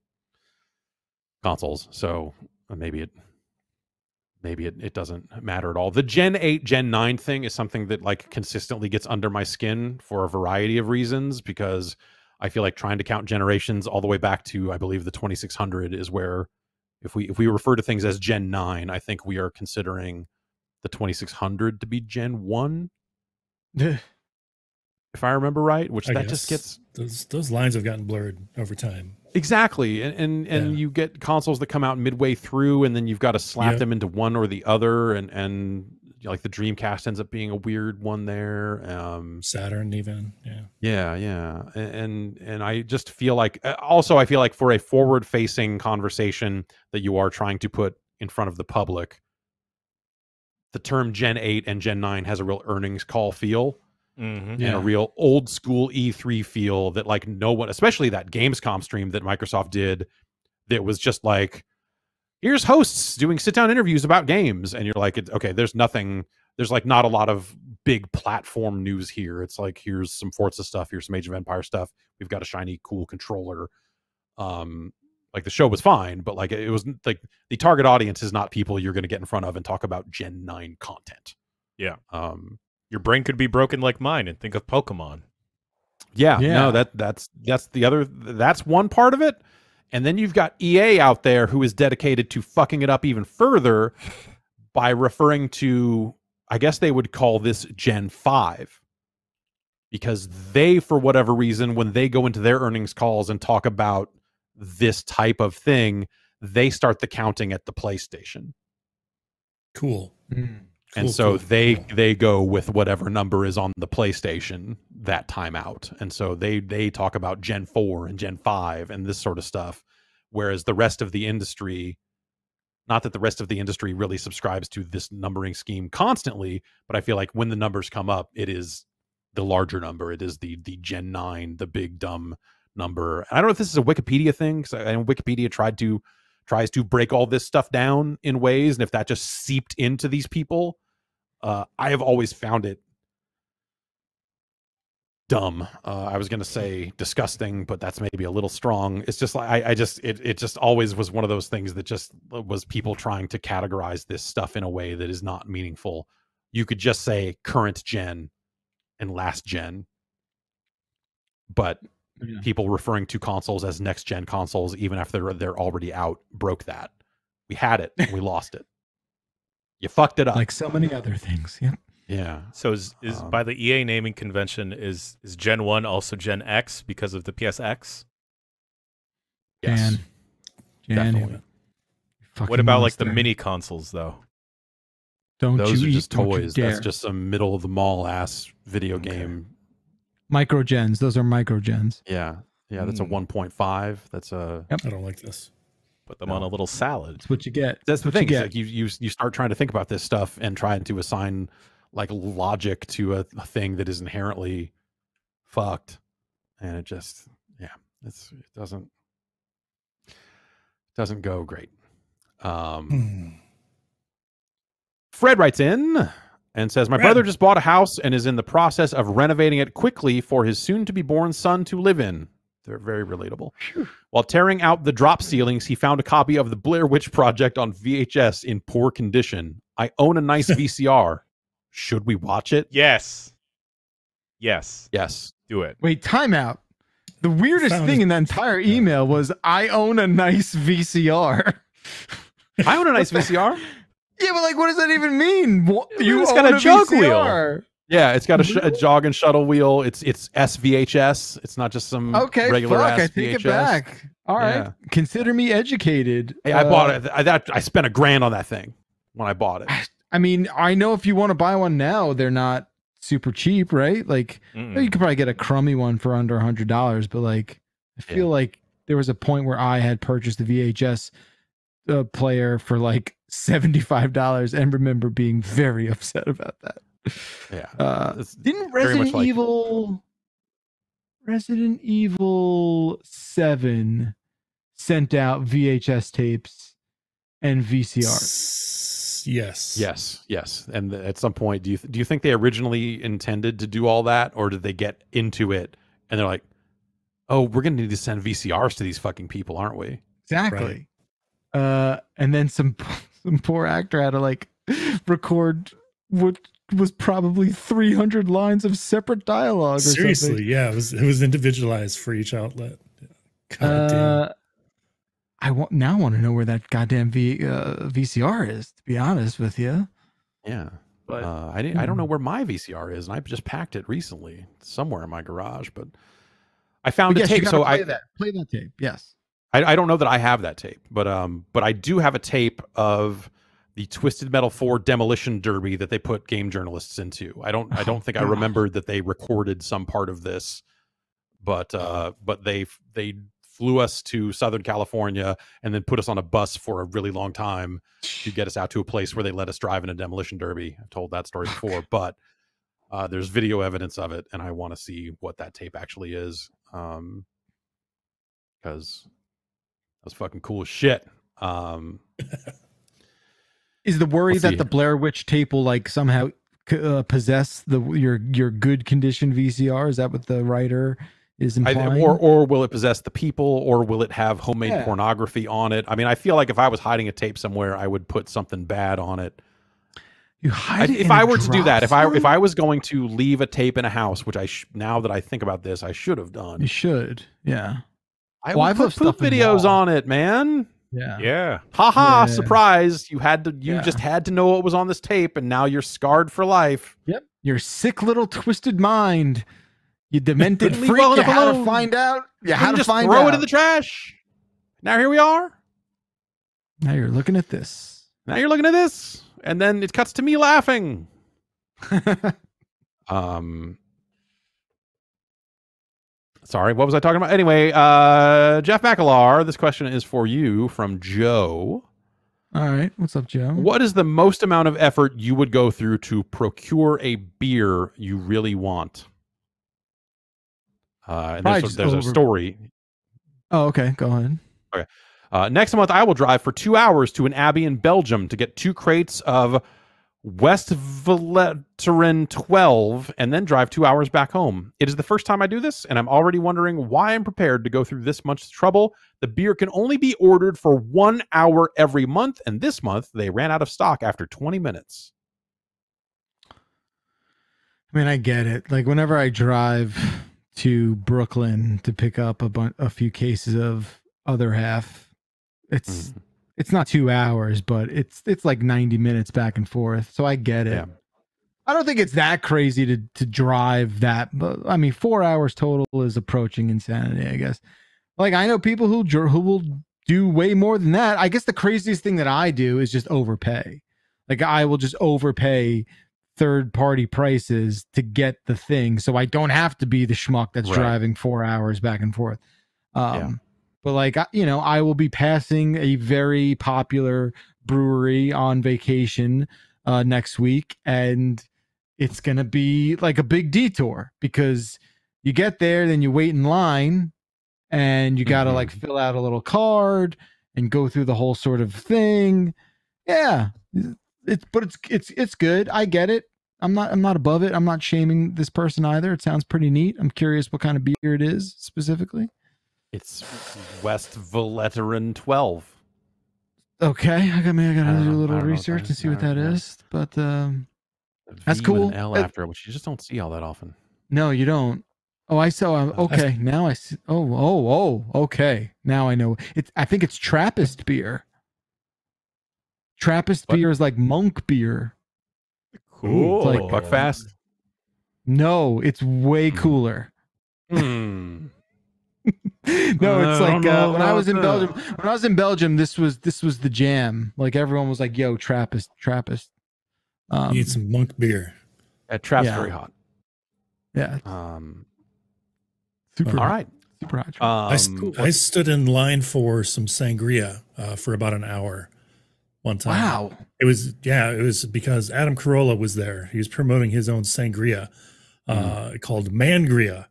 consoles, so maybe it doesn't matter at all. The Gen 8, Gen 9 thing is something that like consistently gets under my skin for a variety of reasons, because I feel like trying to count generations all the way back to, I believe, the 2600 is where, if we refer to things as Gen 9, I think we are considering the 2600 to be Gen 1. If I remember right, which that just gets those lines have gotten blurred over time. Exactly, and you get consoles that come out midway through, and then you've got to slap them into one or the other, and like the Dreamcast ends up being a weird one there. Saturn even, yeah, and I just feel like also I feel like for a forward-facing conversation that you are trying to put in front of the public, the term Gen 8 and Gen 9 has a real earnings call feel. And a real old school E3 feel that like no one, especially that Gamescom stream that Microsoft did, that was just like, here's hosts doing sit down interviews about games. And you're like, okay, there's like not a lot of big platform news here. It's like, here's some Forza stuff. Here's some Age of Empire stuff. We've got a shiny, cool controller. Like the show was fine, but like it was like the target audience is not people you're going to get in front of and talk about Gen 9 content. Yeah. Your brain could be broken like mine and think of Pokemon. Yeah. No, that's the other, that's one part of it. And then you've got EA out there who is dedicated to fucking it up even further by referring to, I guess they would call this Gen 5. Because they, for whatever reason, when they go into their earnings calls and talk about this type of thing, they start the counting at the PlayStation. Cool. And so they go with whatever number is on the PlayStation that time out. And so they talk about Gen 4 and Gen 5 and this sort of stuff. Whereas the rest of the industry, not that the rest of the industry really subscribes to this numbering scheme constantly, but I feel like when the numbers come up, it is the larger number. It is the Gen 9, the big dumb number. I don't know if this is a Wikipedia thing, because I know Wikipedia tries to break all this stuff down in ways, and if that just seeped into these people, I have always found it dumb. I was going to say disgusting, but that's maybe a little strong. It's just like it just always was one of those things that just was people trying to categorize this stuff in a way that is not meaningful. You could just say current gen and last gen, but people referring to consoles as next gen consoles, even after they're already out, broke that. We had it, and we lost it. You fucked it up, like so many other things. Yep. Yeah. So is by the EA naming convention, is Gen 1 also Gen X because of the PSX? Yes. Definitely. What about like the mini consoles though? Those are just toys. That's just some middle of the mall ass video game. Micro gens. Those are micro gens. Yeah. Yeah. That's a 1.5. That's a. Yep. I don't like this. Put them on a little salad. That's what you get. That's the thing. Like you start trying to think about this stuff and trying to assign like logic to a thing that is inherently fucked, and it just it doesn't go great. Fred writes in and says, my brother just bought a house and is in the process of renovating it quickly for his soon-to-be-born son to live in. They're very relatable. While tearing out the drop ceilings, he found a copy of the Blair Witch Project on VHS in poor condition. I own a nice VCR. Should we watch it? Yes. Do it. Wait, timeout. The weirdest thing in that entire email was, I own a nice VCR. I own a nice VCR? Yeah, but like, what does that even mean? It's got a jog wheel. Yeah, it's got a jog and shuttle wheel. It's SVHS. It's not just some regular ass VHS. I take it back. All right, consider me educated. Hey, I bought it. I spent $1,000 on that thing when I bought it. I mean, I know if you want to buy one now, they're not super cheap, right? Like, you could probably get a crummy one for under $100, but like, I feel like there was a point where I had purchased the VHS player for like $75 and remember being very upset about that. Yeah. Didn't Resident Evil 7 sent out VHS tapes and VCRs? Yes. And at some point, do you think they originally intended to do all that, or did they get into it and they're like, oh, we're going to need to send VCRs to these fucking people, aren't we? Exactly. Right. And then some poor actor had to like record what was probably 300 lines of separate dialogue. Seriously, yeah, it was individualized for each outlet. God damn. I want to know where that goddamn VCR is, to be honest with you. Yeah, but I don't know where my VCR is, and I just packed it recently somewhere in my garage. But I found a tape, so play that tape. Yes, I don't know that I have that tape, but I do have a tape of the Twisted Metal 4 Demolition Derby that they put game journalists into. I don't think I remembered that they recorded some part of this, but they flew us to Southern California and then put us on a bus for a really long time to get us out to a place where they let us drive in a demolition derby. I've told that story before, but there's video evidence of it, and I want to see what that tape actually is, because that's fucking cool as shit. Is the worry that the Blair Witch tape will like somehow possess your good condition VCR? Is that what the writer is implying. Or will it possess the people, or will it have homemade pornography on it? I mean, I feel like if I was hiding a tape somewhere, I would put something bad on it. You hide it if I were to do that, if I was going to leave a tape in a house, which now that I think about this, I should have done. You should, yeah. I would put poop videos on it, man. Yeah. Haha, surprise. You just had to know what was on this tape, and now you're scarred for life. Yep. Your sick little twisted mind. You demented freak. You had to find out. You had to find out. Throw it in the trash. Now here we are. Now you're looking at this. And then it cuts to me laughing. Sorry, what was I talking about? Anyway, Jeff McAlar, this question is for you from Joe. All right. What's up, Joe? What is the most amount of effort you would go through to procure a beer you really want? And there's a story. Oh, okay. Go ahead. Okay. Next month, I will drive for 2 hours to an abbey in Belgium to get 2 crates of Westvleteren 12 and then drive 2 hours back home. It is the first time I do this, and I'm already wondering why I'm prepared to go through this much trouble. The beer can only be ordered for 1 hour every month, and this month they ran out of stock after 20 minutes. I mean, I get it. Like, whenever I drive to Brooklyn to pick up a few cases of other half, it's not 2 hours, but it's like 90 minutes back and forth. So I get it. Yeah. I don't think it's that crazy to drive that, but I mean, 4 hours total is approaching insanity, I guess. Like, I know people who will do way more than that. I guess the craziest thing that I do is just overpay. Like, I will just overpay third-party prices to get the thing, so I don't have to be the schmuck that's driving 4 hours back and forth. But like, I will be passing a very popular brewery on vacation next week, and it's going to be like a big detour because you get there, then you wait in line, and you got to like fill out a little card and go through the whole sort of thing. Yeah, it's good. I get it. I'm not above it. I'm not shaming this person either. It sounds pretty neat. I'm curious what kind of beer it is specifically. It's Westvleteren 12. Okay, I gotta do a little research and see what that is. But that's cool. An L after it, which you just don't see all that often. No, you don't. Oh, I saw. Okay, now I see. Oh. Okay, now I know. I think it's Trappist beer. Trappist beer is like monk beer. Cool. Like Buckfast. No, it's way cooler. No, it's like when I was in Belgium. When I was in Belgium, this was the jam. Like, everyone was like, "Yo, Trappist." You need some monk beer. Trapp's very hot. Yeah. Super. All right. Super hot. I stood in line for some sangria for about an hour one time. Wow. It was because Adam Carolla was there. He was promoting his own sangria called Mangria.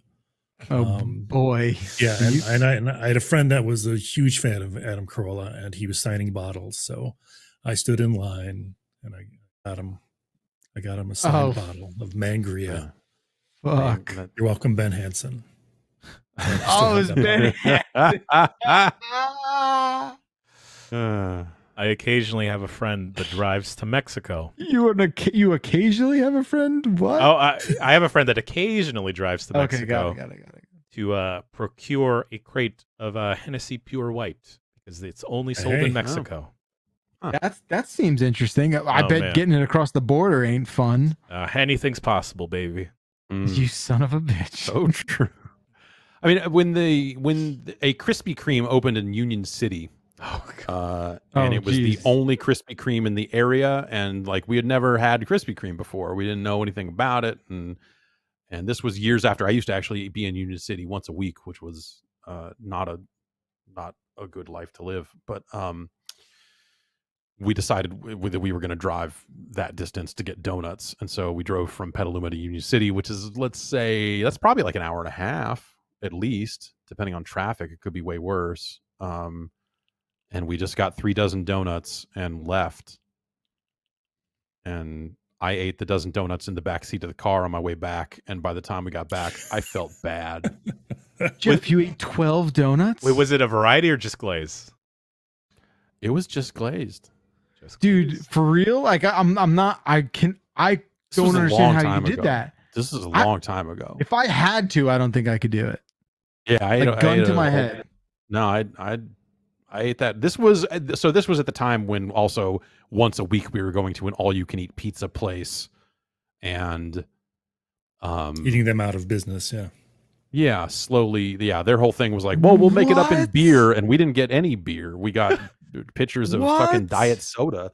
Oh boy. Yeah, and I had a friend that was a huge fan of Adam Carolla, and he was signing bottles. So I stood in line and I got him a signed bottle of Mangria. Fuck. You're welcome, Ben Hansen. Oh, it was Ben. I occasionally have a friend that drives to Mexico. You occasionally have a friend? What? Oh, I have a friend that occasionally drives to Mexico. Got it. To procure a crate of Hennessy Pure White because it's only sold in Mexico. Oh. Huh. That seems interesting. I bet getting it across the border ain't fun. Anything's possible, baby. You son of a bitch. So true. I mean, when a Krispy Kreme opened in Union City, and it was the only Krispy Kreme in the area, and like we had never had Krispy Kreme before, we didn't know anything about it, and this was years after I used to actually be in Union City once a week, which was not a good life to live. But we decided that we were going to drive that distance to get donuts, and so we drove from Petaluma to Union City, which is, let's say, that's probably like an hour and a half at least, depending on traffic. It could be way worse. And we just got 3 dozen donuts and left. And I ate the dozen donuts in the back seat of the car on my way back. And by the time we got back, I felt bad. Jeff, you ate 12 donuts? Wait, was it a variety or just glaze? It was just glazed. Dude, for real? Like I'm not. I don't understand how you did that. This is a long time ago. If I had to, I don't think I could do it. Yeah, I gun to my head. No, I ate that. This was at the time when also once a week we were going to an all-you-can-eat pizza place, and eating them out of business. Yeah, slowly. Yeah, their whole thing was like, well, we'll make it up in beer, and we didn't get any beer. We got pitchers of fucking diet soda,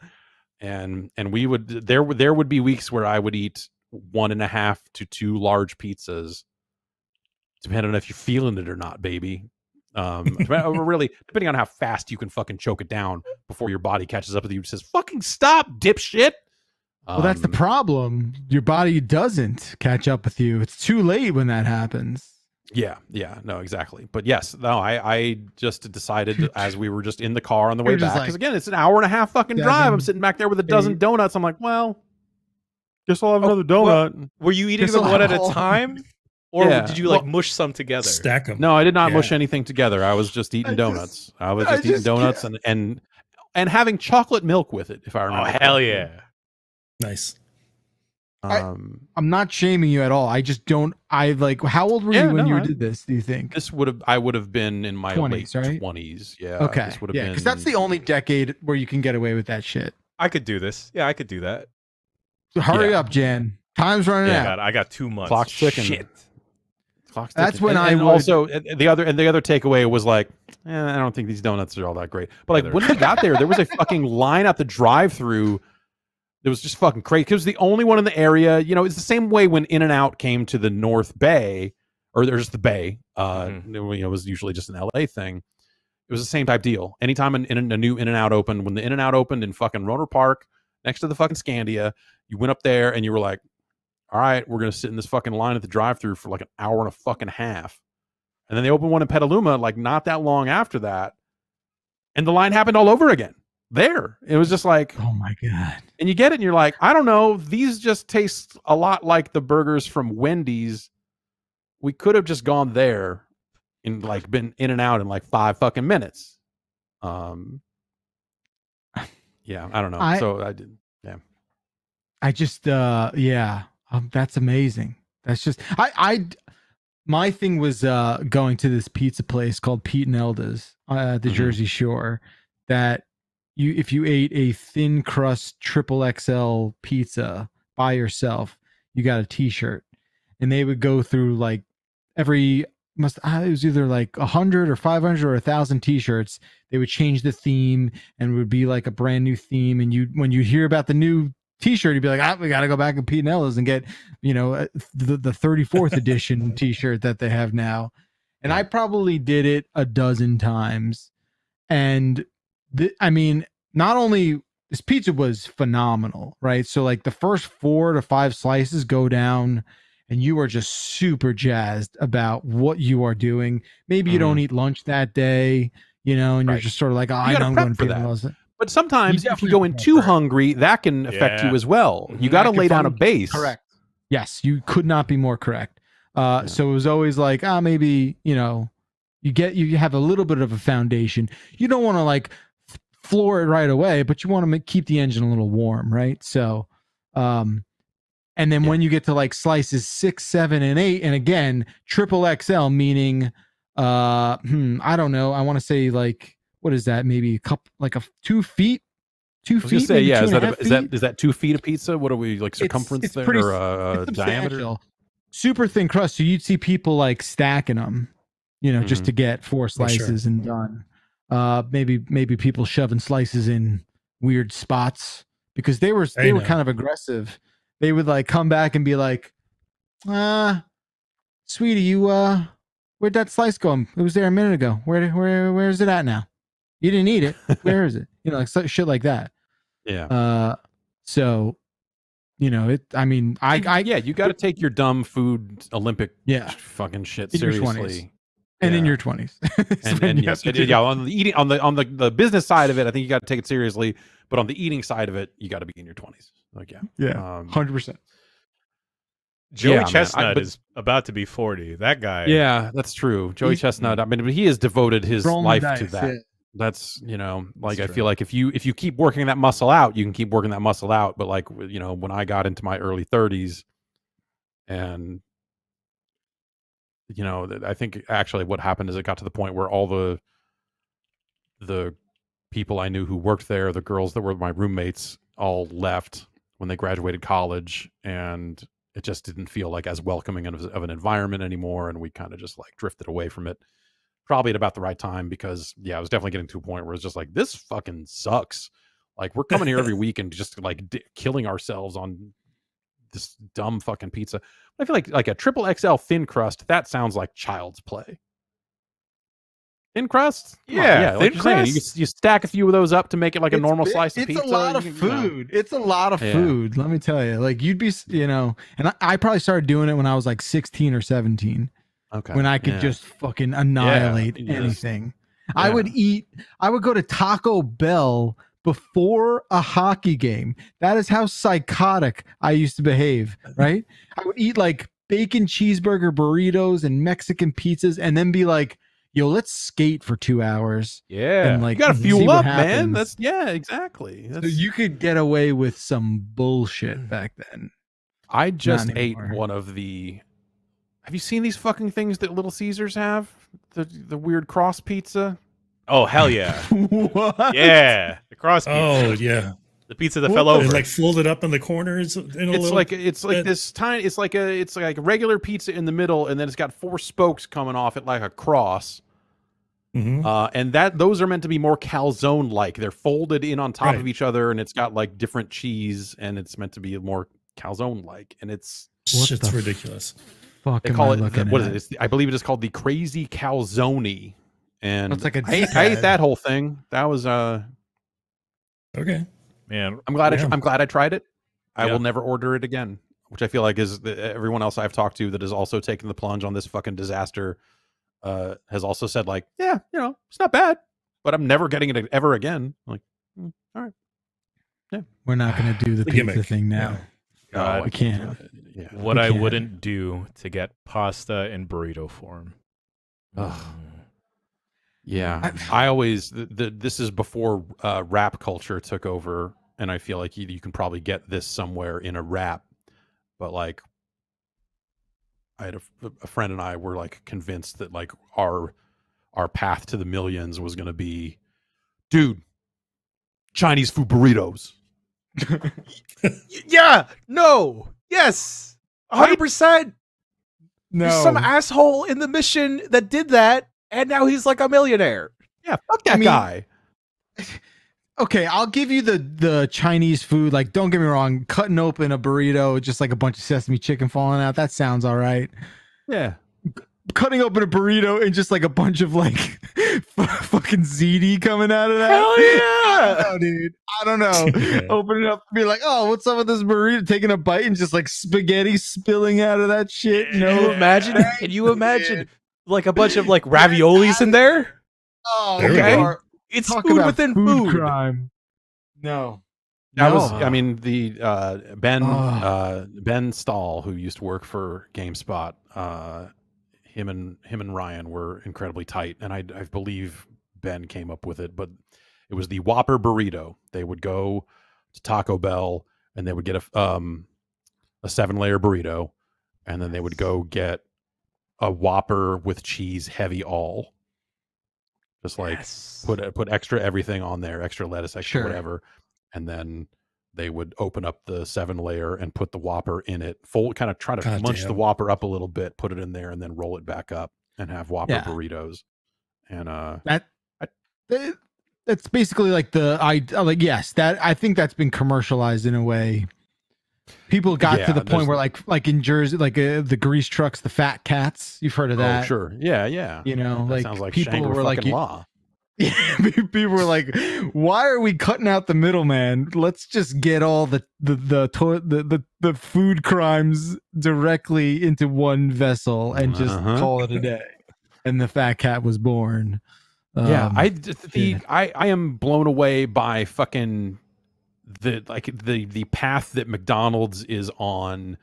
and we would there would be weeks where I would eat 1.5 to 2 large pizzas, depending on if you're feeling it or not, baby. Really, depending on how fast you can fucking choke it down before your body catches up with you and says, "Fucking stop, dipshit." Well, that's the problem. Your body doesn't catch up with you. It's too late when that happens. Yeah, no, exactly. But yes, no, I just decided as we were just in the car on the way back, because again, it's an 1.5-hour fucking drive. I'm sitting back there with a dozen donuts. I'm like, well, guess I'll have another donut. Well, were you eating them one at a time? Or did you mush some together? Stack them. No, I did not mush anything together. I was just eating donuts. I was just eating donuts and having chocolate milk with it, if I remember. Oh, hell yeah. Nice. I'm not shaming you at all. I just don't. How old were you when you did this? Do you think I would have been in my 20s, late right? 20s. Yeah. Okay. Yeah, because that's the only decade where you can get away with that shit. I could do this. Yeah, I could do that. So hurry up, Jan. Time's running out. I got 2 months. Clock's ticking. Shit. That's when also the other takeaway was like, I don't think these donuts are all that great. But like when we got there was a fucking line at the drive-through. It was just fucking crazy. It was the only one in the area. You know, it's the same way when In-N-Out came to the North Bay, or there's the Bay. It was usually just an LA thing. It was the same type deal. Anytime a new In-N-Out opened, when the In-N-Out opened in fucking Rohnert Park next to the fucking Scandia, you went up there and you were like, all right, we're gonna sit in this fucking line at the drive-through for like an hour and a fucking half. And then they opened one in Petaluma like not that long after that, and the line happened all over again. There, it was just like, oh my god. And you get it and you're like, I don't know, these just taste a lot like the burgers from Wendy's. We could have just gone there and like been in and out in like 5 fucking minutes. Yeah, I don't know. I did. Yeah, I just that's amazing. That's just my thing was going to this pizza place called Pete and Elda's at the Jersey Shore, that if you ate a thin crust XXL pizza by yourself, you got a t-shirt. And they would go through like it was either like 100 or 500 or 1,000 t-shirts. They would change the theme and it would be like a brand new theme. And when you hear about the new t-shirt, you'd be like, we got to go back to Pete and Ella's and get, the 34th edition t-shirt that they have now. And I probably did it a dozen times. And not only this pizza was phenomenal, right? So like the first 4 to 5 slices go down and you are just super jazzed about what you are doing. Maybe you don't eat lunch that day, and you're just sort of like, I know I'm going to Pete and Ella's. But sometimes if you go in too hungry, that can affect you as well. You got to lay down a base. Correct. Yes, you could not be more correct. So it was always like, maybe, you have a little bit of a foundation. You don't want to like floor it right away, but you want to keep the engine a little warm, right? So, and then when you get to like slices 6, 7, and 8, and again, XXL, meaning, I don't know. I want to say like, what is that? Maybe a couple, like 2 feet. 2 feet. Say, yeah. Is that 2 feet of pizza? What are we like circumference it's there pretty, or diameter? Super thin crust. So you'd see people like stacking them, just to get 4 slices and done. Maybe people shoving slices in weird spots because they were kind of aggressive. They would like come back and be like, sweetie, you where'd that slice go? It was there a minute ago. Where is it at now? You didn't eat it. Where is it? Like shit like that. Yeah. So, you got to take your dumb food Olympic fucking shit seriously. And in your 20s. On the business side of it, I think you got to take it seriously, but on the eating side of it, you got to be in your 20s. Like, 100%. Joey Chestnut is about to be 40. That guy. Yeah, that's true. Joey Chestnut. I mean, he has devoted his life to that. Yeah. That's, you know, like I feel like if you keep working that muscle out, you can keep working that muscle out. But like, you know, when I got into my early 30s, and you know, I think actually what happened is it got to the point where all the people I knew who worked there, the girls that were my roommates, all left when they graduated college, and it just didn't feel like as welcoming of an environment anymore, and we kind of just like drifted away from it. Probably at about the right time, because I was definitely getting to a point where it's just like, this fucking sucks. Like, we're coming here every week and just like killing ourselves on this dumb fucking pizza. I feel like a triple XL thin crust, that sounds like child's play. Thin crust? Yeah, thin crust. You stack a few of those up to make it like a normal slice of pizza. It's a lot of food. It's a lot of food. Let me tell you. Like, you'd be, you know, and I probably started doing it when I was like 16 or 17. Okay. When I could just fucking annihilate anything. Yeah. I would go to Taco Bell before a hockey game. That is how psychotic I used to behave, right? I would eat like bacon cheeseburger burritos and Mexican pizzas and then be like, yo, let's skate for 2 hours. Yeah. And like, you gotta fuel up, man. That's exactly. So you could get away with some bullshit back then. I just ate one of the... Have you seen these fucking things that Little Caesars have? The weird cross pizza? Oh, hell yeah. What? Yeah. The cross pizza. Oh, yeah. The pizza that fell over. It's like folded up in the corners. It's like this tiny, it's like a regular pizza in the middle, and then it's got 4 spokes coming off it like a cross. Mm-hmm. And those are meant to be more calzone-like. They're folded in on top of each other, and it's got like different cheese, and it's meant to be more calzone-like. And it's ridiculous. They call it, what is it? I believe it is called the Crazy Calzone. And it's like I ate that whole thing. That was okay. Man, I'm glad I tried it. I will never order it again, which I feel like is everyone else I've talked to that has also taken the plunge on this fucking disaster has also said like, yeah, you know, it's not bad, but I'm never getting it ever again. I'm like, all right. Yeah. We're not going to do the pizza thing now. Yeah. God, we can't. What I wouldn't do to get pasta in burrito form. Yeah, I always this is before rap culture took over, and I feel like you can probably get this somewhere in a rap, but like I had a friend and I were like convinced that like our path to the millions was going to be, dude, Chinese food burritos. Yeah, no, yes, 100%. No, there's some asshole in the Mission that did that, and now he's like a millionaire. Yeah, fuck that guy. Okay, I'll give you the Chinese food. Like, don't get me wrong, cutting open a burrito, just like a bunch of sesame chicken falling out, that sounds all right. Yeah. Cutting open a burrito and just like a bunch of like fucking ziti coming out of that. Hell yeah! I don't know, dude. I don't know. Open it up and be like, oh, what's up with this burrito? Taking a bite and just like spaghetti spilling out of that shit. No, imagine. Can you imagine like a bunch of like raviolis in there? Oh, okay. It's food within food. Crime. No. That was, I mean, the Ben Stahl, who used to work for GameSpot, him and Ryan were incredibly tight, and I believe Ben came up with it, but it was the Whopper burrito. They would go to Taco Bell and they would get a 7-layer burrito, and then they would go get a Whopper with cheese heavy all. Just like put extra everything on there, extra lettuce, extra whatever, and then they would open up the 7-layer and put the Whopper in it, kind of try to munch the Whopper up a little bit, put it in there, and then roll it back up and have Whopper burritos. And that's basically like I think that's been commercialized in a way. People got to the point where like in Jersey, like the grease trucks, the fat cats. You've heard of that? Oh, sure. Yeah. You know, that sounds like people were like, law. Yeah, people were like, "Why are we cutting out the middleman? Let's just get all the food crimes directly into one vessel and just call it a day." And the fat cat was born. I am blown away by fucking the path that McDonald's is on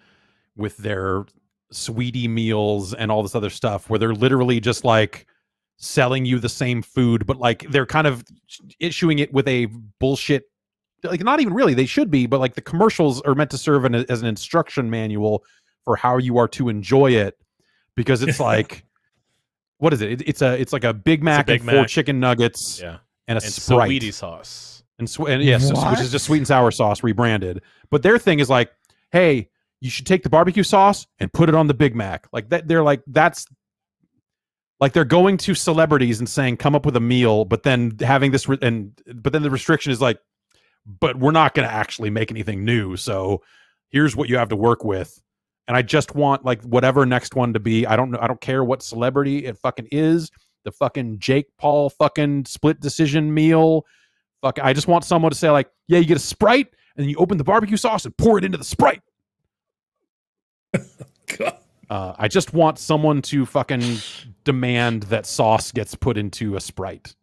with their sweetie meals and all this other stuff, where they're literally just like selling you the same food, but like they're kind of issuing it with a bullshit, like not even really, they should be, but like the commercials are meant to serve as an instruction manual for how you are to enjoy it, because it's like, what is it? It's like a Big Mac and 4 chicken nuggets, and a Sprite, sweetie sauce, and yes, which is just sweet and sour sauce rebranded. But their thing is like, hey, you should take the barbecue sauce and put it on the Big Mac. Like that, they're like, that's like they're going to celebrities and saying, come up with a meal, but then having this, but then the restriction is like, but we're not going to actually make anything new. So here's what you have to work with. And I just want like whatever next one to be. I don't know. I don't care what celebrity it fucking is. The fucking Jake Paul fucking split decision meal. Fuck. I just want someone to say like, yeah, you get a Sprite and then you open the barbecue sauce and pour it into the Sprite. God. I just want someone to fucking demand that sauce gets put into a Sprite.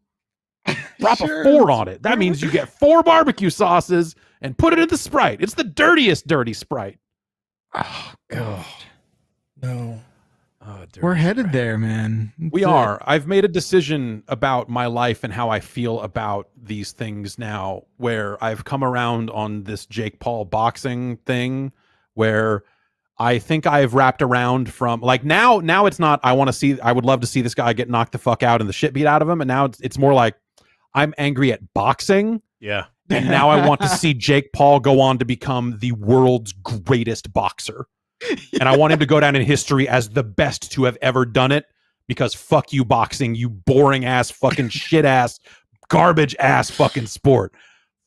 Drop a 4 on it. That means you get 4 barbecue sauces and put it in the Sprite. It's the dirtiest dirty Sprite. Oh God, no. We're headed there, man. We are. I've made a decision about my life and how I feel about these things now, where I've come around on this Jake Paul boxing thing, where I think I've wrapped around from like now it's not, I would love to see this guy get knocked the fuck out and the shit beat out of him. And now it's more like I'm angry at boxing. Yeah. And now I want to see Jake Paul go on to become the world's greatest boxer. And I want him to go down in history as the best to have ever done it, because fuck you, boxing, you boring ass fucking shit ass garbage ass fucking sport.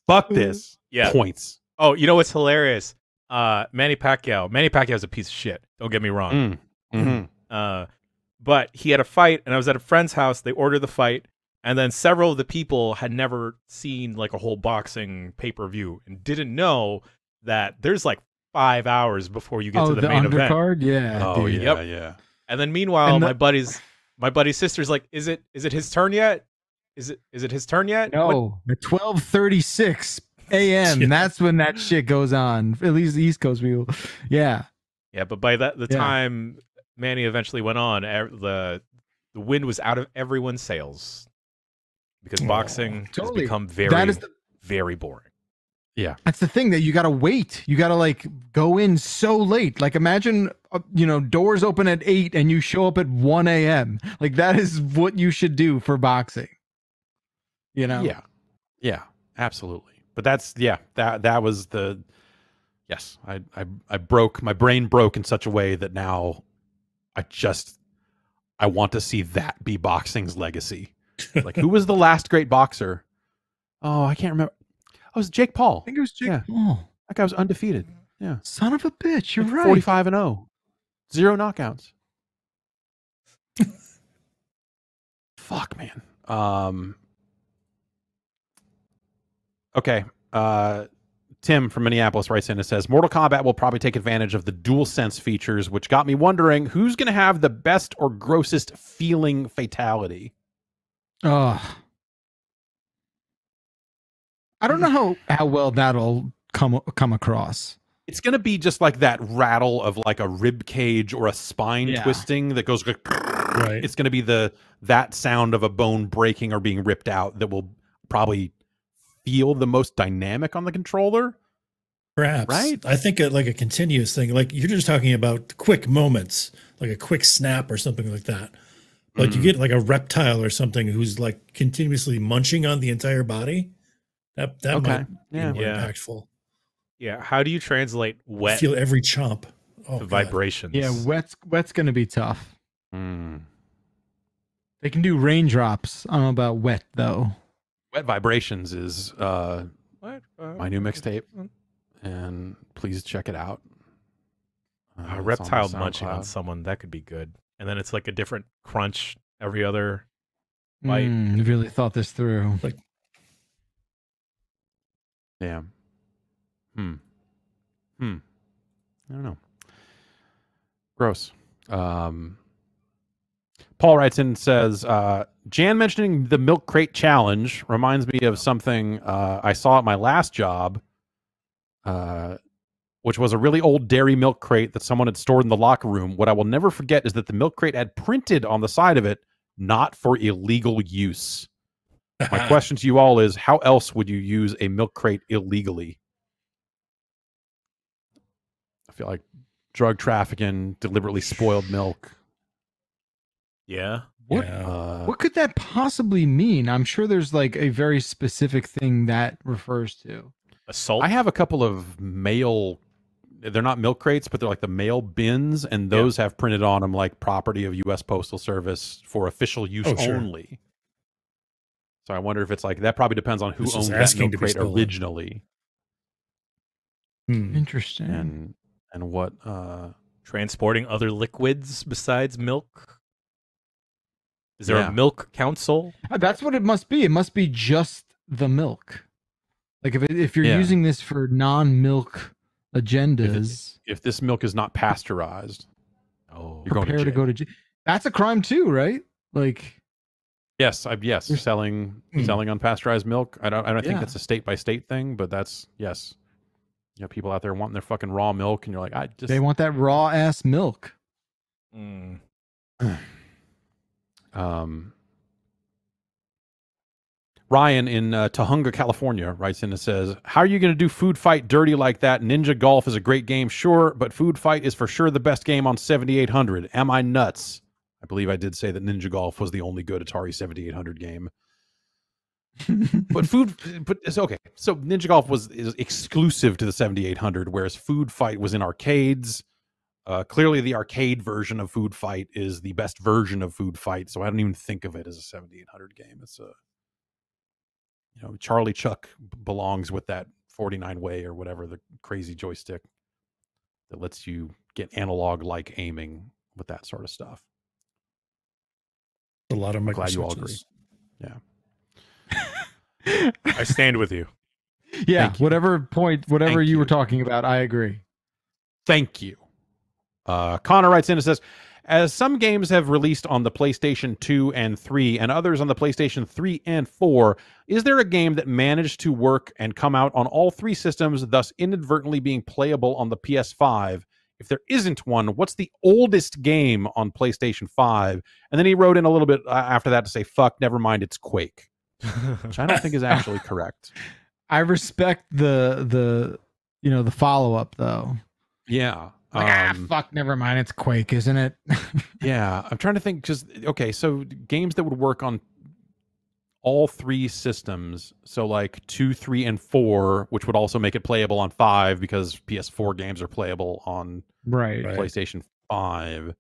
Fuck this. Yeah. Points. Oh, you know what's hilarious? Manny Pacquiao's a piece of shit. Don't get me wrong. But he had a fight, and I was at a friend's house. They ordered the fight, and then several of the people had never seen like a whole boxing pay-per-view and didn't know that there's like 5 hours before you get to the main event. Yeah. Oh, dude. yeah, yeah. And then meanwhile, my buddy's sister's like, "Is it his turn yet? Is it his turn yet?" No, at 12:36 a.m. That's when that shit goes on. At least the East Coast people. Yeah. Yeah, but by the time Manny eventually went on, the wind was out of everyone's sails, because boxing has become very boring. Yeah. That's the thing, that you got to wait. You got to like go in so late. Like imagine, doors open at 8 and you show up at 1 a.m. Like that is what you should do for boxing. Yeah. Yeah, absolutely. But that's, that was the, yes, I broke, my brain broke in such a way that now I want to see that be boxing's legacy. Like, who was the last great boxer? Oh, I can't remember. Oh, it was Jake Paul. I think it was Jake Paul. That guy was undefeated. Yeah. Son of a bitch. You're right. 45-0. 0 knockouts. Fuck, man. Okay. Tim from Minneapolis writes in and says, Mortal Kombat will probably take advantage of the DualSense features, which got me wondering who's going to have the best or grossest feeling fatality. I don't know how well that'll come across. It's going to be just like that rattle of like a rib cage or a spine twisting that goes like, right. It's going to be that sound of a bone breaking or being ripped out that will probably feel the most dynamic on the controller. Perhaps. Right? I think like a continuous thing. Like you're just talking about quick moments, like a quick snap or something like that. Like you get like a reptile or something who's like continuously munching on the entire body. That might be more impactful. Yeah. How do you translate wet? Feel every chomp. To vibrations. Yeah, wet's gonna be tough. They can do raindrops. I don't know about wet though. Wet Vibrations is my new mixtape, and please check it out. A reptile munching on someone, that could be good. And then it's like a different crunch every other bite. You really thought this through. Like, damn. I don't know. Gross. Paul writes in and says, Jan mentioning the milk crate challenge reminds me of something I saw at my last job. which was a really old dairy milk crate that someone had stored in the locker room. What I will never forget is that the milk crate had printed on the side of it, not for illegal use. My question to you all is, how else would you use a milk crate illegally? I feel like drug trafficking, deliberately spoiled milk. Yeah. What could that possibly mean? I'm sure there's like a very specific thing that refers to. Assault? I have a couple of mail, they're not milk crates, but they're like the mail bins, and those have printed on them like property of U.S. Postal Service for official use only. So I wonder if it's like, that probably depends on who owned that milk crate originally. Interesting. And what transporting other liquids besides milk? Is there a milk council? That's what it must be. It must be just the milk. Like if you're using this for non-milk agendas, if this milk is not pasteurized, you're prepare to go to jail. That's a crime too, right? Like, selling unpasteurized milk. I don't think that's a state by state thing, but that's You know, people out there wanting their fucking raw milk, and you're like, they want that raw ass milk. Ryan in Tahunga, California writes in and says, how are you going to do Food Fight dirty like that? Ninja Golf is a great game, sure, but Food Fight is for sure the best game on 7800. Am I nuts? I believe I did say that Ninja Golf was the only good Atari 7800 game. but it's okay. So Ninja Golf is exclusive to the 7800, whereas Food Fight was in arcades. Clearly the arcade version of Food Fight is the best version of Food Fight, so I don't even think of it as a 7800 game. It's a, Charlie Chuck belongs with that 49 way or whatever, the crazy joystick that lets you get analog like aiming with that sort of stuff. A lot of micro glad you all switches. agree. Yeah. I stand with you. Yeah, whatever you were talking about, I agree. Thank you. Connor writes in and says, as some games have released on the PlayStation 2 and 3 and others on the PlayStation 3 and 4, is there a game that managed to work and come out on all three systems, thus inadvertently being playable on the PS5? If there isn't one, what's the oldest game on PlayStation 5? And then he wrote in a little bit after that to say, fuck, never mind, it's Quake. Which I don't think is actually correct. I respect the follow-up though. Yeah. Fuck, never mind, it's Quake, isn't it? Yeah, I'm trying to think, so games that would work on all three systems, so like 2, 3, and 4, which would also make it playable on 5 because PS4 games are playable on PlayStation 5.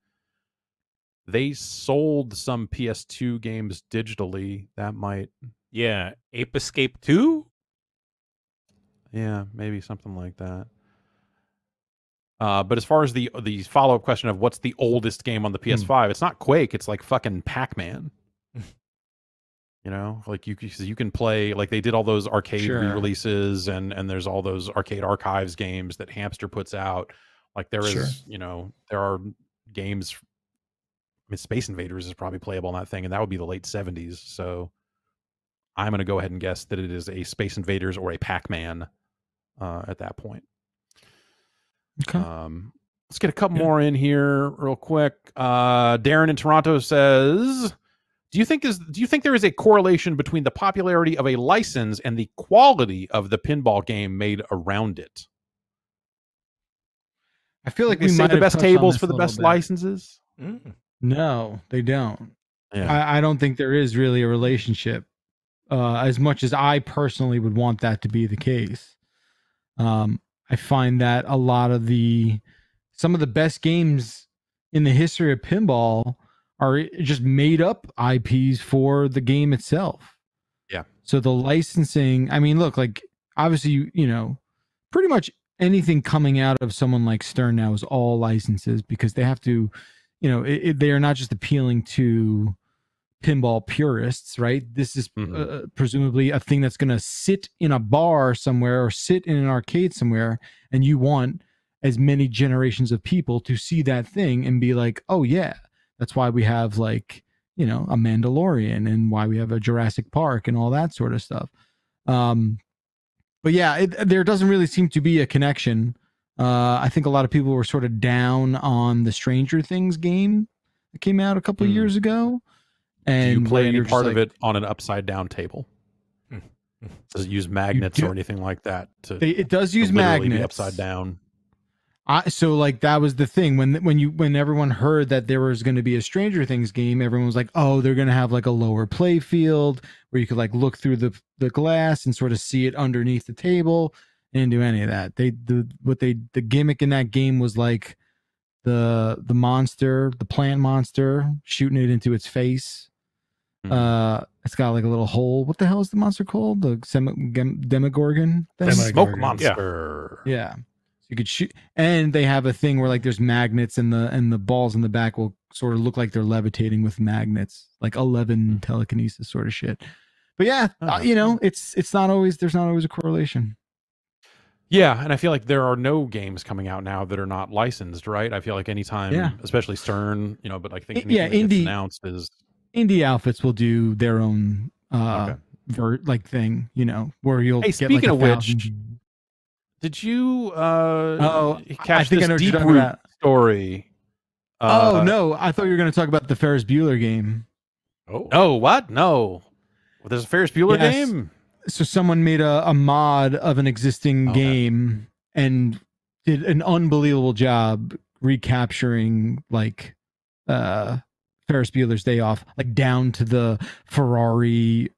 They sold some PS2 games digitally. That might... Yeah, Ape Escape 2? Yeah, maybe something like that. But as far as the follow-up question of what's the oldest game on the PS5, it's not Quake, it's like fucking Pac-Man. Like you can play, like they did all those arcade re-releases and there's all those arcade archives games that Hamster puts out. Like there is, there are games. I mean, Space Invaders is probably playable on that thing, and that would be the late 70s. So I'm going to go ahead and guess that it is a Space Invaders or a Pac-Man at that point. Okay. Let's get a couple more in here real quick. Darren in Toronto says, do you think there is a correlation between the popularity of a license and the quality of the pinball game made around it? I feel like we say the best tables for the best licenses. No, they don't. Yeah. I don't think there is really a relationship, as much as I personally would want that to be the case. I find that a lot of some of the best games in the history of pinball are just made up IPs for the game itself. Yeah. So the licensing, I mean, look, like obviously, pretty much anything coming out of someone like Stern now is all licenses because they have to, they are not just appealing to pinball purists, right? This is presumably a thing that's going to sit in a bar somewhere or sit in an arcade somewhere, and you want as many generations of people to see that thing and be like, oh yeah, that's why we have like, a Mandalorian and why we have a Jurassic Park and all that sort of stuff. But yeah, there doesn't really seem to be a connection I think a lot of people were sort of down on the Stranger Things game that came out a couple of years ago. And do you play any you're part of it on an upside down table? Does it use magnets or anything like that? It does use literally magnets. Be upside down. So like that was the thing when everyone heard that there was going to be a Stranger Things game, everyone was like, oh, they're going to have like a lower play field where you could like look through the glass and sort of see it underneath the table. They didn't do any of that. The gimmick in that game was like the plant monster shooting it into its face. It's got like a little hole. What the hell is the monster called? The Demogorgon thing? Smoke monster. Yeah. You could shoot, and they have a thing where like there's magnets and the balls in the back will sort of look like they're levitating with magnets, like 11 telekinesis sort of shit. But yeah, it's not always, there's not always a correlation. Yeah, and I feel like there are no games coming out now that are not licensed, right? I feel like anytime, especially CERN, but I think anything announced is indie outfits will do their own thing, where you'll get speaking like of which. Did you catch this Deeproot story? No, I thought you were going to talk about the Ferris Bueller game. Oh, no, what? No. Well, there's a Ferris Bueller game? So someone made a mod of an existing game and did an unbelievable job recapturing like Ferris Bueller's Day Off, like down to the Ferrari,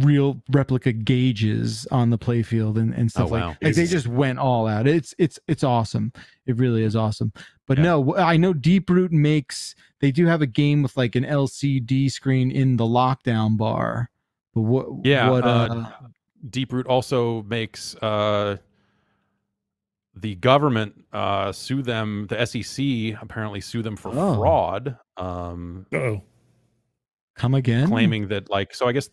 real replica gauges on the playfield and stuff like they just went all out. It's awesome. It really is awesome. But no, I know Deeproot they do have a game with like an LCD screen in the lockdown bar. But Deeproot also makes the government sue them, the SEC apparently sue them for fraud. Come again? Claiming that, so I guess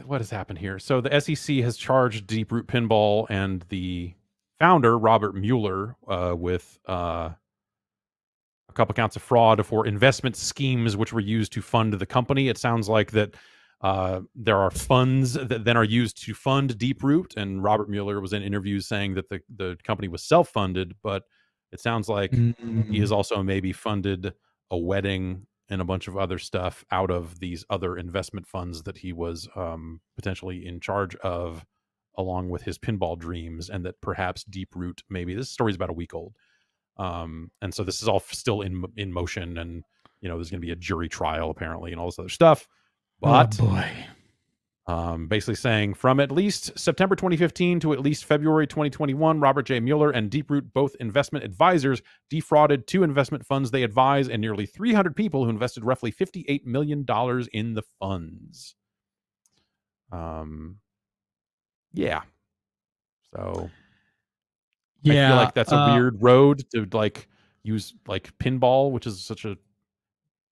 what has happened here? So the SEC has charged Deeproot Pinball and the founder, Robert Mueller, with a couple counts of fraud for investment schemes which were used to fund the company. It sounds like that there are funds that then are used to fund Deeproot, and Robert Mueller was in interviews saying that the company was self-funded, but it sounds like he has also maybe funded a wedding and a bunch of other stuff out of these other investment funds that he was potentially in charge of, along with his pinball dreams, and that perhaps Deeproot, maybe this story is about a week old, and so this is all still in motion, and there's going to be a jury trial apparently and all this other stuff. But basically saying from at least September 2015 to at least February 2021, Robert J. Mueller and Deeproot, both investment advisors, defrauded 2 investment funds they advise and nearly 300 people who invested roughly $58 million in the funds. Yeah. So I feel like that's a weird road to use pinball, which is such a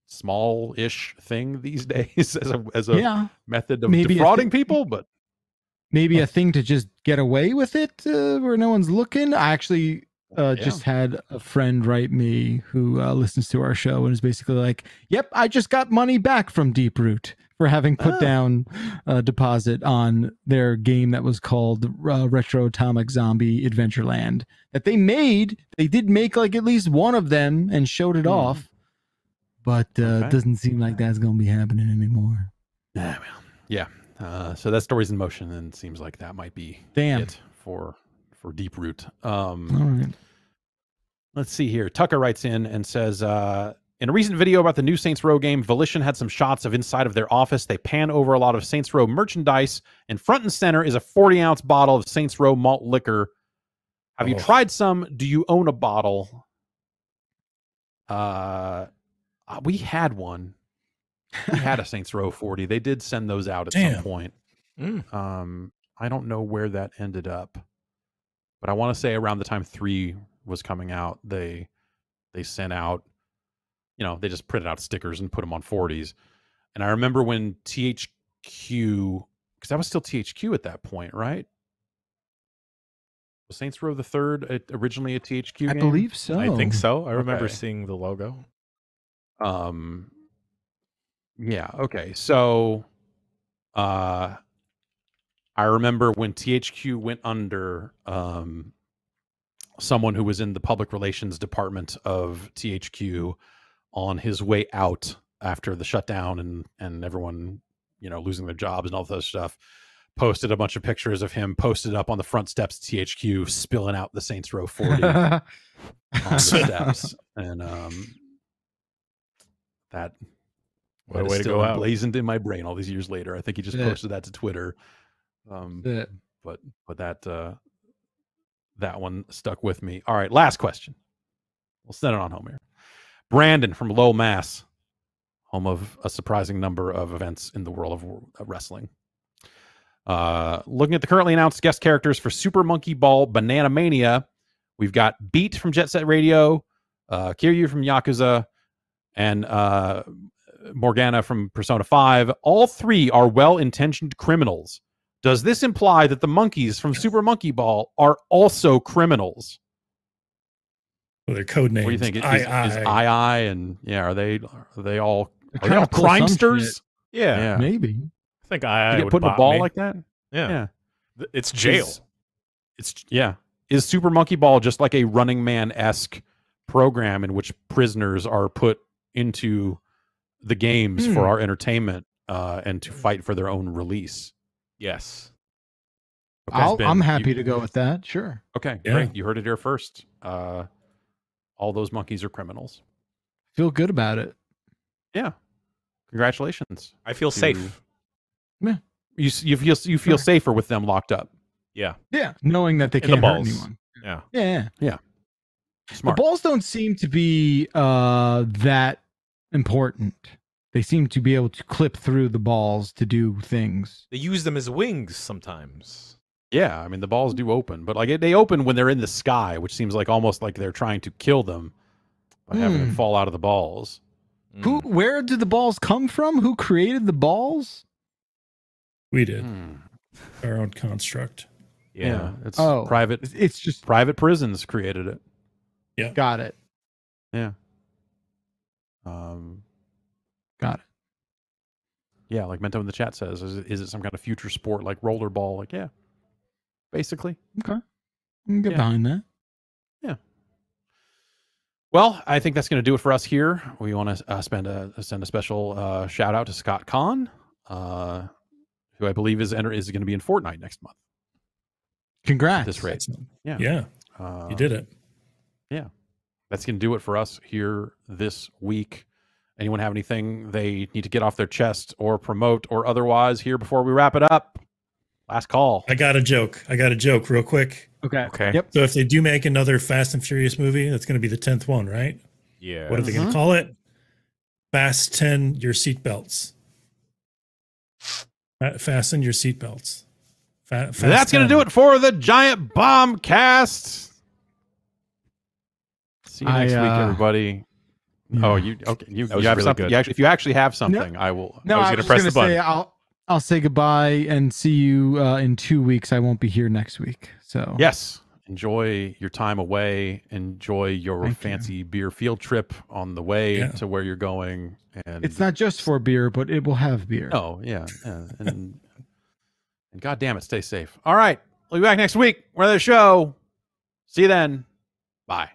small-ish thing these days as a method of defrauding people, but maybe a thing to just get away with it where no one's looking. I actually just had a friend write me who listens to our show and is basically like, yep, I just got money back from Deeproot for having put down a deposit on their game that was called Retro Atomic Zombie Adventureland that they did make like at least one of them and showed it off. But it doesn't seem like that's going to be happening anymore. Yeah. So that story's in motion, and it seems like that might be it for Deeproot. All right. Let's see here. Tucker writes in and says, in a recent video about the new Saints Row game, Volition had some shots of inside of their office. They pan over a lot of Saints Row merchandise, and front and center is a 40-ounce bottle of Saints Row malt liquor. Have you tried some? Do you own a bottle? We had one. We had a Saints Row 40. They did send those out at some point. I don't know where that ended up, but I want to say around the time 3 was coming out, they sent out, they just printed out stickers and put them on 40s. And I remember when THQ, because that was still THQ at that point, right? Was Saints Row the Third originally a THQ game? I believe so. I think so. I remember seeing the logo. Yeah, okay. So I remember when THQ went under, someone who was in the public relations department of THQ on his way out after the shutdown and everyone, losing their jobs and all this stuff, posted a bunch of pictures of him posted up on the front steps of THQ, spilling out the Saints Row 40 on the steps. And that what a is way to still go out. emblazoned in my brain all these years later. I think he just posted that to Twitter. But that one stuck with me. All right, last question. We'll send it on home here. Brandon from Lowell, Mass, home of a surprising number of events in the world of wrestling. Looking at the currently announced guest characters for Super Monkey Ball Banana Mania, we've got Beat from Jet Set Radio, Kiryu from Yakuza, and Morgana from Persona 5. All three are well-intentioned criminals. Does this imply that the monkeys from Super Monkey Ball are also criminals? Well, their code names. What do you think? Is I and are they all crimesters? Yeah, maybe. I think I get would put in a bot ball me. like that. Yeah. It's jail. Is Super Monkey Ball just like a Running Man-esque program in which prisoners are put into the games for our entertainment and to fight for their own release? Yes. Okay. I'm happy to go with that. Sure. Okay, great. You heard it here first. All those monkeys are criminals. Feel good about it. Yeah. Congratulations. I feel safe. Yeah. You feel safer with them locked up. Yeah. Yeah. Knowing that they In can't the hurt balls. anyone. Yeah. Yeah. Smart. The balls don't seem to be that important. They seem to be able to clip through the balls to do things. They use them as wings sometimes. Yeah, I mean the balls do open, but like they open when they're in the sky, which seems like almost like they're trying to kill them by having them fall out of the balls. Where did the balls come from? Who created the balls? We did. Our own construct. Yeah, it's Oh, private. It's just Private prisons created it. Yeah. got it. Yeah. Got it. Yeah, like Mento in the chat says, is it some kind of future sport like rollerball? Like, yeah, basically. Okay. I can get behind that. Yeah. Well, I think that's going to do it for us here. We want to send a special shout out to Scott Kahn, who I believe is going to be in Fortnite next month. Congrats. At this rate. Yeah. Yeah. You did it. Yeah. That's going to do it for us here this week. Anyone have anything they need to get off their chest or promote or otherwise here before we wrap it up? Last call. I got a joke real quick. Okay. Yep. So if they do make another Fast and Furious movie, that's going to be the 10th one, right? Yeah. What are they going to call it? Fasten your seatbelts. Fasten your seatbelts. That's going to do it for the Giant Bombcast. See you next week, everybody. Yeah. Oh, you okay? You was have really something. good. If you actually have something, I will. No, I was gonna press the button. Say, I'll say goodbye and see you in 2 weeks. I won't be here next week. So yes, enjoy your time away. Enjoy your Thank fancy beer field trip on the way to where you're going. And it's not just for beer, but it will have beer. Oh yeah, and God damn it, stay safe. All right, we'll be back next week. We're the show. See you then. Bye.